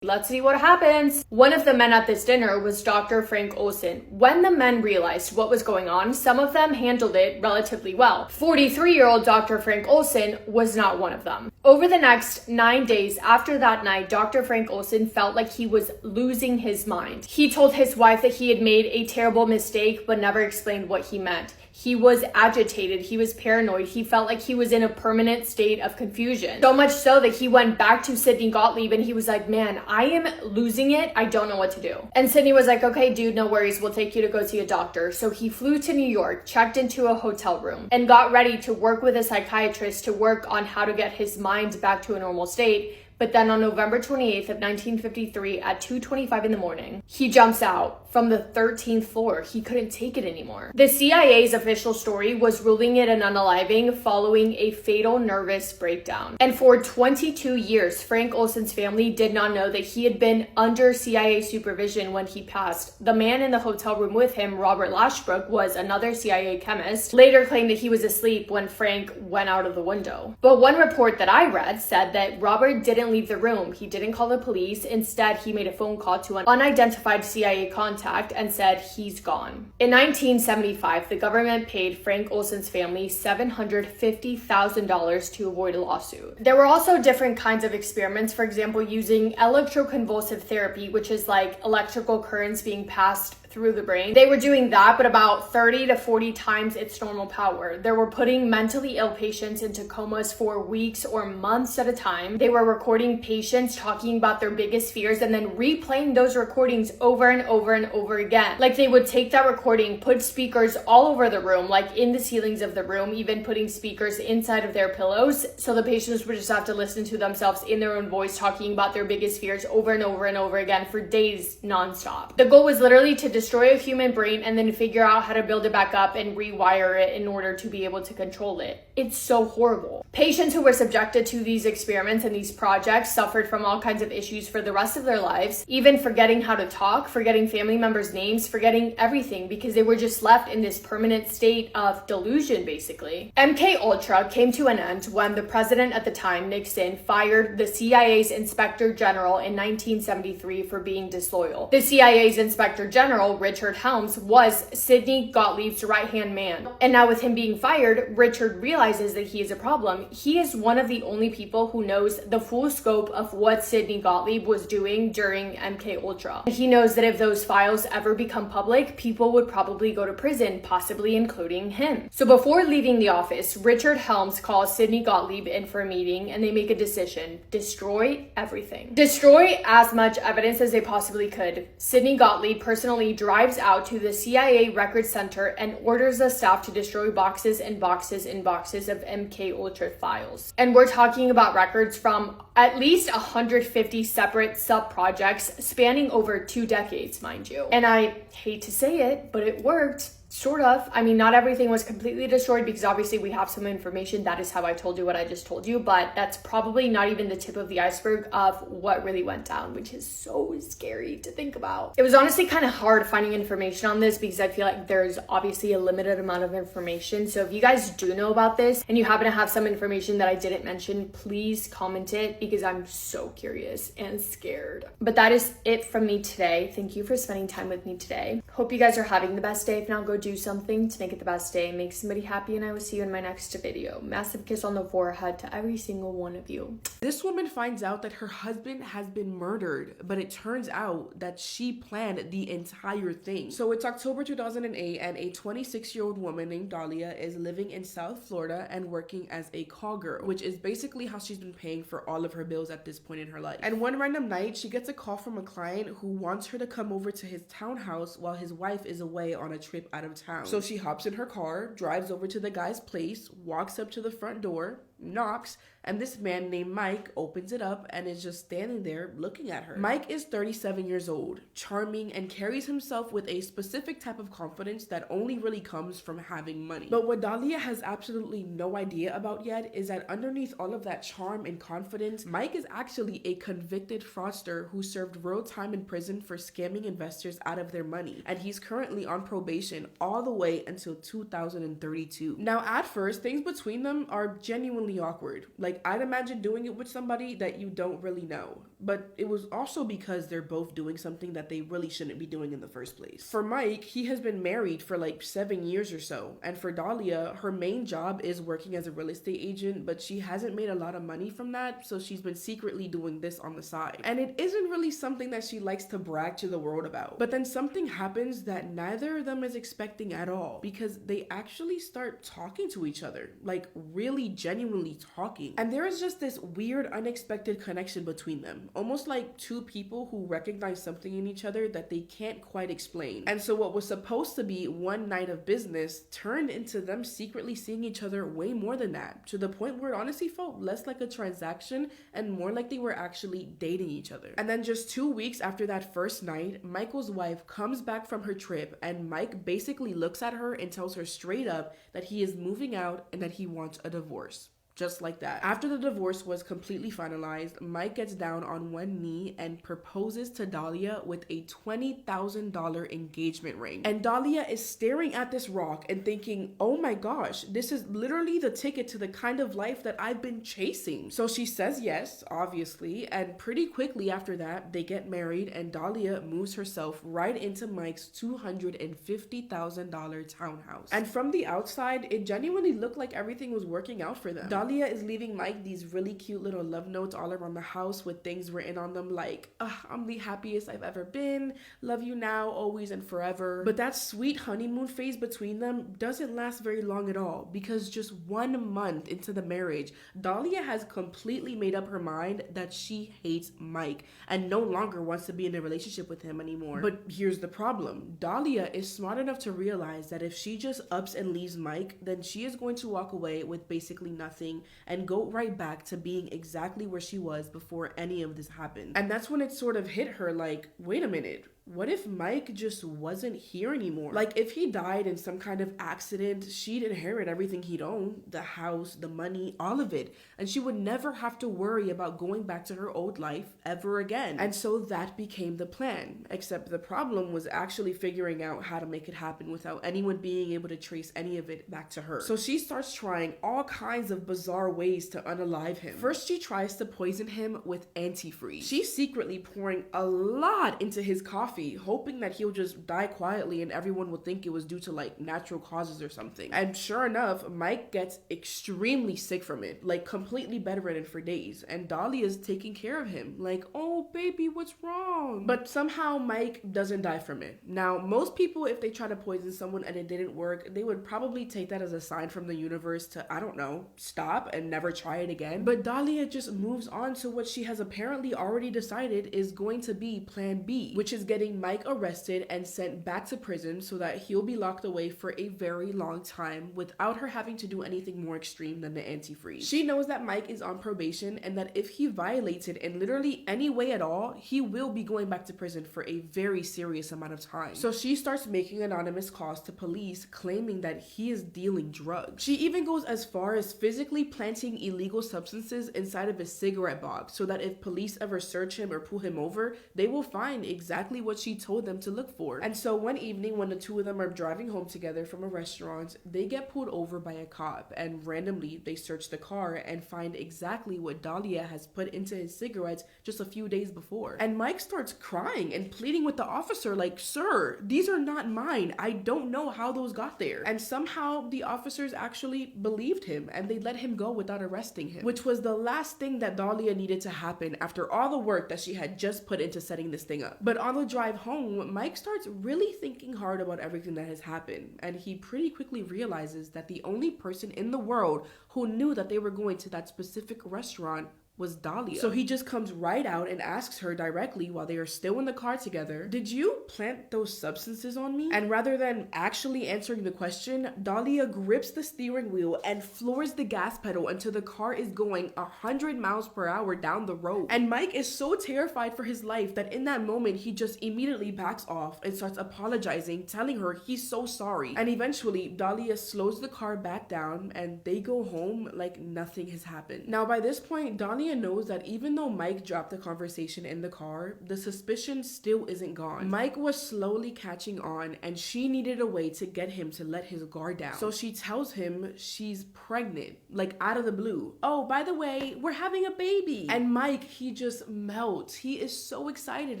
Let's see what happens. One of the men at this dinner was Dr. Frank Olson. When the men realized what was going on, some of them handled it relatively well. 43-year-old Dr. Frank Olson was not one of them. Over the next 9 days after that night, Dr. Frank Olson felt like he was losing his mind. He told his wife that he had made a terrible mistake, but never explained what he meant. He was agitated, he was paranoid, he felt like he was in a permanent state of confusion. So much so that he went back to Sidney Gottlieb and he was like, man, I am losing it, I don't know what to do. And Sidney was like, okay dude, no worries, we'll take you to go see a doctor. So he flew to New York, checked into a hotel room, and got ready to work with a psychiatrist to work on how to get his mind back to a normal state. But then on November 28th of 1953 at 2:25 in the morning, he jumps out from the 13th floor. He couldn't take it anymore. The CIA's official story was ruling it an unaliving following a fatal nervous breakdown. And for 22 years, Frank Olson's family did not know that he had been under CIA supervision when he passed. The man in the hotel room with him, Robert Lashbrook, was another CIA chemist, later claimed that he was asleep when Frank went out of the window. But one report that I read said that Robert didn't leave the room. He didn't call the police. Instead, he made a phone call to an unidentified CIA contact and said he's gone. In 1975, the government paid Frank Olson's family $750,000 to avoid a lawsuit. There were also different kinds of experiments, for example, using electroconvulsive therapy, which is like electrical currents being passed through the brain. They were doing that, but about 30 to 40 times its normal power. They were putting mentally ill patients into comas for weeks or months at a time. They were recording patients talking about their biggest fears and then replaying those recordings over and over and over again. Like they would take that recording, put speakers all over the room, like in the ceilings of the room, even putting speakers inside of their pillows. So the patients would just have to listen to themselves in their own voice talking about their biggest fears over and over and over again for days nonstop. The goal was literally to destroy a human brain and then figure out how to build it back up and rewire it in order to be able to control it. It's so horrible. Patients who were subjected to these experiments and these projects suffered from all kinds of issues for the rest of their lives, even forgetting how to talk, forgetting family members' names, forgetting everything, because they were just left in this permanent state of delusion, basically. MK Ultra came to an end when the president at the time, Nixon, fired the CIA's Inspector General in 1973 for being disloyal. The CIA's Inspector General, Richard Helms, was Sidney Gottlieb's right-hand man. And now with him being fired, Richard realizes that he is a problem. He is one of the only people who knows the full scope of what Sidney Gottlieb was doing during MK Ultra. He knows that if those files ever become public, people would probably go to prison, possibly including him. So before leaving the office, Richard Helms calls Sidney Gottlieb in for a meeting and they make a decision: destroy everything. Destroy as much evidence as they possibly could. Sidney Gottlieb personally drives out to the CIA Records Center and orders the staff to destroy boxes and boxes and boxes of MK Ultra files. And we're talking about records from at least 150 separate sub-projects spanning over 2 decades, mind you. And I hate to say it, but it worked. Sort of. I mean, not everything was completely destroyed because obviously we have some information. That is how I told you what I just told you, but that's probably not even the tip of the iceberg of what really went down, which is so scary to think about. It was honestly kind of hard finding information on this because I feel like there's obviously a limited amount of information. So if you guys do know about this and you happen to have some information that I didn't mention, please comment it because I'm so curious and scared. But that is it from me today. Thank you for spending time with me today. Hope you guys are having the best day. If not, go do something to make it the best day, make somebody happy, and I will see you in my next video. Massive kiss on the forehead to every single one of you. This woman finds out that her husband has been murdered, but it turns out that she planned the entire thing. So it's October 2008, and a 26-year-old woman named Dahlia is living in South Florida and working as a call girl, which is basically how she's been paying for all of her bills at this point in her life. And one random night, she gets a call from a client who wants her to come over to his townhouse while his wife is away on a trip out of town. So she hops in her car, drives over to the guy's place, walks up to the front door, knocks, and this man named Mike opens it up and is just standing there looking at her. Mike is 37 years old, charming, and carries himself with a specific type of confidence that only really comes from having money. But what Dahlia has absolutely no idea about yet is that underneath all of that charm and confidence, Mike is actually a convicted fraudster who served real time in prison for scamming investors out of their money, and he's currently on probation all the way until 2032. Now, at first, things between them are genuinely awkward. Like, I'd imagine doing it with somebody that you don't really know. But it was also because they're both doing something that they really shouldn't be doing in the first place. For Mike, he has been married for like 7 years or so. And for Dahlia, her main job is working as a real estate agent, but she hasn't made a lot of money from that, so she's been secretly doing this on the side. And it isn't really something that she likes to brag to the world about. But then something happens that neither of them is expecting at all, because they actually start talking to each other, like really genuinely talking. And there is just this weird, unexpected connection between them. Almost like two people who recognize something in each other that they can't quite explain. And so what was supposed to be one night of business turned into them secretly seeing each other way more than that, to the point where it honestly felt less like a transaction and more like they were actually dating each other. And then just 2 weeks after that first night, Michael's wife comes back from her trip, and Mike basically looks at her and tells her straight up that he is moving out and that he wants a divorce. Just like that. After the divorce was completely finalized, Mike gets down on one knee and proposes to Dahlia with a $20,000 engagement ring. And Dahlia is staring at this rock and thinking, oh my gosh, this is literally the ticket to the kind of life that I've been chasing. So she says yes, obviously, and pretty quickly after that, they get married, and Dahlia moves herself right into Mike's $250,000 townhouse. And from the outside, it genuinely looked like everything was working out for them. Dahlia is leaving Mike these really cute little love notes all around the house with things written on them like, I'm the happiest I've ever been, love you now, always and forever. But that sweet honeymoon phase between them doesn't last very long at all, because just 1 month into the marriage, Dahlia has completely made up her mind that she hates Mike and no longer wants to be in a relationship with him anymore. But here's the problem. Dahlia is smart enough to realize that if she just ups and leaves Mike, then she is going to walk away with basically nothing and go right back to being exactly where she was before any of this happened. And that's when it sort of hit her like, wait a minute, what if Mike just wasn't here anymore? Like, if he died in some kind of accident, she'd inherit everything he'd owned, the house, the money, all of it, and she would never have to worry about going back to her old life ever again. And so that became the plan, except the problem was actually figuring out how to make it happen without anyone being able to trace any of it back to her. So she starts trying all kinds of bizarre ways to unalive him. First, she tries to poison him with antifreeze. She's secretly pouring a lot into his coffee, hoping that he'll just die quietly and everyone will think it was due to like natural causes or something. And sure enough, Mike gets extremely sick from it, like completely bedridden for days, and Dahlia's taking care of him, like, oh baby, what's wrong? But somehow Mike doesn't die from it. Now, most people, if they try to poison someone and it didn't work, they would probably take that as a sign from the universe to, I don't know, stop and never try it again. But Dahlia just moves on to what she has apparently already decided is going to be plan B, which is getting Mike arrested and sent back to prison so that he'll be locked away for a very long time without her having to do anything more extreme than the antifreeze. She knows that Mike is on probation and that if he violates it in literally any way at all, he will be going back to prison for a very serious amount of time. So she starts making anonymous calls to police claiming that he is dealing drugs. She even goes as far as physically planting illegal substances inside of his cigarette box so that if police ever search him or pull him over, they will find exactly what what she told them to look for. And so one evening when the two of them are driving home together from a restaurant, they get pulled over by a cop, and randomly they search the car and find exactly what Dahlia has put into his cigarettes just a few days before. And Mike starts crying and pleading with the officer like, "Sir, these are not mine. I don't know how those got there." And somehow the officers actually believed him and they let him go without arresting him, which was the last thing that Dahlia needed to happen after all the work that she had just put into setting this thing up. But on the drive home, Mike starts really thinking hard about everything that has happened, and he pretty quickly realizes that the only person in the world who knew that they were going to that specific restaurant was Dahlia. So he just comes right out and asks her directly while they are still in the car together, "Did you plant those substances on me?" And rather than actually answering the question, Dahlia grips the steering wheel and floors the gas pedal until the car is going 100 miles per hour down the road. And Mike is so terrified for his life that in that moment he just immediately backs off and starts apologizing, telling her he's so sorry. And eventually Dahlia slows the car back down and they go home like nothing has happened. Now by this point, Dahlia knows that even though Mike dropped the conversation in the car, the suspicion still isn't gone. Mike was slowly catching on and she needed a way to get him to let his guard down. So she tells him she's pregnant, like out of the blue. "Oh, by the way, we're having a baby." And Mike, he just melts. He is so excited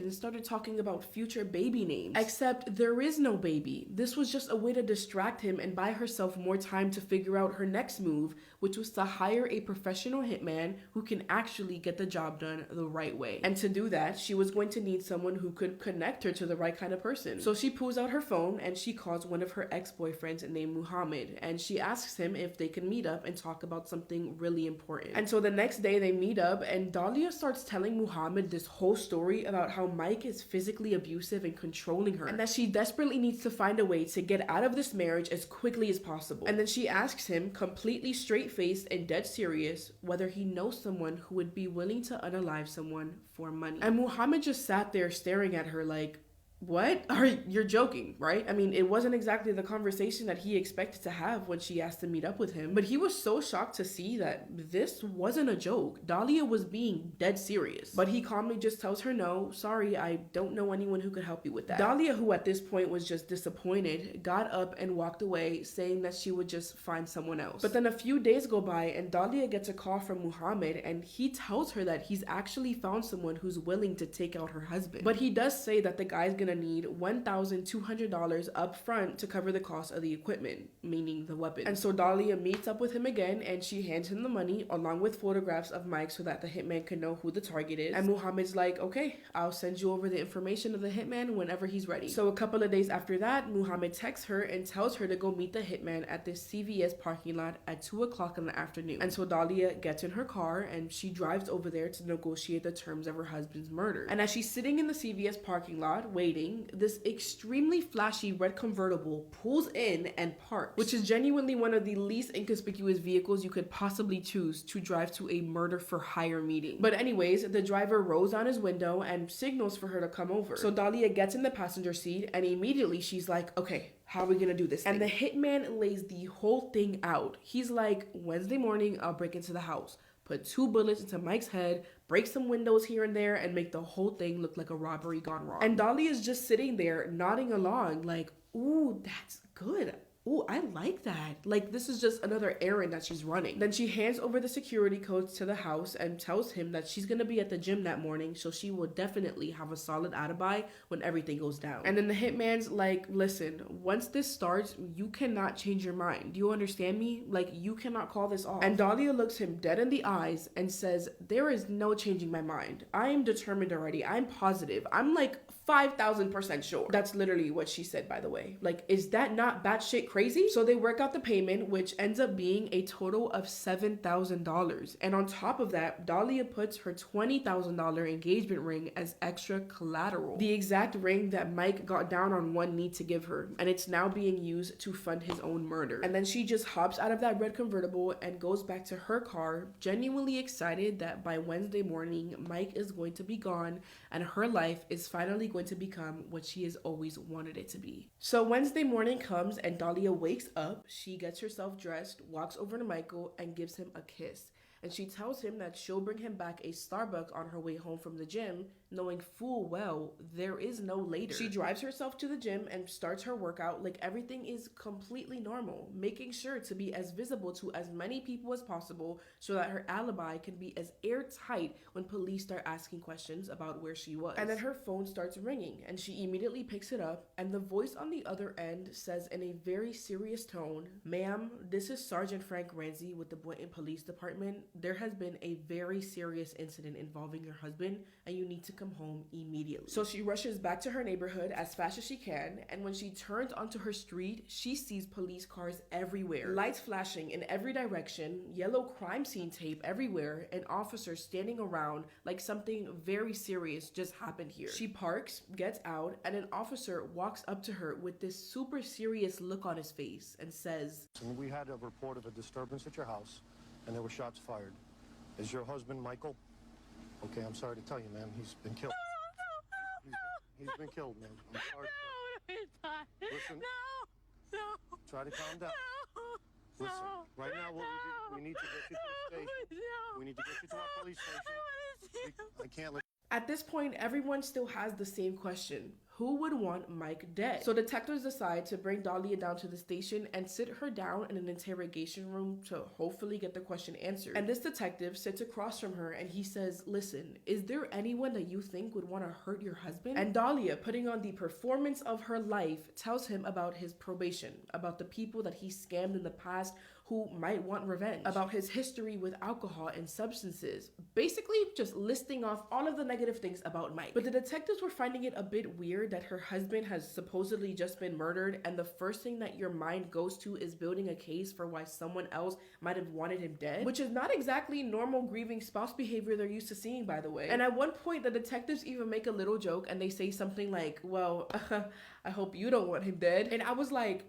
and started talking about future baby names. Except there is no baby. This was just a way to distract him and buy herself more time to figure out her next move, which was to hire a professional hitman who can actually get the job done the right way. And to do that, she was going to need someone who could connect her to the right kind of person. So she pulls out her phone and she calls one of her ex-boyfriends named Muhammad, and she asks him if they can meet up and talk about something really important. And so the next day they meet up and Dahlia starts telling Muhammad this whole story about how Mike is physically abusive and controlling her, and that she desperately needs to find a way to get out of this marriage as quickly as possible. And then she asks him, completely straight-faced and dead serious, whether he knows someone who would be willing to unalive someone for money. And Muhammad just sat there staring at her like, "What? You're joking, right?" I mean, it wasn't exactly the conversation that he expected to have when she asked to meet up with him, but he was so shocked to see that this wasn't a joke. Dahlia was being dead serious. But he calmly just tells her, "No, sorry, I don't know anyone who could help you with that." Dahlia, who at this point was just disappointed, got up and walked away, saying that she would just find someone else. But then a few days go by and Dahlia gets a call from Muhammad, and he tells her that he's actually found someone who's willing to take out her husband. But he does say that the guy's gonna need $1,200 up front to cover the cost of the equipment, meaning the weapon. And so Dahlia meets up with him again and she hands him the money along with photographs of Mike so that the hitman can know who the target is. And Muhammad's like, "Okay, I'll send you over the information of the hitman whenever he's ready." So a couple of days after that, Muhammad texts her and tells her to go meet the hitman at this CVS parking lot at 2 o'clock in the afternoon. And so Dahlia gets in her car and she drives over there to negotiate the terms of her husband's murder. And as she's sitting in the CVS parking lot waiting, this extremely flashy red convertible pulls in and parks, which is genuinely one of the least inconspicuous vehicles you could possibly choose to drive to a murder for hire meeting. But anyways, the driver rolls down his window and signals for her to come over. So Dahlia gets in the passenger seat and immediately she's like, "Okay, how are we gonna do this thing?" And the hitman lays the whole thing out. He's like, "Wednesday morning, I'll break into the house, put 2 bullets into Mike's head, break some windows here and there, and make the whole thing look like a robbery gone wrong." And Dahlia is just sitting there nodding along like, "Ooh, that's good. Ooh, I like that. Like, this is just another errand that she's running." Then she hands over the security codes to the house and tells him that she's gonna be at the gym that morning, so she will definitely have a solid alibi when everything goes down. And then the hitman's like, "Listen, once this starts, you cannot change your mind. Do you understand me? Like, you cannot call this off." And Dahlia looks him dead in the eyes and says, "There is no changing my mind. I am determined already. I'm positive. I'm like 5,000% sure." That's literally what she said, by the way. Like, is that not batshit crazy? So they work out the payment, which ends up being a total of $7,000. And on top of that, Dahlia puts her $20,000 engagement ring as extra collateral, the exact ring that Mike got down on one knee to give her. And it's now being used to fund his own murder. And then she just hops out of that red convertible and goes back to her car, genuinely excited that by Wednesday morning, Mike is going to be gone and her life is finally going to become what she has always wanted it to be. So Wednesday morning comes and Dahlia wakes up. She gets herself dressed, walks over to Michael, and gives him a kiss. and she tells him that she'll bring him back a Starbucks on her way home from the gym, knowing full well there is no later. She drives herself to the gym and starts her workout like everything is completely normal, making sure to be as visible to as many people as possible so that her alibi can be as airtight when police start asking questions about where she was. And then her phone starts ringing, and she immediately picks it up, and the voice on the other end says in a very serious tone, "Ma'am, this is Sergeant Frank Ramsey with the Boynton Police Department. There has been a very serious incident involving your husband, and you need to come home immediately." So she rushes back to her neighborhood as fast as she can, and when she turns onto her street, she sees police cars everywhere, lights flashing in every direction, yellow crime scene tape everywhere, and officers standing around like something very serious just happened here. She parks, gets out, and an officer walks up to her with this super serious look on his face and says, "We had a report of a disturbance at your house, and there were shots fired. Is your husband Michael?" "Okay, I'm sorry to tell you, ma'am, he's been killed." He's been killed, ma'am. I'm sorry. Listen. No. Try to calm down. Listen. Right now, we need to get you to the station. We need to get you to our police station. I can't let. At this point, everyone still has the same question. Who would want Mike dead? So detectives decide to bring Dahlia down to the station and sit her down in an interrogation room to hopefully get the question answered. And this detective sits across from her and he says, "Listen, is there anyone that you think would want to hurt your husband?" And Dahlia, putting on the performance of her life, tells him about his probation, about the people that he scammed in the past who might want revenge, about his history with alcohol and substances, basically just listing off all of the negative things about Mike. But the detectives were finding it a bit weird that her husband has supposedly just been murdered, and the first thing that your mind goes to is building a case for why someone else might have wanted him dead, which is not exactly normal grieving spouse behavior they're used to seeing, by the way. And at one point, the detectives even make a little joke and they say something like, "Well, I hope you don't want him dead." And I was like,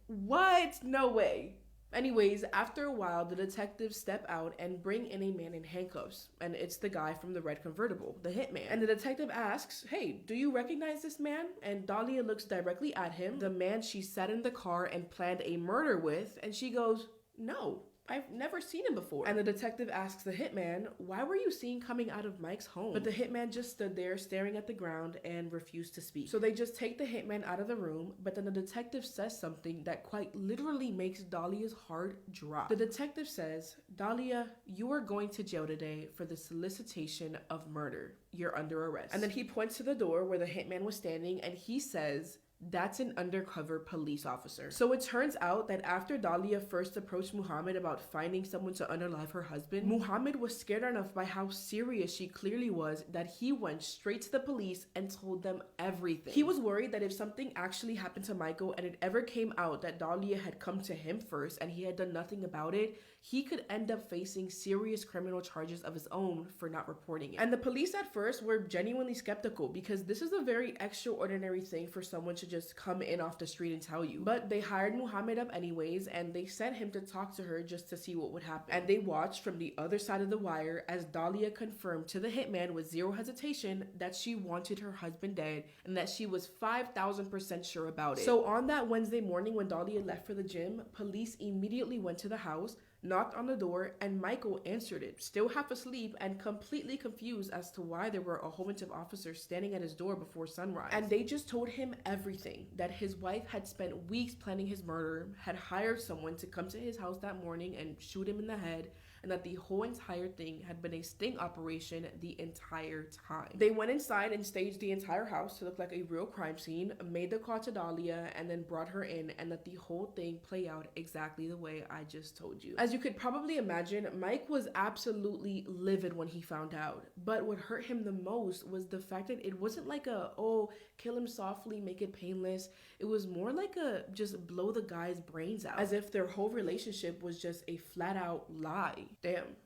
what? No way. Anyways, after a while, the detectives step out and bring in a man in handcuffs, and it's the guy from the red convertible, the hitman. And the detective asks, "Hey, do you recognize this man?" And Dahlia looks directly at him, the man she sat in the car and planned a murder with, and she goes, "No, I've never seen him before." And the detective asks the hitman, "Why were you seen coming out of Mike's home?" But the hitman just stood there staring at the ground and refused to speak. So they just take the hitman out of the room, but then the detective says something that quite literally makes Dahlia's heart drop. The detective says, "Dahlia, you are going to jail today for the solicitation of murder. You're under arrest." And then he points to the door where the hitman was standing and he says, "That's an undercover police officer." So it turns out that after Dahlia first approached Muhammad about finding someone to unalive her husband, Muhammad was scared enough by how serious she clearly was that he went straight to the police and told them everything. He was worried that if something actually happened to Michael and it ever came out that Dahlia had come to him first and he had done nothing about it, he could end up facing serious criminal charges of his own for not reporting it. And the police at first were genuinely skeptical because this is a very extraordinary thing for someone to just come in off the street and tell you. But they hired Muhammad up anyways, and they sent him to talk to her just to see what would happen. And they watched from the other side of the wire as Dahlia confirmed to the hitman with zero hesitation that she wanted her husband dead and that she was 5,000% sure about it. So on that Wednesday morning when Dahlia left for the gym, police immediately went to the house, knocked on the door, and Michael answered it, still half asleep and completely confused as to why there were a whole bunch of officers standing at his door before sunrise. And they just told him everything, that his wife had spent weeks planning his murder, had hired someone to come to his house that morning and shoot him in the head, and that the whole entire thing had been a sting operation the entire time. They went inside and staged the entire house to look like a real crime scene, made the call to Dahlia, and then brought her in, and let the whole thing play out exactly the way I just told you. As you could probably imagine, Mike was absolutely livid when he found out. But what hurt him the most was the fact that it wasn't like a, "Oh, kill him softly, make it painless." It was more like a just blow the guy's brains out, as if their whole relationship was just a flat out lie. Damn.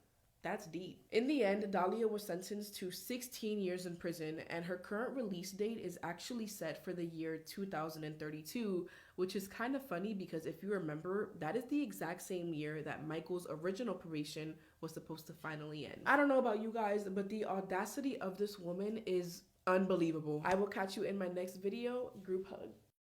That's deep. In the end, Dahlia was sentenced to 16 years in prison, and her current release date is actually set for the year 2032, which is kind of funny because if you remember, that is the exact same year that Michael's original probation was supposed to finally end. I don't know about you guys, but the audacity of this woman is unbelievable. I will catch you in my next video. Group hug.